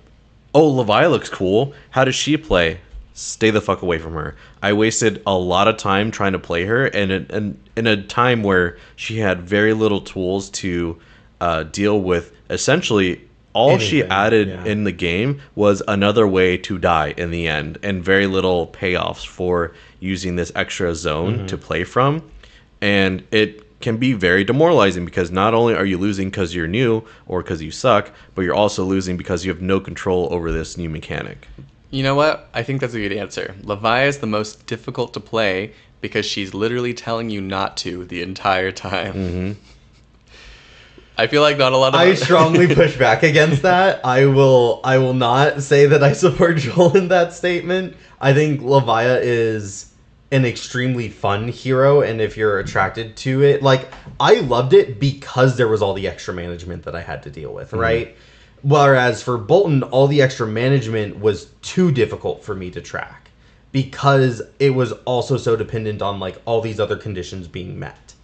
Levia looks cool, how does she play? Stay the fuck away from her. I wasted a lot of time trying to play her, and in a time where she had very little tools to deal with essentially all she added in the game was another way to die in the end, and very little payoffs for using this extra zone to play from. And it can be very demoralizing, because not only are you losing because you're new or because you suck, but you're also losing because you have no control over this new mechanic. You know what? I think that's a good answer. Levia is the most difficult to play because she's literally telling you not to the entire time. I feel like not a lot of... I strongly push back against that. I will not say that I support Joel in that statement. I think Levia is an extremely fun hero, and if you're attracted to it, like, I loved it because there was all the extra management that I had to deal with, right? Whereas for Bolton, all the extra management was too difficult for me to track because it was also so dependent on like all these other conditions being met.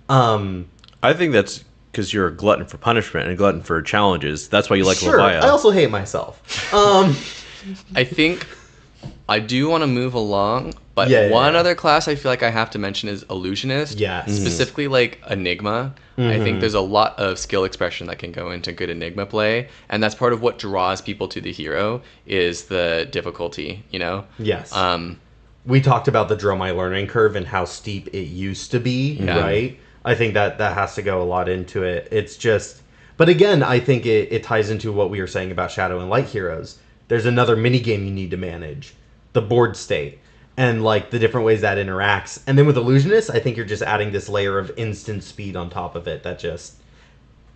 I think that's because you're a glutton for punishment and a glutton for challenges. That's why you like Sure, Levia. I also hate myself. I think I do want to move along, but one other class I feel like I have to mention is Illusionist. Yes. Specifically like Enigma. I think there's a lot of skill expression that can go into good Enigma play, and that's part of what draws people to the hero is the difficulty, Yes. We talked about the Draw My Learning Curve and how steep it used to be, right? I think that has to go a lot into it. It's just... But again, I think it ties into what we were saying about Shadow and Light heroes. There's another minigame you need to manage. The board state. And like the different ways that interacts. And then with Illusionist, I think you're just adding this layer of instant speed on top of it that just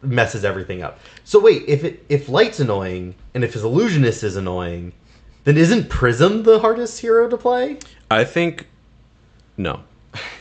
messes everything up. So wait, if Light's annoying, and if his Illusionist is annoying, then isn't Prism the hardest hero to play? I think... No.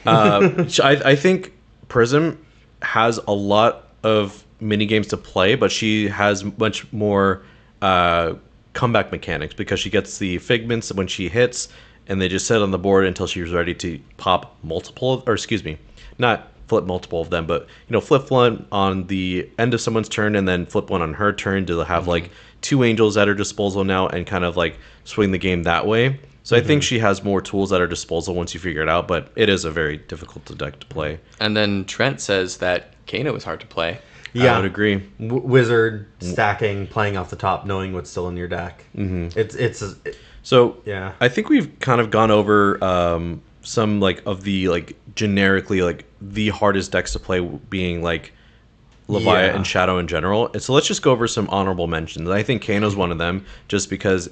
I think Prism has a lot of mini games to play, but she has much more comeback mechanics because she gets the figments when she hits, and they just sit on the board until she's ready to pop multiple, or excuse me, not flip multiple of them, but flip one on the end of someone's turn and then flip one on her turn to have like two angels at her disposal now and kind of like swing the game that way. So I think she has more tools at her disposal once you figure it out, but it is a very difficult deck to play. And then Trent says that Kano is hard to play. Yeah, I would agree. Wizard stacking, playing off the top, knowing what's still in your deck. So yeah, I think we've kind of gone over some like of the like generically like the hardest decks to play being like Leviathan and Shadow in general. And so let's just go over some honorable mentions. I think Kano's one of them, just because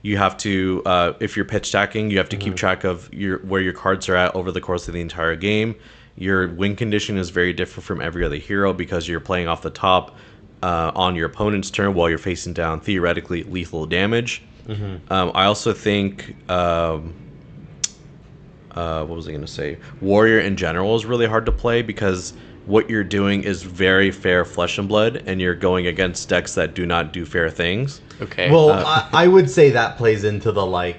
you have to if you're pitch stacking, you have to keep track of where your cards are at over the course of the entire game. Your win condition is very different from every other hero because you're playing off the top on your opponent's turn while you're facing down theoretically lethal damage. I also think what was I going to say? Warrior in general is really hard to play because what you're doing is very fair flesh and blood, and you're going against decks that do not do fair things. Okay. Well, I would say that plays into the like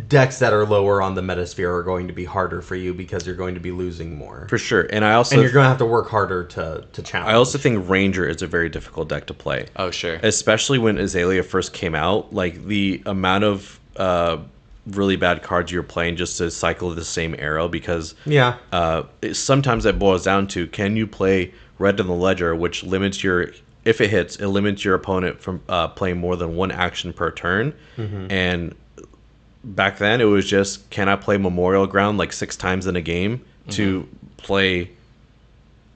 decks that are lower on the metasphere are going to be harder for you because you're going to be losing more. For sure. And you're going to have to work harder to challenge. I also think Ranger is a very difficult deck to play. Oh, sure. Especially when Azalea first came out, like the amount of really bad cards you're playing just to cycle the same arrow because sometimes that boils down to, can you play Red in the Ledger, which limits if it hits, it limits your opponent from playing more than one action per turn. And back then it was just, can I play Memorial Ground like 6 times in a game to play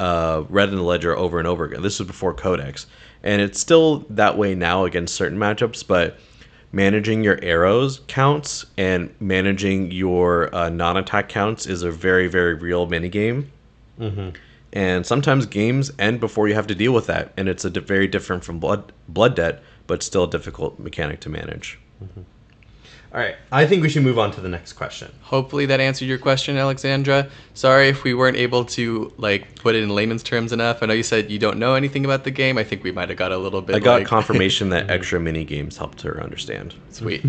Red in the Ledger over and over again. This was before Codex, and it's still that way now against certain matchups, but managing your arrows counts and managing your non-attack counts is a very, very real minigame. And sometimes games end before you have to deal with that, and it's very different from Blood Debt, but still a difficult mechanic to manage. All right, I think we should move on to the next question. Hopefully that answered your question, Alexandra. Sorry if we weren't able to like put it in layman's terms enough. I know you said you don't know anything about the game. I think we might have got a little bit. I got confirmation that extra mini games helped her understand. Sweet.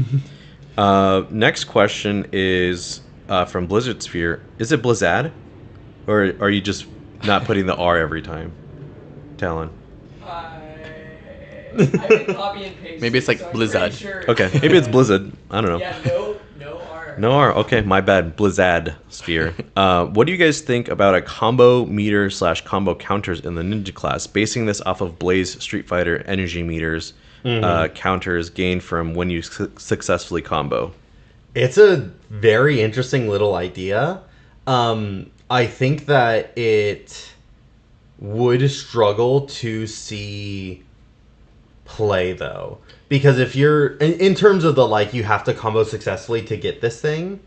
Next question is from Blizzard Sphere. Is it Blizzard, or are you just not putting the R every time? Talon. I didn't copy and paste. Maybe it's like Blizzard. Sure. Okay, maybe it's Blizzard. I don't know. Yeah, no R. No R. Okay, my bad. Blizzard Sphere. What do you guys think about a combo meter / combo counters in the ninja class? Basing this off of Blaze Street Fighter energy meters, counters gained from when you successfully combo. It's a very interesting little idea. I think that it would struggle to see play though, because if you're in terms of the like you have to combo successfully to get this thing,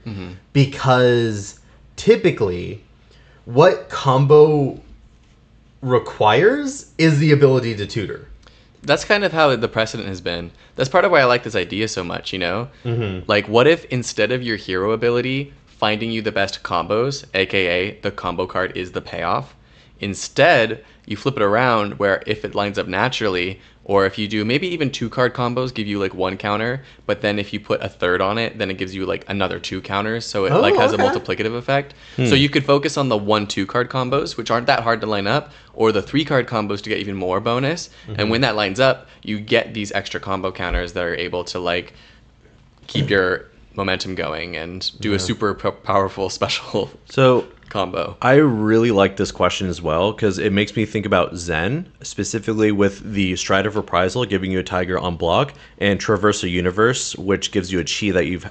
because typically what combo requires is the ability to tutor. That's kind of how the precedent has been. That's part of why I like this idea so much, Like, what if instead of your hero ability finding you the best combos, aka the combo card is the payoff, instead you flip it around where if it lines up naturally, or if you do maybe even 2-card combos give you like 1 counter, but then if you put a third on it, then it gives you like another 2 counters, so it has a multiplicative effect. So you could focus on the 1-2 card combos, which aren't that hard to line up, or the 3-card combos to get even more bonus. And when that lines up, you get these extra combo counters that are able to like keep your momentum going and do a super powerful special combo. I really like this question as well because it makes me think about Zen, specifically with the Stride of Reprisal giving you a tiger on block, and Traverse a Universe, which gives you a chi that you've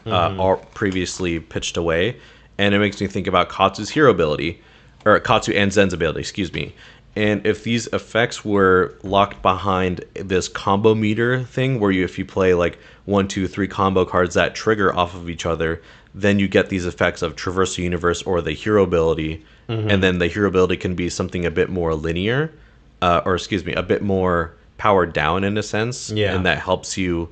previously pitched away. And it makes me think about Katsu's hero ability, or Katsu and Zen's ability, excuse me. And if these effects were locked behind this combo meter thing, where if you play like 1, 2, 3 combo cards that trigger off of each other, then you get these effects of Traverse the Universe or the hero ability, and then the hero ability can be something a bit more linear, a bit more powered down in a sense, and that helps you.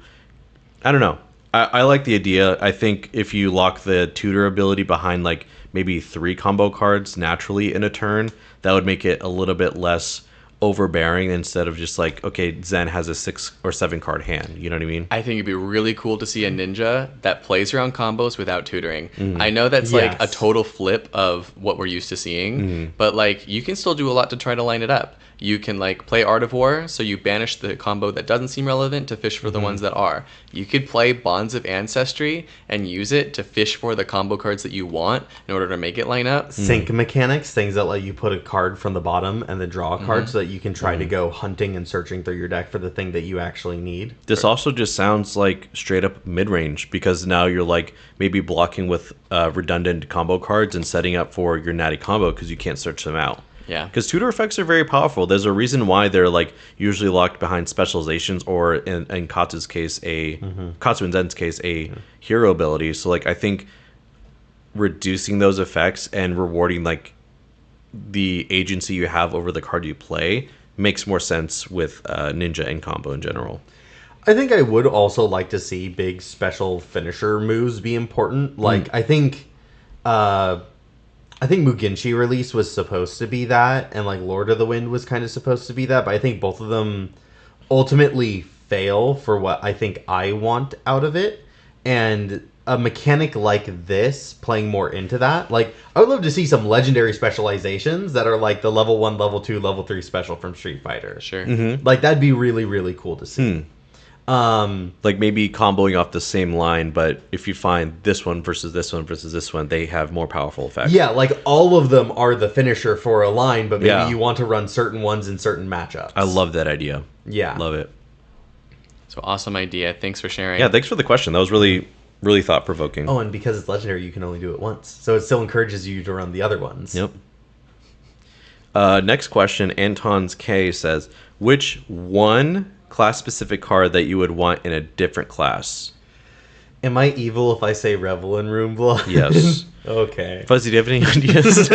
I don't know. I like the idea. I think if you lock the tutor ability behind like maybe 3 combo cards naturally in a turn, that would make it a little bit less overbearing instead of just like, okay, Zen has a 6 or 7 card hand. You know what I mean? I think it'd be really cool to see a ninja that plays around combos without tutoring. I know that's like a Yes. total flip of what we're used to seeing, but like you can still do a lot to try to line it up. You can like play Art of War, so you banish the combo that doesn't seem relevant to fish for the ones that are. You could play Bonds of Ancestry and use it to fish for the combo cards that you want in order to make it line up. Sync mechanics, things that let you put a card from the bottom and then draw a card so that you can try to go hunting and searching through your deck for the thing that you actually need. This also just sounds like straight up mid-range because now you're like maybe blocking with redundant combo cards and setting up for your natty combo because you can't search them out. Yeah. Because tutor effects are very powerful. There's a reason why they're like usually locked behind specializations or in Katsu's case Katsu and Zen's case a hero ability. So like I think reducing those effects and rewarding like the agency you have over the card you play makes more sense with ninja and combo in general. I think I would also like to see big special finisher moves be important. Like I think Mugenshi release was supposed to be that, and like Lord of the Wind was kind of supposed to be that, but I think both of them ultimately fail for what I think I want out of it. And a mechanic like this playing more into that, like I would love to see some legendary specializations that are like the level 1, level 2, level 3 special from Street Fighter. Sure. Like that'd be really, really cool to see. Like maybe comboing off the same line, but if you find this one versus this one versus this one, they have more powerful effects. Yeah, like all of them are the finisher for a line, but maybe Yeah. you want to run certain ones in certain matchups. I love that idea. Yeah. Love it. So awesome idea. Thanks for sharing. Yeah, thanks for the question. That was really, really thought-provoking. Oh, and because it's legendary, you can only do it once. So it still encourages you to run the other ones. Yep. Next question, Anton's K says, which one class-specific card that you would want in a different class? Am I evil if I say Revel in Room Blood? Yes. Okay. Fuzzy, do you have any ideas?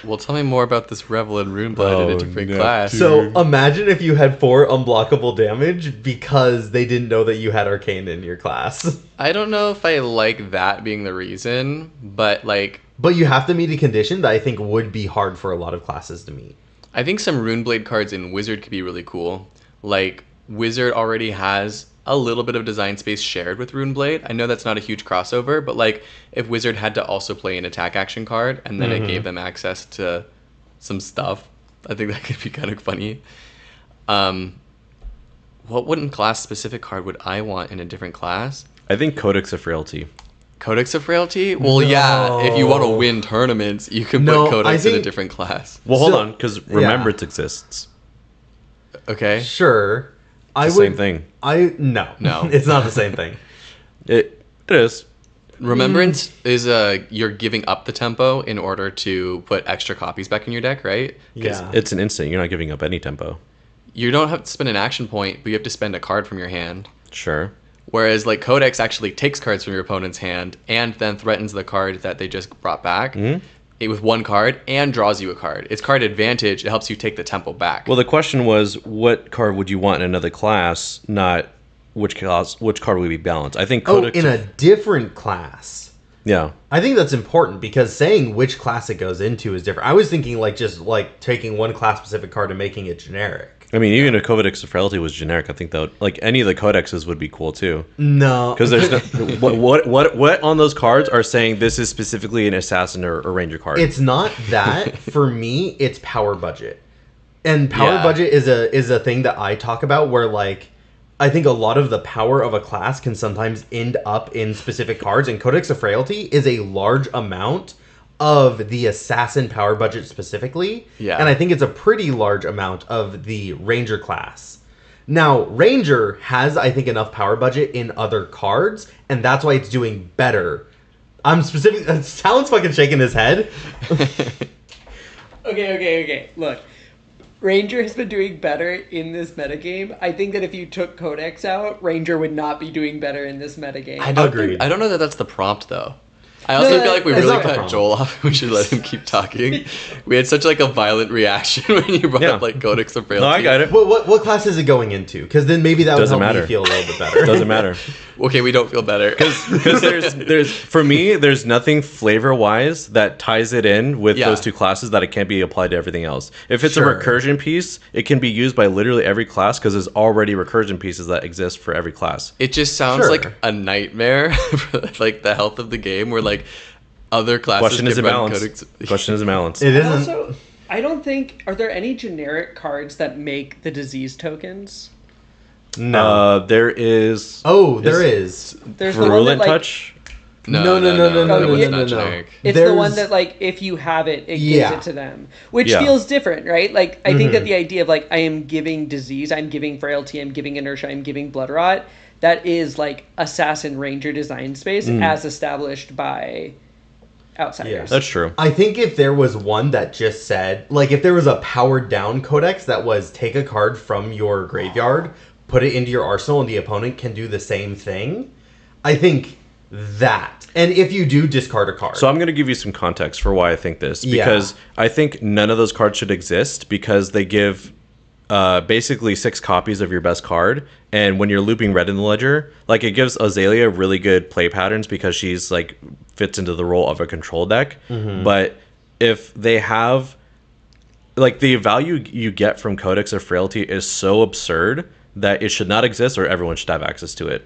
Well, tell me more about this Revel in Runeblood in a different class. So imagine if you had 4 unblockable damage because they didn't know that you had Arcane in your class. I don't know if I like that being the reason, but like But you have to meet a condition that I think would be hard for a lot of classes to meet. I think some Runeblade cards in Wizard could be really cool. Like Wizard already has a little bit of design space shared with Runeblade. I know that's not a huge crossover, but like if Wizard had to also play an attack action card and then it gave them access to some stuff, I think that could be kind of funny. What wouldn't class specific card would I want in a different class? I think Codex of Frailty. Codex of Frailty? Well, yeah, if you want to win tournaments, you can No, put Codex I in a think- different class. Well, hold So- on, because Remembrance exists. Okay? Sure. I It's the would, same thing. No. No. It's not the same thing. It is. Remembrance is you're giving up the tempo in order to put extra copies back in your deck, right? 'Cause Yeah. It's an instant. You're not giving up any tempo. You don't have to spend an action point, but you have to spend a card from your hand. Sure. Whereas like Codex actually takes cards from your opponent's hand and then threatens the card that they just brought back with one card and draws you a card. It's card advantage. It helps you take the tempo back. Well, the question was, what card would you want in another class, not which card would be balanced. I think Codex... in a different class. Yeah. I think that's important because saying which class it goes into is different. I was thinking like just like taking one class specific card and making it generic. I mean, even if Codex of Frailty was generic, I think that would, like any of the codexes would be cool too. No, Because there's no, what on those cards are saying this is specifically an assassin or ranger card. it's not that. For me, it's power budget, and power Yeah. budget is a thing that I talk about where like I think a lot of the power of a class can sometimes end up in specific cards, and Codex of Frailty is a large amount of the assassin power budget specifically. Yeah. And I think it's a pretty large amount of the ranger class. Now, ranger has, I think, enough power budget in other cards, and that's why it's doing better. I'm specific. Talon's fucking shaking his head. Okay. Look, Ranger has been doing better in this metagame. I think that if you took Codex out, Ranger would not be doing better in this metagame. I don't Agreed. I don't know that that's the prompt though. I also No, feel like we it's really not the cut prompt. Joel off. We should let him keep talking. We had such like a violent reaction when you brought Yeah. up like Codex of Frailty. no, I got it. What class is it going into? Because then maybe that would Doesn't help matter. me feel a little bit better. Doesn't matter. Okay, we don't feel better. Because there's for me, there's nothing flavor wise that ties it in with Yeah. those two classes that it can't be applied to everything else. If it's Sure. a recursion piece, it can be used by literally every class because there's already recursion pieces that exist for every class. It just sounds Sure. like a nightmare for like the health of the game, where like other classes Question is a run balance. codex. Question is a balance. It And isn't. also, I don't think are there any generic cards that make the disease tokens? No. There is There is. There's the one that Virulent like Touch. No. That one's yeah. not No. generic. it's the one There's- that like if you have it, it gives Yeah. it to them, which Yeah. feels different, right? Like I think that the idea of like I am giving disease, I'm giving frailty, I'm giving inertia, I'm giving blood rot. That is like assassin ranger design space as established by outsiders. That's true. I think if there was one that just said, like, if there was a powered down codex that was take a card from your graveyard, put it into your arsenal, and the opponent can do the same thing, I think that. And if you do, discard a card. So I'm going to give you some context for why I think this. Yeah. Because I think none of those cards should exist because they give basically 6 copies of your best card. And when you're looping red in the ledger, like it gives Azalea really good play patterns because she's like fits into the role of a control deck. But if they have like the value you get from Codex of Frailty is so absurd that it should not exist or everyone should have access to it.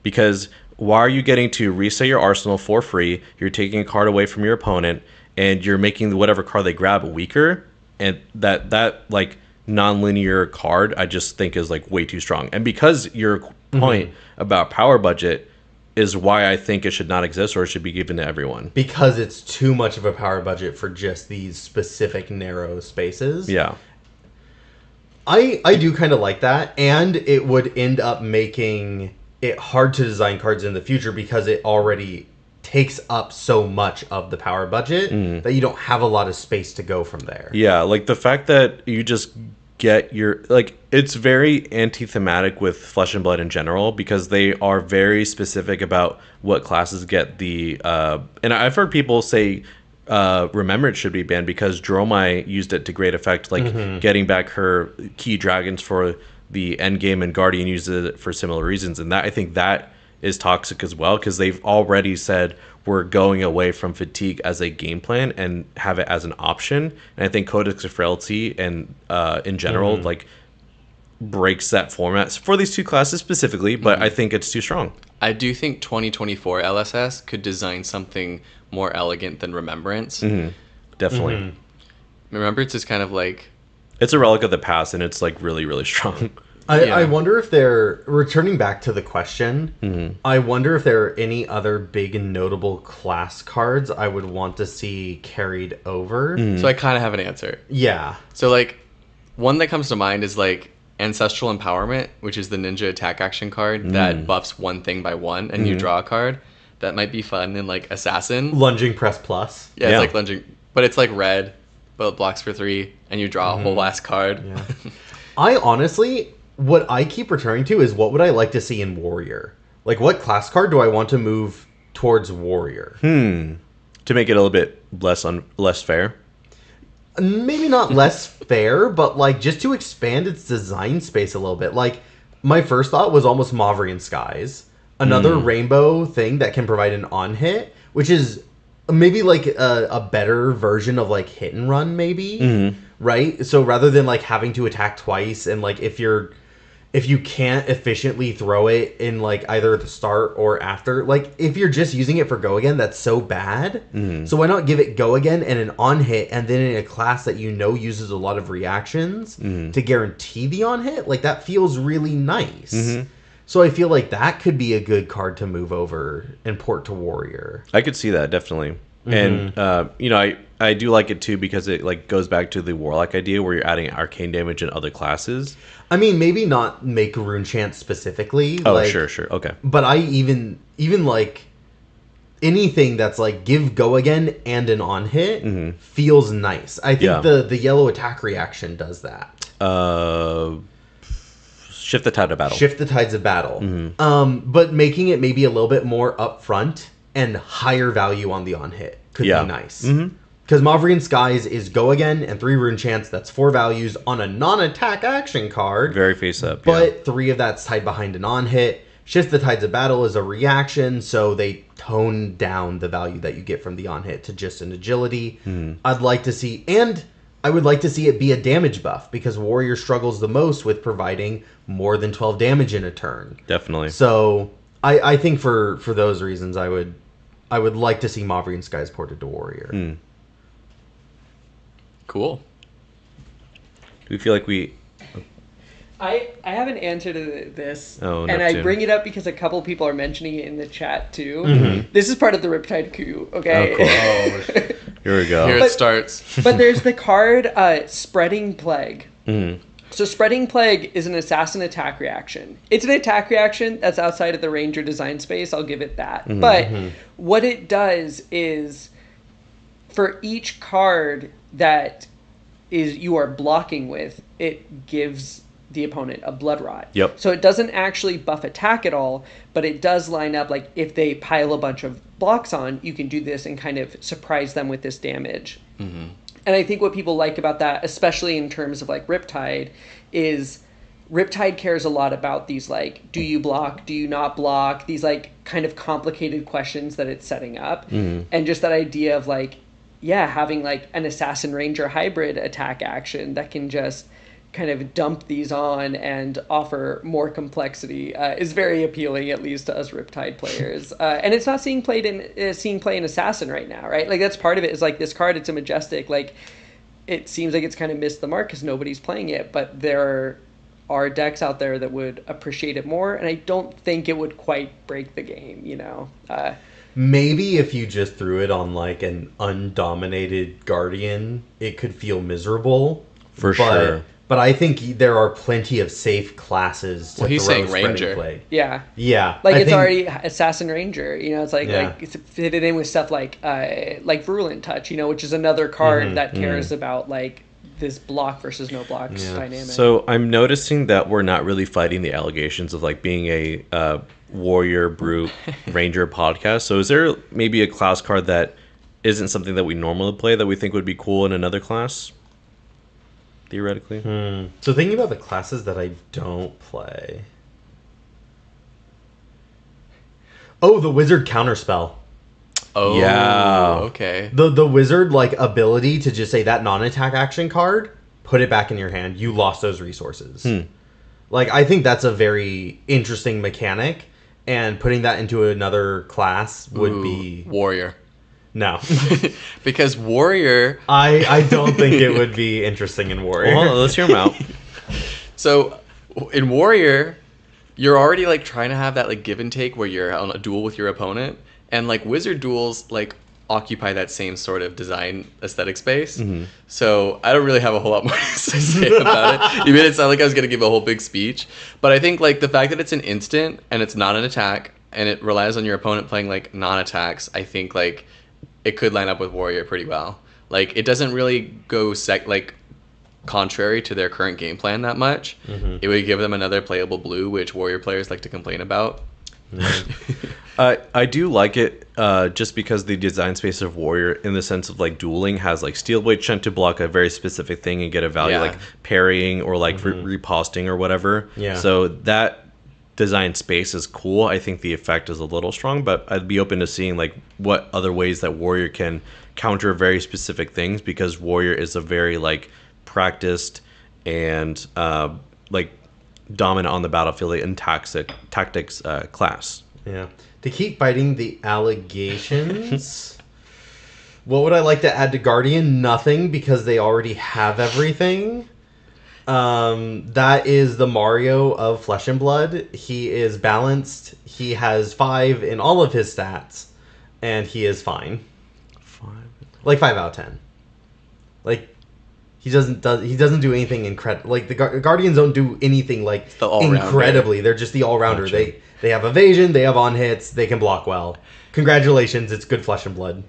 Because why are you getting to reset your arsenal for free? You're taking a card away from your opponent and you're making whatever card they grab weaker. And that like non-linear card I just think is like way too strong. And because your point about power budget is why I think it should not exist or it should be given to everyone. because it's too much of a power budget for just these specific narrow spaces. Yeah. I do kind of like that, and it would end up making it hard to design cards in the future because it already takes up so much of the power budget that you don't have a lot of space to go from there. Yeah, like the fact that you just get your like it's very anti-thematic with Flesh and Blood in general because they are very specific about what classes get the and I've heard people say Remembrance should be banned because Dromai used it to great effect, like getting back her key dragons for the end game, and Guardian uses it for similar reasons, and that I think that is toxic as well because they've already said we're going away from fatigue as a game plan and have it as an option. And I think Codex of Frailty and in general like breaks that format for these two classes specifically, but I think it's too strong. I do think 2024 LSS could design something more elegant than Remembrance. Definitely. Remembrance is kind of like It's a relic of the past and it's like really, really strong. I wonder if they're returning back to the question. I wonder if there are any other big and notable class cards I would want to see carried over. so I kind of have an answer. Yeah. So like one that comes to mind is like Ancestral Empowerment, which is the ninja attack action card that buffs one thing by one and you draw a card. That might be fun in like Assassin. Lunging Press Plus. Yeah, Yeah. it's like lunging, but it's like red, but it blocks for 3 and you draw a whole last card. Yeah. I honestly, what I keep returning to is what would I like to see in Warrior? Like, what class card do I want to move towards Warrior? To make it a little bit less fair. Maybe not less fair, but like just to expand its design space a little bit. Like, my first thought was almost Mavrian Skies. Another rainbow thing that can provide an on-hit, which is maybe like a better version of like hit and run, maybe, right? So rather than like having to attack twice, and like if you can't efficiently throw it in like either the start or after, like if you're just using it for go again, that's so bad. So why not give it go again and an on hit, and then in a class that you know uses a lot of reactions to guarantee the on hit? Like that feels really nice. So I feel like that could be a good card to move over and port to Warrior. I could see that definitely. And you know, I do like it too because it like goes back to the Warlock idea where you're adding arcane damage in other classes. I mean, maybe not make Rune Chant specifically. Oh, like, sure, okay. But I even like anything that's like give go again and an on hit feels nice. I think the yellow attack reaction does that. Shift the tide of battle. Shift the tides of battle. But making it maybe a little bit more upfront and higher value on the on hit could be nice. Because Mavrian Skies is go again and 3 rune chance. That's 4 values on a non-attack action card. Very face up. But 3 of that's tied behind an on hit. Shift the Tides of Battle is a reaction, so they tone down the value that you get from the on-hit to just an agility. I'd like to see... And I would like to see it be a damage buff, because Warrior struggles the most with providing more than 12 damage in a turn. Definitely. So I think for those reasons, I would like to see Mauvrion Skies ported to Warrior. Cool. Do we feel like we... I have an answer to this, Oh, and I Neptune. bring it up because a couple people are mentioning it in the chat too. This is part of the Riptide coup, okay? Oh, cool. Here we go. Here it But- starts. But there's the card Spreading Plague. Mhm. So Spreading Plague is an assassin attack reaction. It's an attack reaction that's outside of the Ranger design space, I'll give it that. But what it does is, for each card that is you are blocking with, it gives the opponent a Blood Rot. Yep. So it doesn't actually buff attack at all, but it does line up, like, if they pile a bunch of blocks on, you can do this and kind of surprise them with this damage. And I think what people like about that, especially in terms of, like, Riptide, is Riptide cares a lot about these, like, do you block, do you not block, these, like, kind of complicated questions that it's setting up. And just that idea of, like, yeah, having, like, an Assassin Ranger hybrid attack action that can just kind of dump these on and offer more complexity is very appealing, at least to us Riptide players. And it's not seeing play in Assassin right now, right? Like, that's part of it, is like this card, it's a Majestic, like, it seems like it's kind of missed the mark because nobody's playing it, but there are decks out there that would appreciate it more, and I don't think it would quite break the game, you know? Maybe if you just threw it on, like, an undominated Guardian, it could feel miserable. For sure. But I think there are plenty of safe classes to Well, he's throw saying Spreading Ranger. Plague. Yeah. Yeah. Like, I it's think- already Assassin Ranger, you know, it's like, Yeah. like it's fitted in with stuff like Virulent Touch, you know, which is another card that cares about, like, this block versus no blocks dynamic. So I'm noticing that we're not really fighting the allegations of, like, being a warrior, brute, ranger podcast. So is there maybe a class card that isn't something that we normally play that we think would be cool in another class? Theoretically. So thinking about the classes that I don't play. Oh, the Wizard Counterspell. Oh, Yeah. okay. The Wizard, like, ability to just say that non-attack action card, put it back in your hand. You lost those resources. Like, I think that's a very interesting mechanic, and putting that into another class would Ooh, be... Warrior. No. Because Warrior... I don't think it would be interesting in Warrior. Well, let's hear them out. So, in Warrior, you're already, like, trying to have that, like, give and take where you're on a duel with your opponent. And, like, Wizard duels, like, occupy that same sort of design aesthetic space. So I don't really have a whole lot more to say about it. You made it sound like I was going to give a whole big speech. But I think, like, the fact that it's an instant and it's not an attack and it relies on your opponent playing, like, non-attacks, I think, like, it could line up with Warrior pretty well. Like, it doesn't really go, contrary to their current game plan that much. It would give them another playable blue, which Warrior players like to complain about. I do like it just because the design space of Warrior, in the sense of, like, dueling, has, like, Steel Blade Shunt to block a very specific thing and get a value, Yeah. like parrying or, like, reposting or whatever. Yeah. So that design space is cool. I think the effect is a little strong, but I'd be open to seeing, like, what other ways that Warrior can counter very specific things, because Warrior is a very, like, practiced and like, dominant on the battlefield and tactics class. Yeah. To keep fighting the allegations, what would I like to add to Guardian? Nothing, because they already have everything. That is the Mario of Flesh and Blood. He is balanced. He has 5 in all of his stats, and he is fine. 5. Like 5 out of 10. Like, he doesn't do anything incredible. Like, the Guardians don't do anything, like, The all-rounder. incredibly. They're just the all-rounder. Gotcha. They have evasion, they have on-hits, they can block well. Congratulations, it's good Flesh and Blood.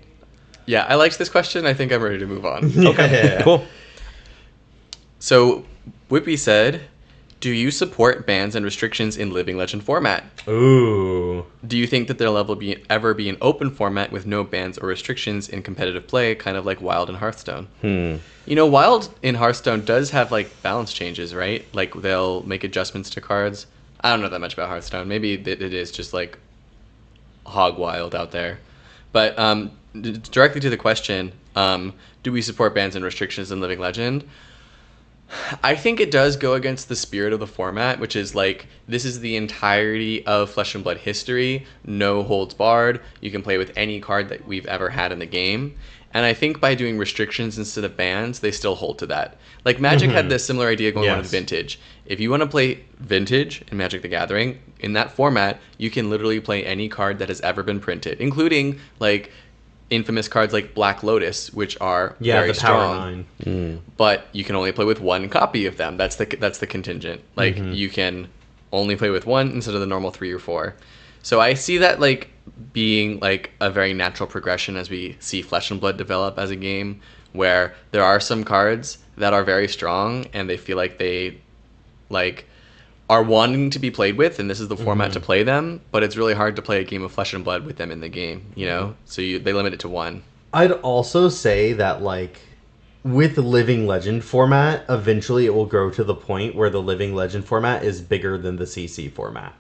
Yeah, I liked this question. I think I'm ready to move on. Okay. Cool. So, Whippy said, do you support bans and restrictions in Living Legend format? Ooh. Do you think that there'll ever be an open format with no bans or restrictions in competitive play, kind of like Wild and Hearthstone? You know, Wild in Hearthstone does have, like, balance changes, right? Like, they'll make adjustments to cards. I don't know that much about Hearthstone. Maybe it is just like hog wild out there. But directly to the question, do we support bans and restrictions in Living Legend? I think it does go against the spirit of the format, which is like, this is the entirety of Flesh and Blood history, no holds barred. You can play with any card that we've ever had in the game. And I think by doing restrictions instead of bans, they still hold to that. Like Magic had this similar idea going on with Vintage. If you want to play Vintage in Magic the Gathering, in that format, you can literally play any card that has ever been printed, including like infamous cards like Black Lotus, which are very the strong. Power 9. But you can only play with one copy of them. That's the contingent. Like you can only play with one instead of the normal 3 or 4. So I see that like being like a very natural progression as we see Flesh and Blood develop as a game, where there are some cards that are very strong and they feel like they like are wanting to be played with, and this is the format to play them, but it's really hard to play a game of Flesh and Blood with them in the game, you know? So they limit it to one. I'd also say that, like, with Living Legend format, eventually it will grow to the point where the Living Legend format is bigger than the CC format.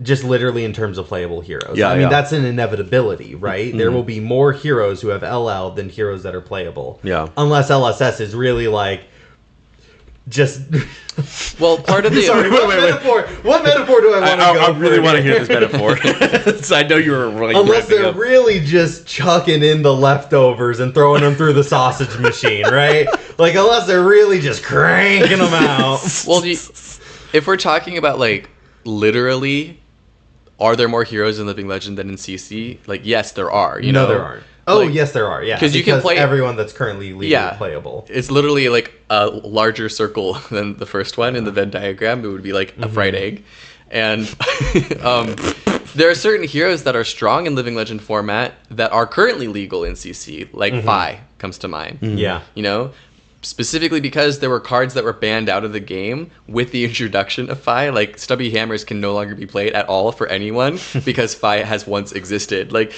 Just literally in terms of playable heroes. Yeah, I mean, that's an inevitability, right? There will be more heroes who have LL than heroes that are playable. Yeah. Unless LSS is really, like, just... Well, part of the... Sorry, what metaphor do I want to go I really for want to here? hear this metaphor. So I know you were really Unless ramping they're up. really just chucking in the leftovers and throwing them through the sausage machine, right? Like, unless they're really just cranking them out. Well, if we're talking about, like, literally, are there more heroes in Living Legend than in CC? Like, yes, there are, you know? No, there aren't. Oh, Like, yes, there are, yeah. 'cause you can play- everyone that's currently legally Yeah. playable. It's literally like a larger circle than the first one in the Venn diagram. It would be like a fried egg. And there are certain heroes that are strong in Living Legend format that are currently legal in CC, like Fi comes to mind. Yeah. You know? Specifically because there were cards that were banned out of the game with the introduction of Fi. Like, Stubby Hammers can no longer be played at all for anyone because Fi has once existed. Like,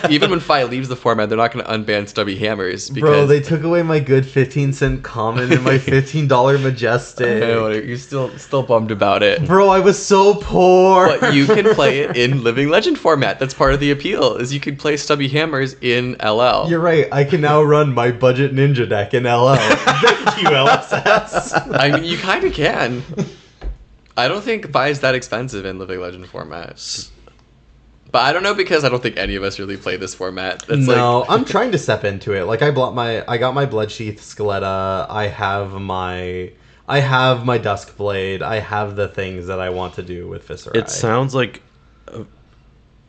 even when Fi leaves the format, they're not going to unban Stubby Hammers. Because, Bro, they took away my good 15-cent common and my $15 Majestic. Oh, you're still bummed about it. Bro, I was so poor. But you can play it in Living Legend format. That's part of the appeal, is you can play Stubby Hammers in LL. You're right. I can now run my budget ninja deck in LL. Thank you, LSS. I mean, you kind of can. I don't think Fi is that expensive in Living Legend format. But I don't know, because I don't think any of us really play this format. That's No, I'm trying to step into it. Like, I got my Bloodsheath Skeleton. I have my Duskblade. I have the things that I want to do with Viscerai. It sounds like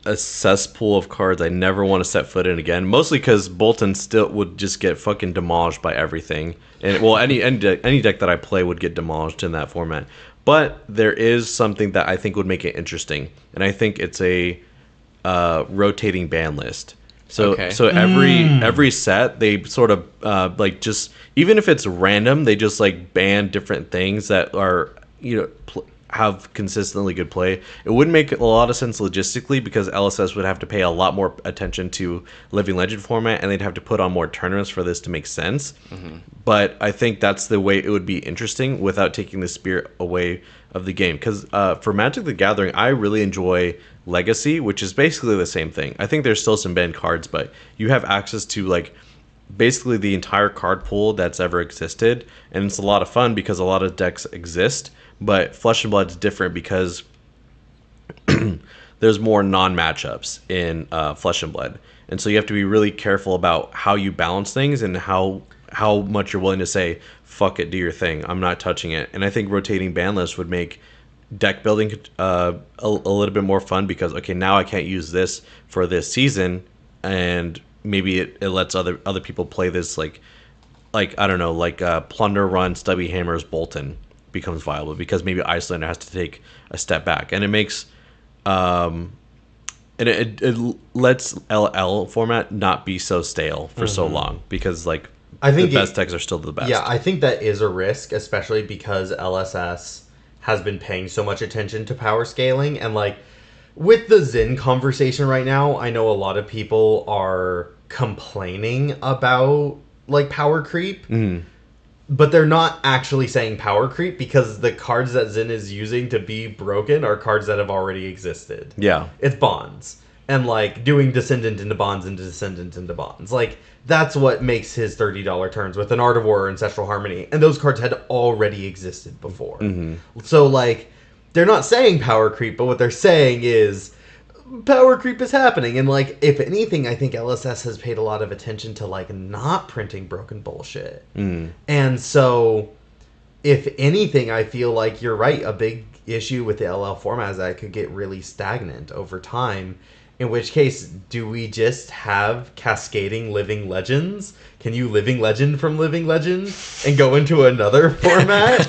a cesspool of cards I never want to set foot in again. Mostly because Bolton still would just get fucking demolished by everything. And well, any deck that I play would get demolished in that format. But there is something that I think would make it interesting, and I think it's a rotating ban list. So Okay. so every set they sort of like, just even if it's random, they just like ban different things that are, you know, have consistently good play. It wouldn't make a lot of sense logistically, because LSS would have to pay a lot more attention to Living Legend format, and they'd have to put on more tournaments for this to make sense. But I think that's the way it would be interesting without taking the spirit away of the game. Because for Magic the Gathering, I really enjoy Legacy, which is basically the same thing. I think there's still some banned cards, but you have access to like basically the entire card pool that's ever existed, and it's a lot of fun because a lot of decks exist. But Flesh and Blood's different because there's more non-matchups in Flesh and Blood, and so you have to be really careful about how you balance things and how much you're willing to say, fuck it, do your thing, I'm not touching it. And I think rotating ban lists would make deck building a little bit more fun, because okay, now I can't use this for this season, and maybe it lets other people play this, like I don't know, like Plunder Run Stubby Hammers Bolton becomes viable because maybe Icelander has to take a step back, and it makes and it lets LL format not be so stale for so long, because like I think the best decks are still the best. Yeah, I think that is a risk, especially because LSS has been paying so much attention to power scaling. And like with the Zen conversation right now, I know a lot of people are complaining about like power creep. but they're not actually saying power creep because the cards that Zin is using to be broken are cards that have already existed. Yeah. It's bonds. And, like, doing Descendant into bonds and Descendant into bonds. Like, that's what makes his $30 turns with an Art of War or Ancestral Harmony. And those cards had already existed before. So, like, they're not saying power creep, but what they're saying is power creep is happening. And, like, if anything, I think LSS has paid a lot of attention to, like, not printing broken bullshit. And so, if anything, I feel like you're right. A big issue with the LL format is that it could get really stagnant over time. In which case, do we just have cascading Living Legends? Can you Living Legend from Living Legend and go into another format?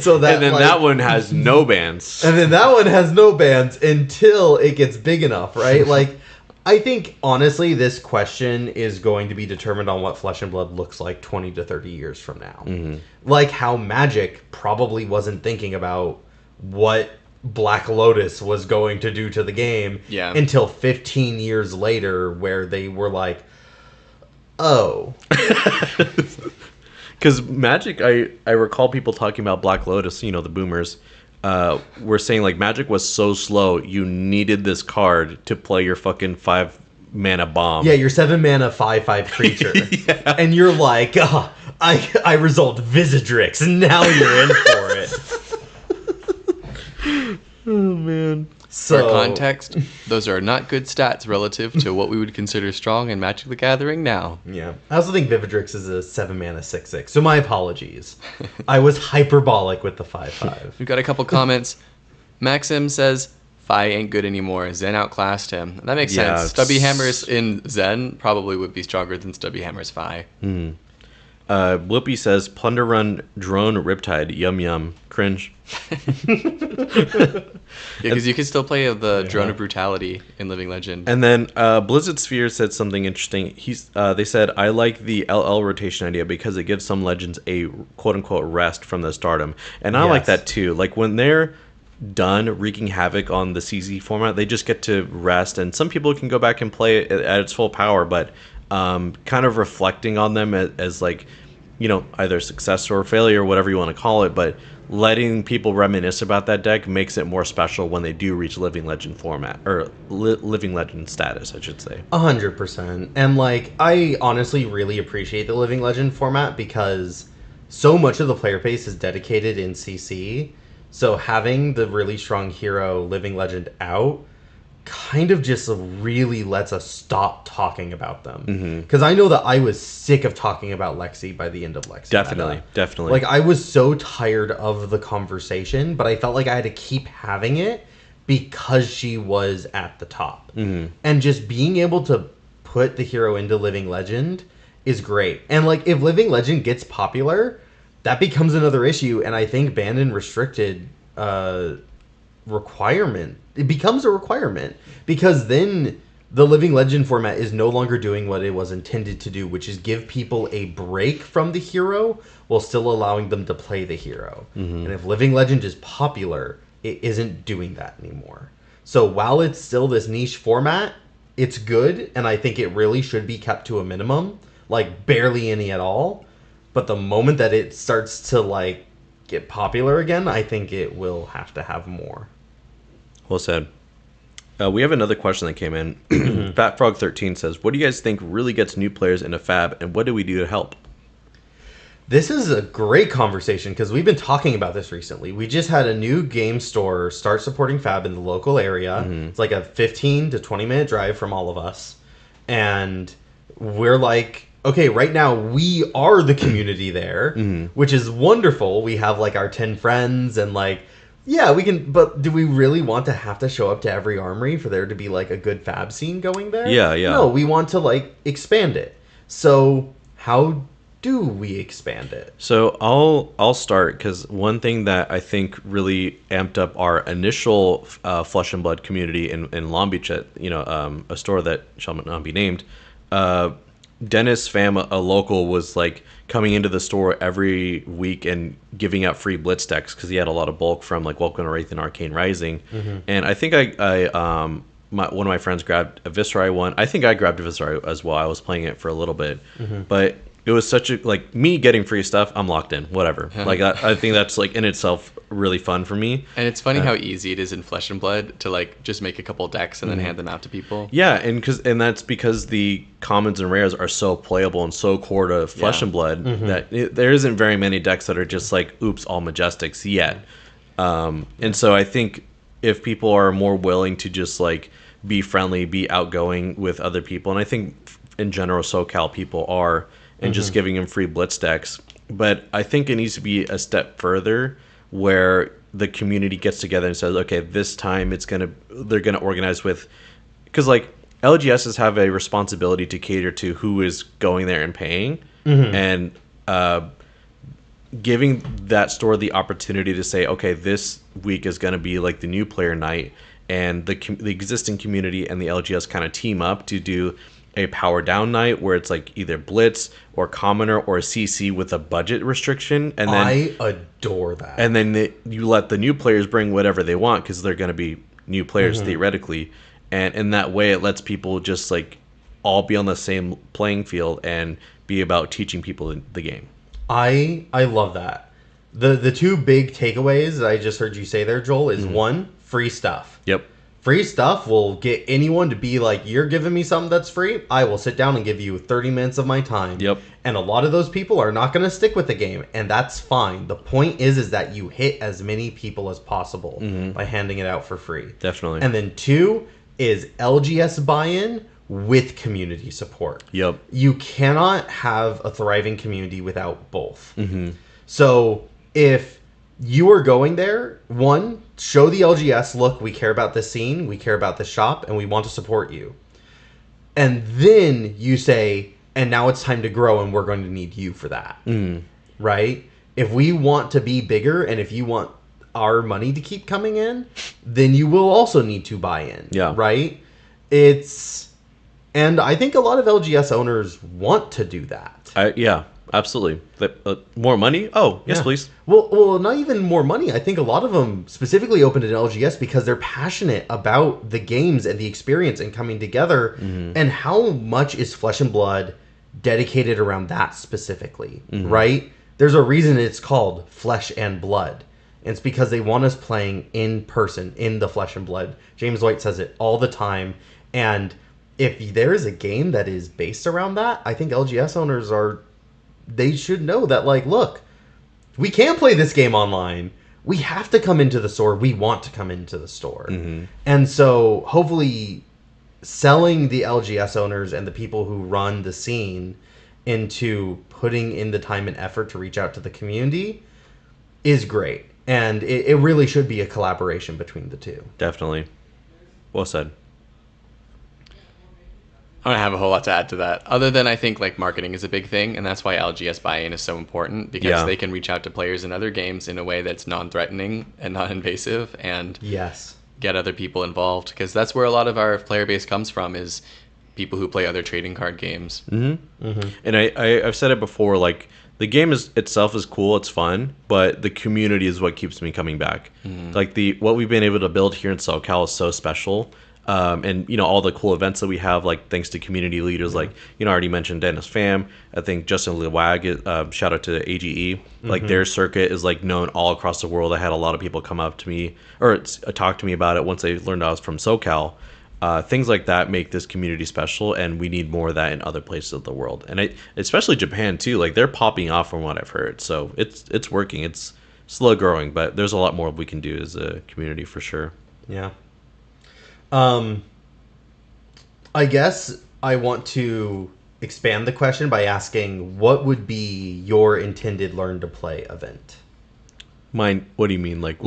So that And then that one has no bans. And then that one has no bans until it gets big enough, right? Like, I think, honestly, this question is going to be determined on what Flesh and Blood looks like 20 to 30 years from now. Like how Magic probably wasn't thinking about what Black Lotus was going to do to the game until 15 years later, where they were like, oh. Because Magic, I recall people talking about Black Lotus, the boomers, were saying, like, Magic was so slow, you needed this card to play your fucking 5-mana bomb. Yeah, your 7-mana 5/5 creature. And you're like, oh, I result Visidrix, and now you're in for it. Oh, man. So, for context, those are not good stats relative to what we would consider strong in Magic the Gathering now. Yeah. I also think Vividrix is a 7-mana 6/6, so my apologies. I was hyperbolic with the 5/5. We've got a couple comments. Maxim says, Fi ain't good anymore. Zen outclassed him. That makes sense. Stubby Hammers in Zen probably would be stronger than Stubby Hammers Fi. Whoopi says, Plunder Run Drone Riptide. Yum yum. Cringe. Because you can still play the Drone of Brutality in Living Legend. And then Blizzard Sphere said something interesting. They said, I like the LL rotation idea because it gives some legends a quote-unquote rest from the stardom. And I like that too. Like when they're done wreaking havoc on the CZ format, they just get to rest. And some people can go back and play it at its full power, but kind of reflecting on them as like, either success or failure, whatever you want to call it, but letting people reminisce about that deck makes it more special when they do reach Living Legend format, or Living Legend status, I should say. 100%. And, like, I honestly really appreciate the Living Legend format because so much of the player base is dedicated in CC, so having the really strong hero Living Legend out kind of just really lets us stop talking about them. Because I know that I was sick of talking about Lexi by the end of Lexi. Definitely. Like, I was so tired of the conversation, but I felt like I had to keep having it because she was at the top. And just being able to put the hero into Living Legend is great. And, like, if Living Legend gets popular, that becomes another issue, and I think banned and restricted requirement. It becomes a requirement because then the Living Legend format is no longer doing what it was intended to do, which is give people a break from the hero while still allowing them to play the hero. And if Living Legend is popular, it isn't doing that anymore. So while it's still this niche format, it's good, and I think it really should be kept to a minimum, like barely any at all. But the moment that it starts to, like, get popular again, I think it will have to have more. Well said. We have another question that came in. FatFrog13 says, what do you guys think really gets new players into Fab, and what do we do to help? This is a great conversation because we've been talking about this recently. We just had a new game store start supporting Fab in the local area. It's like a 15 to 20 minute drive from all of us. And we're like, okay, right now we are the community there, which is wonderful. We have like our 10 friends and like, yeah, we can, but do we really want to have to show up to every armory for there to be like a good Fab scene going there? Yeah. No, we want to like expand it. So how do we expand it? So I'll start because one thing that I think really amped up our initial Flesh and Blood community in Long Beach at a store that shall not be named. Dennis Pham, a local, was like coming into the store every week and giving out free blitz decks because he had a lot of bulk from like Welcome to Wraith and Arcane Rising. And I think one of my friends grabbed a Viserai one. I think I grabbed a Viserai as well. I was playing it for a little bit, but it was such a like me getting free stuff. I'm locked in. Whatever. Like I think that's like in itself really fun for me. And it's funny how easy it is in Flesh and Blood to like just make a couple decks and then hand them out to people. Yeah, and that's because the commons and rares are so playable and so core to Flesh and Blood that there isn't very many decks that are just like oops all majestics yet. And so I think if people are more willing to just like be friendly, be outgoing with other people, and I think in general SoCal people are, and just giving them free blitz decks. But I think it needs to be a step further where the community gets together and says, okay, this time they're gonna organize with, because like LGSs have a responsibility to cater to who is going there and paying, and giving that store the opportunity to say, okay, this week is gonna be like the new player night, and the existing community and the LGS kind of team up to do a power down night where it's like either blitz or commoner or a CC with a budget restriction, and then I adore that. and then you let the new players bring whatever they want because they're going to be new players theoretically, and in that way it lets people just like all be on the same playing field and be about teaching people the game. I love that. The two big takeaways I just heard you say there, Joel, is one, free stuff. Yep. Free stuff will get anyone to be like, you're giving me something that's free, I will sit down and give you 30 minutes of my time. Yep. And a lot of those people are not going to stick with the game, and that's fine. The point is that you hit as many people as possible by handing it out for free. Definitely. And then two is LGS buy-in with community support. Yep. You cannot have a thriving community without both. So if you are going there, one, show the LGS, look, we care about this scene, we care about this shop, and we want to support you. And then you say, and now it's time to grow, and we're going to need you for that. Right? If we want to be bigger, and if you want our money to keep coming in, then you will also need to buy in. Yeah. Right? And I think a lot of LGS owners want to do that. Yeah, absolutely. More money? Oh, yes, please. Well, not even more money. I think a lot of them specifically opened an LGS because they're passionate about the games and the experience and coming together. And how much is Flesh and Blood dedicated around that specifically, right? There's a reason it's called Flesh and Blood. And it's because they want us playing in person, in the Flesh and Blood. James White says it all the time. And if there is a game that is based around that, I think LGS owners they should know that, like, look, we can't play this game online. We have to come into the store. We want to come into the store. And so hopefully selling the LGS owners and the people who run the scene into putting in the time and effort to reach out to the community is great. And it really should be a collaboration between the two. Definitely. Well said. I don't have a whole lot to add to that, other than I think like marketing is a big thing, and that's why LGS buy-in is so important, because they can reach out to players in other games in a way that's non-threatening and non-invasive, and get other people involved, because that's where a lot of our player base comes from, is people who play other trading card games. And I've said it before, like the game itself is cool, it's fun, but the community is what keeps me coming back. Like what we've been able to build here in SoCal is so special. And all the cool events that we have, like thanks to community leaders, like I already mentioned Dennis Pham. I think Justin Lewag, shout out to AGE. Like their circuit is like known all across the world. I had a lot of people come up to me or talk to me about it once they learned I was from SoCal. Things like that make this community special, and we need more of that in other places of the world, and especially Japan too. Like they're popping off from what I've heard, so it's working. It's slow growing, but there's a lot more we can do as a community for sure. Yeah. I guess I want to expand the question by asking, what would be your intended learn to play event? Mine? What do you mean? Like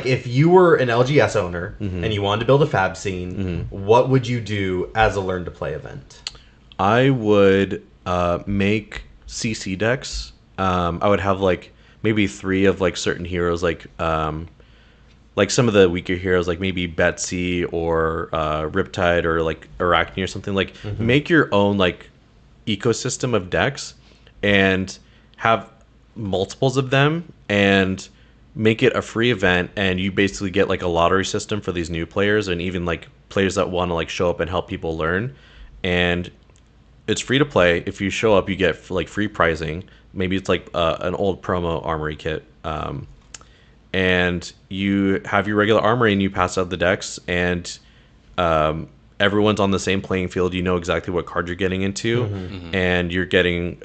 if you were an LGS owner and you wanted to build a fab scene, what would you do as a learn to play event? I would make CC decks. I would have like maybe 3 of like certain heroes, like some of the weaker heroes, like maybe Betsy or Riptide or like Arachne or something. Like make your own like ecosystem of decks and have multiples of them and make it a free event, and you basically get like a lottery system for these new players and even like players that want to like show up and help people learn. And it's free to play. If you show up, you get like free pricing. Maybe it's like an old promo armory kit. And you have your regular armory and you pass out the decks, and everyone's on the same playing field. You know exactly what card you're getting into, and you're getting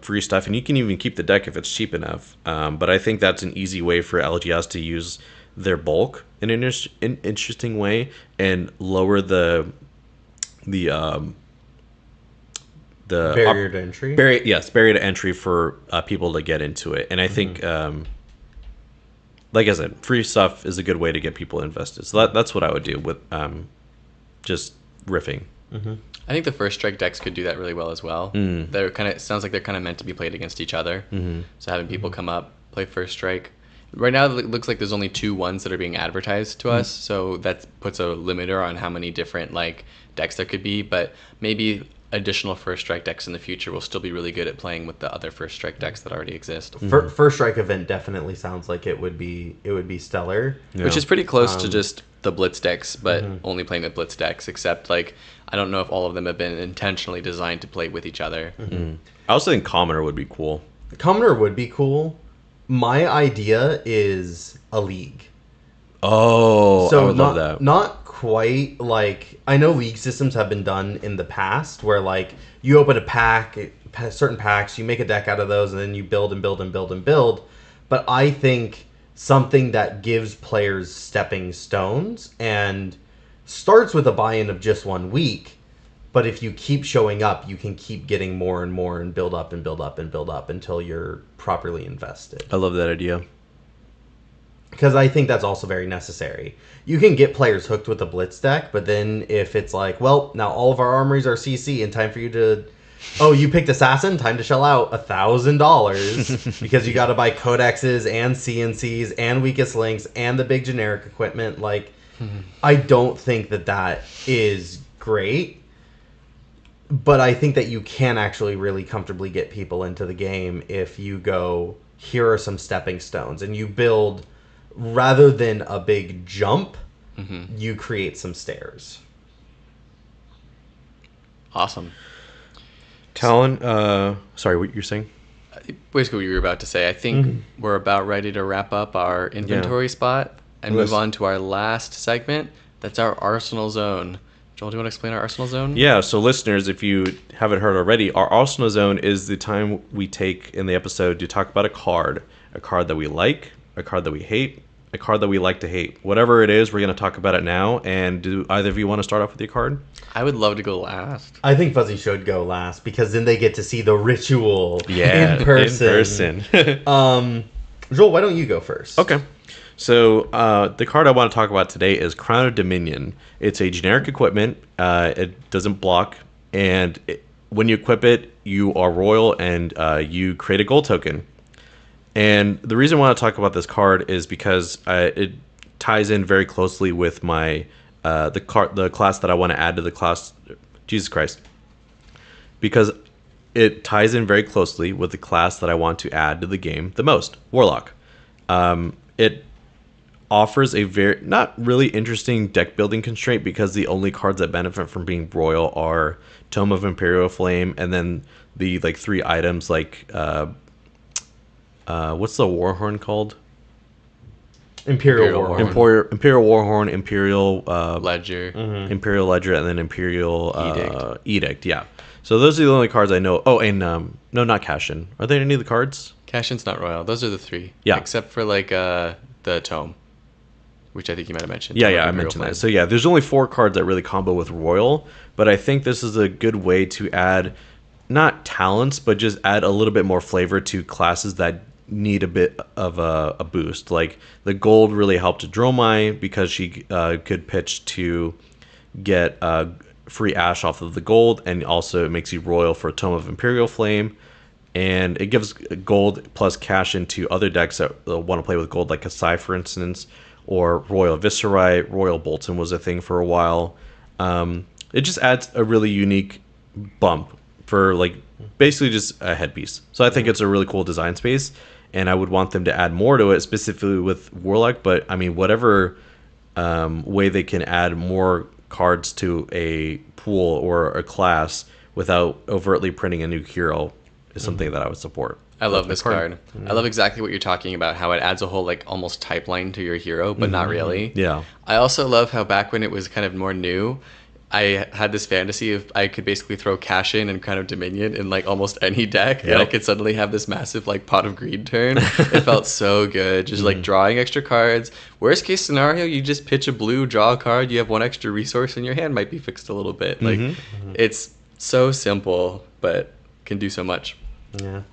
free stuff, and you can even keep the deck if it's cheap enough. But I think that's an easy way for LGS to use their bulk in an interesting way and lower the barrier to entry. Barrier to entry for people to get into it. And I think, like I said, free stuff is a good way to get people invested. So that's what I would do with just riffing. I think the first strike decks could do that really well as well. They're sounds like they're kind of meant to be played against each other. So having people come up, play first strike. Right now, it looks like there's only 2 ones that are being advertised to us, so that puts a limiter on how many different like decks there could be. But maybe additional first strike decks in the future will still be really good at playing with the other first strike decks that already exist. First strike event definitely sounds like it would be stellar, which is pretty close to just the blitz decks, but only playing with blitz decks. Except like I don't know if all of them have been intentionally designed to play with each other. I also think Commoner would be cool. Commoner would be cool. My idea is a league. Oh, so I would love that. Not quite like, I know league systems have been done in the past where like you open a pack, certain packs, you make a deck out of those, and then you build and build and build and build. But I think something that gives players stepping stones and starts with a buy-in of just 1 week. But if you keep showing up, you can keep getting more and more and build up and build up and build up until you're properly invested. I love that idea. Because I think that's also very necessary. You can get players hooked with a blitz deck, but then if it's like, well, now all of our armories are CC and time for you to... Oh, you picked Assassin? Time to shell out $1,000 because you got to buy codexes and CNCs and weakest links and the big generic equipment. Like, I don't think that is great. But I think that you can actually really comfortably get people into the game if you go, here are some stepping stones, and you build, rather than a big jump, you create some stairs. Awesome. Talon, sorry, what you're saying? Basically what you were about to say. I think we're about ready to wrap up our inventory spot and move on to our last segment. That's our Arsenal Zone. Joel, do you want to explain our Arsenal Zone? Yeah, so listeners, if you haven't heard already, our Arsenal Zone is the time we take in the episode to talk about a card that we like, a card that we hate, a card that we like to hate. Whatever it is, we're going to talk about it now. And do either of you want to start off with your card? I would love to go last. I think Fuzzy should go last because then they get to see the ritual in person. Joel, why don't you go first? Okay. So the card I want to talk about today is Crown of Dominion. It's a generic equipment. It doesn't block, and when you equip it, you are royal, and you create a gold token. And the reason I want to talk about this card is because it ties in very closely with my the class that I want to add to the class. Jesus Christ! Because it ties in very closely with the class that I want to add to the game the most, Warlock. It offers a very not really interesting deck building constraint because the only cards that benefit from being royal are Tome of Imperial Flame and then the like 3 items like what's the Warhorn called? Imperial Warhorn. Imperial Warhorn, Imperial Ledger. Imperial Ledger, and then Imperial Edict. Yeah. So those are the only cards I know. Oh, and no, not Cashin. Are there any of the cards? Cashin's not royal. Those are the 3. Yeah. Except for like the Tome, which I think you might have mentioned. Yeah, I mentioned that. So yeah, there's only 4 cards that really combo with royal, but I think this is a good way to add not talents, but just add a little bit more flavor to classes that need a bit of a boost. Like the gold really helped Dromai because she could pitch to get free ash off of the gold, and also it makes you royal for Tome of Imperial Flame, and it gives gold plus cash into other decks that want to play with gold, like Kasai, for instance, or Royal Viscerai. Royal Bolton was a thing for a while. It just adds a really unique bump for like basically just a headpiece. So I think it's a really cool design space, and I would want them to add more to it, specifically with Warlock. But I mean, whatever way they can add more cards to a pool or a class without overtly printing a new hero is something that I would support. I love this card. I love exactly what you're talking about, how it adds a whole like almost type line to your hero, but not really. Yeah. I also love how back when it was kind of more new, I had this fantasy of I could basically throw cash in and kind of Dominion in like almost any deck, and I could suddenly have this massive like pot of greed turn. It felt so good, just like drawing extra cards. Worst case scenario, you just pitch a blue, draw a card, you have one extra resource, and your hand might be fixed a little bit. Like it's so simple, but can do so much. Yeah.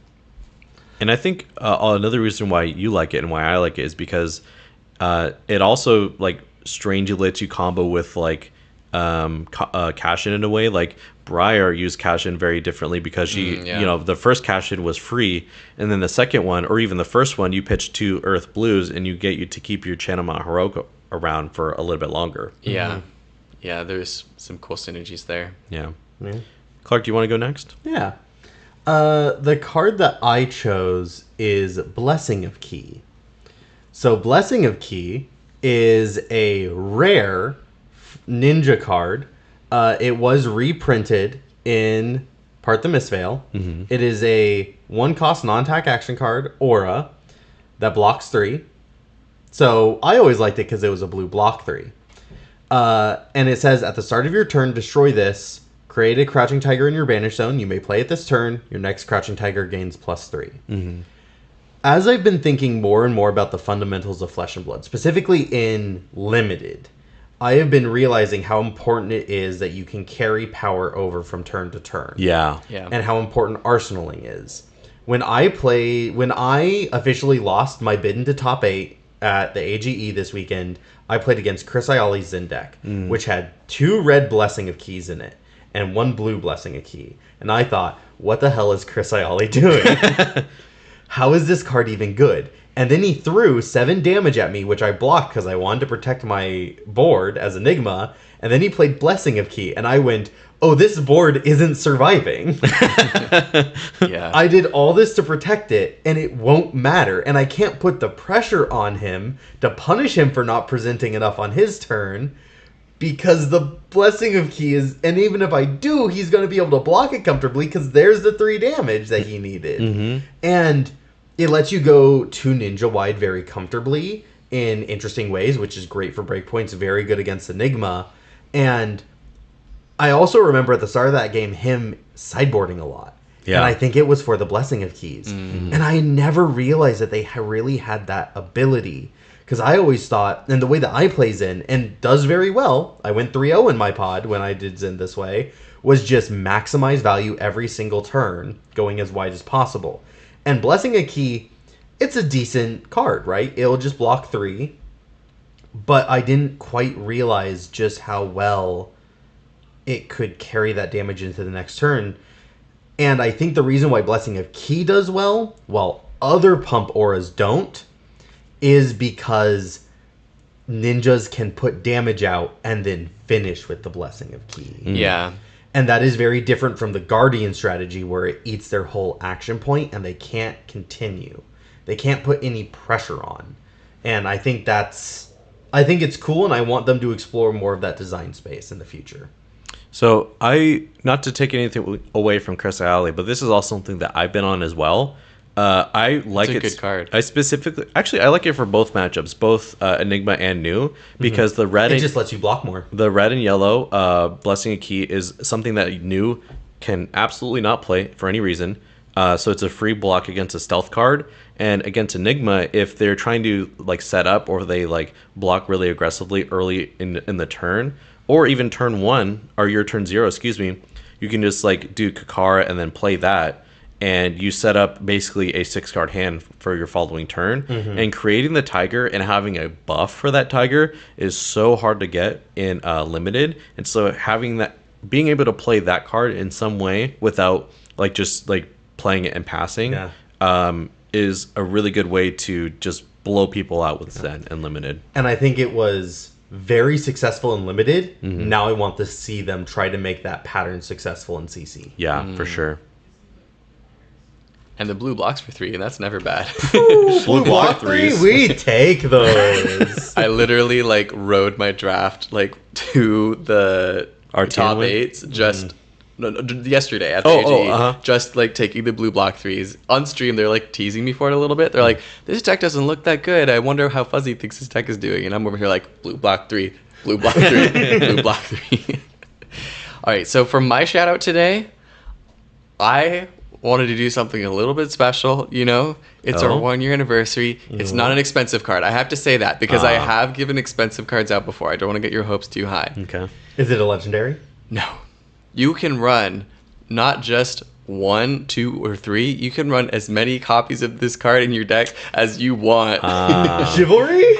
And I think another reason why you like it and why I like it is because it also like strangely lets you combo with like cash in a way. Like Briar used cash in very differently because she, you know, the first cash in was free, and then the second one, or even the first one, you pitch 2 Earth Blues and you get you to keep your Chanama Heroic around for a little bit longer. Yeah. Yeah, there's some cool synergies there. Yeah. Clark, do you want to go next? Yeah. The card that I chose is Blessing of Ki. So Blessing of Ki is a rare ninja card. It was reprinted in Part the Mistveil. It is a 1-cost non-attack action card, Aura, that blocks 3. So I always liked it because it was a blue block 3. And it says, at the start of your turn, destroy this. Create a Crouching Tiger in your Banish Zone. You may play it this turn. Your next Crouching Tiger gains +3. As I've been thinking more and more about the fundamentals of Flesh and Blood, specifically in Limited, I have been realizing how important it is that you can carry power over from turn to turn. Yeah. And how important arsenaling is. When I officially lost my bid into top 8 at the AGE this weekend, I played against Chris Ayali's Zen deck, which had 2 red Blessing of Keys in it and 1 blue Blessing of Key. And I thought, what the hell is Chris Ayali doing? How is this card even good? And then he threw 7 damage at me, which I blocked because I wanted to protect my board as Enigma. And then he played Blessing of Key, and I went, oh, this board isn't surviving. I did all this to protect it, and it won't matter. And I can't put the pressure on him to punish him for not presenting enough on his turn, because the Blessing of Key is, and even if I do, he's going to be able to block it comfortably because there's the 3 damage that he needed. And it lets you go 2 ninja wide very comfortably in interesting ways, which is great for breakpoints, very good against Enigma. And I also remember at the start of that game him sideboarding a lot. And I think it was for the Blessing of Keys. And I never realized that they really had that ability. Because I always thought, and the way that I play Zen, and does very well, I went 3-0 in my pod when I did Zen this way, was just maximize value every single turn, going as wide as possible. And Blessing of Key, it's a decent card, right? It'll just block 3. But I didn't quite realize just how well it could carry that damage into the next turn. And I think the reason why Blessing of Key does well, while other pump auras don't, is because ninjas can put damage out and then finish with the Blessing of Key. And that is very different from the Guardian strategy where it eats their whole action point and they can't continue. They can't put any pressure on. And I think it's cool, and I want them to explore more of that design space in the future. So not to take anything away from Chris Ayali, but this is also something that I've been on as well. I like it. It's a good card. I like it for both matchups, both Enigma and New, because the red it just lets you block more. The red and yellow Blessing of Key is something that New can absolutely not play for any reason. So it's a free block against a stealth card, and against Enigma, if they're trying to like set up or they like block really aggressively early in the turn, or even turn 1 or your turn 0, you can just like do Kakara and then play that. And you set up basically a 6-card hand for your following turn. And creating the tiger and having a buff for that tiger is so hard to get in Limited. And so having that, being able to play that card in some way without like just like playing it and passing is a really good way to just blow people out with Zen and Limited. And I think it was very successful in Limited. Now I want to see them try to make that pattern successful in CC. For sure. And the blue blocks for 3, and that's never bad. Blue block 3, we take those. I literally like rode my draft like to the Our top win? 8s just yesterday at the AG, just like taking the blue block 3s on stream. They're like teasing me for it a little bit. They're like, "This deck doesn't look that good. I wonder how Fuzzy thinks this deck is doing." And I'm over here like, "Blue block 3, blue block 3, blue block 3." All right, so for my shout out today, I wanted to do something a little bit special. You know, it's our 1 year anniversary. It's not an expensive card. I have to say that because I have given expensive cards out before. I don't want to get your hopes too high. Okay. Is it a legendary? No. You can run not just 1, 2, or 3. You can run as many copies of this card in your deck as you want. Chivalry?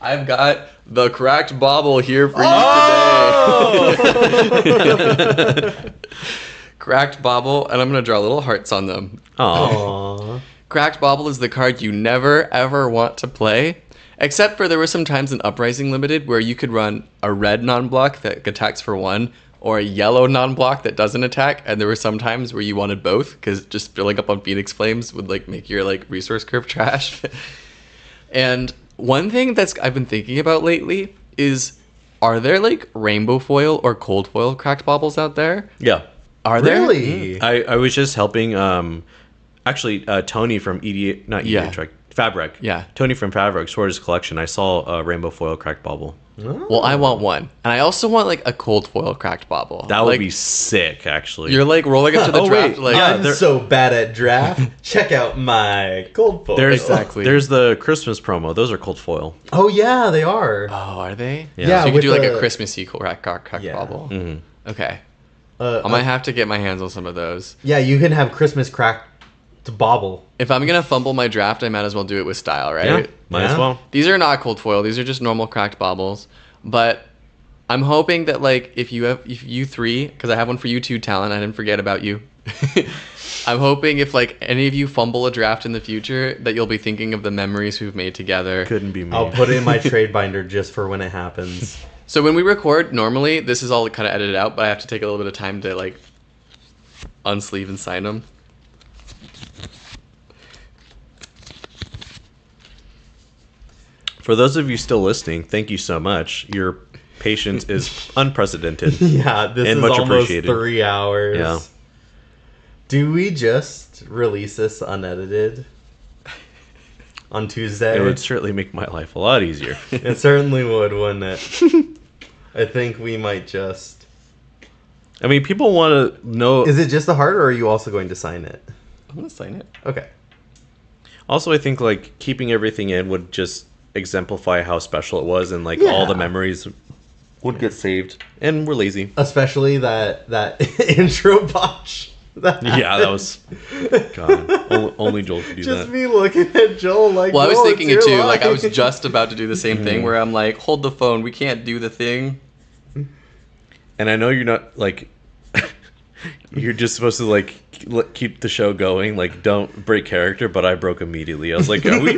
I've got the cracked bauble here for you today. Cracked bauble, and I'm going to draw little hearts on them. Aww. Cracked bauble is the card you never, ever want to play. Except for there were some times in Uprising Limited where you could run a red non-block that attacks for 1, or a yellow non-block that doesn't attack, and there were some times where you wanted both, because just filling up on Phoenix Flames would like make your like resource curve trash. And one thing I've been thinking about lately is, are there like rainbow foil or cold foil cracked baubles out there? Yeah. Are there? Really? I was just helping actually Tony from Fabric. Yeah. Tony from Fabric sorted his collection. I saw a rainbow foil cracked bauble. Well, I want one. And I also want like a cold foil cracked bauble. That would like, be sick, actually. You're like rolling up to the draft. Like I'm so bad at draft. Check out my cold foil. Exactly. There's the Christmas promo. Those are cold foil. Oh yeah, they are. Oh, are they? Yeah, So you could with do like a the- Christmassy cracked Yeah. bauble. Mm-hmm. Okay. I I might have to get my hands on some of those. Yeah, you can have Christmas cracked bauble. If I'm gonna fumble my draft, I might as well do it with style, right? Yeah, might as well. These are not cold foil. These are just normal cracked baubles. But I'm hoping that like if you three, because I have one for you too, Talon. I didn't forget about you. I'm hoping if like any of you fumble a draft in the future, that you'll be thinking of the memories we've made together. Couldn't be me. I'll put it in my trade binder just for when it happens. So when we record, normally this is all kind of edited out, but I have to take a little bit of time to like unsleeve and sign them. For those of you still listening, thank you so much. Your patience is unprecedented. Yeah, this And is much almost appreciated. 3 hours. Yeah. Do we just release this unedited on Tuesday? It would certainly make my life a lot easier. It certainly would, wouldn't it? I think we might just... I mean, people want to know. Is it just the heart, or are you also going to sign it? I'm gonna sign it. Okay. Also, I think like keeping everything in would just exemplify how special it was, and like Yeah. all the memories would get saved. And we're lazy. Especially that intro botch. Yeah, that was. God, only Joel could do Just that. me looking at Joel like. Well, I was "Joel, thinking it's it your too. Like I was line." just about to do the same thing where I'm like, hold the phone. We can't do the thing. And I know you're not like. You're just supposed to like keep the show going, like don't break character. But I broke immediately. I was like, are we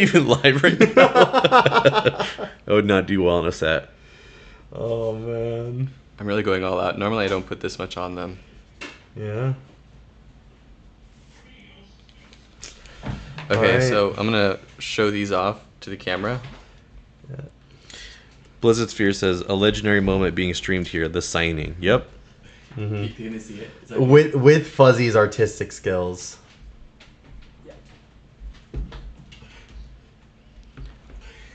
even live right now? I would not do well on a set. Oh man. I'm really going all out. Normally I don't put this much on them. Yeah. Okay, Alright. so I'm gonna show these off to the camera. Blizzard Sphere says a legendary moment being streamed here. The signing. Yep. You gonna see it? Is that- With Fuzzy's artistic skills.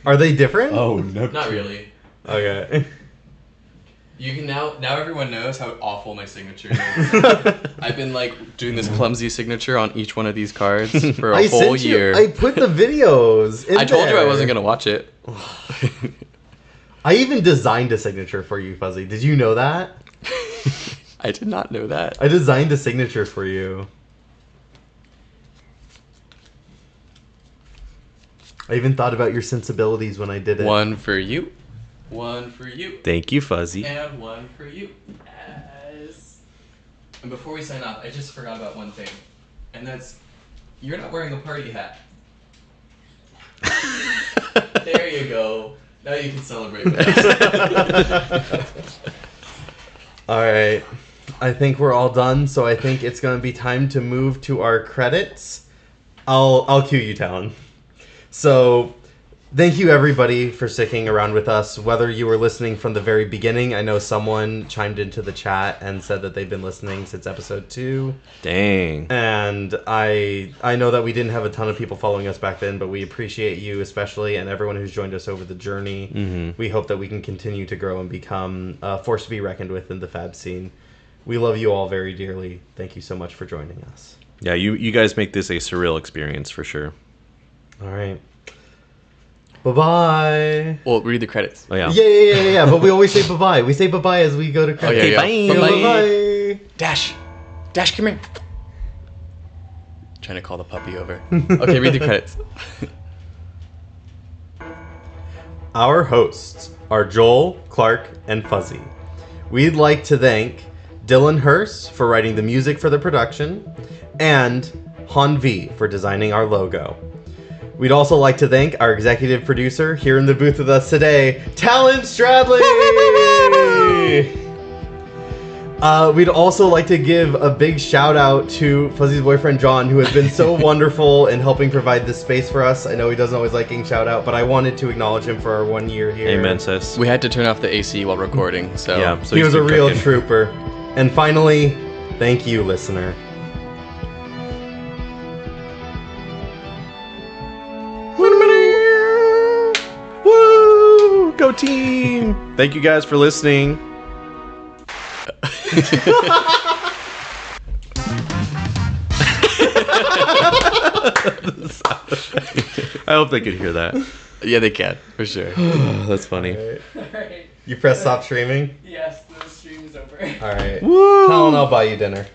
Are they different? no. Not really. Okay. You can now everyone knows how awful my signature is. I've been like doing this clumsy signature on each one of these cards for a whole year. I put the videos. I told you I there. wasn't gonna watch it. I even designed a signature for you, Fuzzy. Did you know that? I did not know that. I designed a signature for you. I even thought about your sensibilities when I did it. One for you. One for you. Thank you, Fuzzy. And one for you. Yes. And before we sign off, I just forgot about one thing. And that's, you're not wearing a party hat. There you go. Now you can celebrate with us. All right. I think we're all done, so I think it's going to be time to move to our credits. I'll cue you, Talon. So, Thank you, everybody, for sticking around with us. Whether you were listening from the very beginning, I know someone chimed into the chat and said that they've been listening since episode 2. Dang. And I know that we didn't have a ton of people following us back then, but we appreciate you especially and everyone who's joined us over the journey. Mm-hmm. We hope that we can continue to grow and become a force to be reckoned with in the fab scene. We love you all very dearly. Thank you so much for joining us. Yeah, you guys make this a surreal experience for sure. All right. Bye-bye. Well, read the credits. Oh, yeah. Yeah. But we always say bye-bye. We say bye-bye as we go to credits. yeah. Bye. Bye-bye. Dash, come here. Trying to call the puppy over. Okay, read the credits. Our hosts are Joel, Clark, and Fuzzy. We'd like to thank Dillon Hulse for writing the music for the production, and Han V for designing our logo. We'd also like to thank our executive producer here in the booth with us today, Talon Stradley! We'd also like to give a big shout out to Fuzzy's boyfriend John, who has been so wonderful in helping provide this space for us. I know he doesn't always like getting shout out, but I wanted to acknowledge him for our 1 year here. Amen, sis. We had to turn off the AC while recording, so Yeah, so He he's was a been real cooking. trooper. And finally, thank you, listener. Woo! Go team! Thank you guys for listening. I hope they could hear that. yeah, they can for sure. That's funny. Alright. You press stop streaming? Yes, the stream is over. Alright. Woo! Talon, I'll buy you dinner.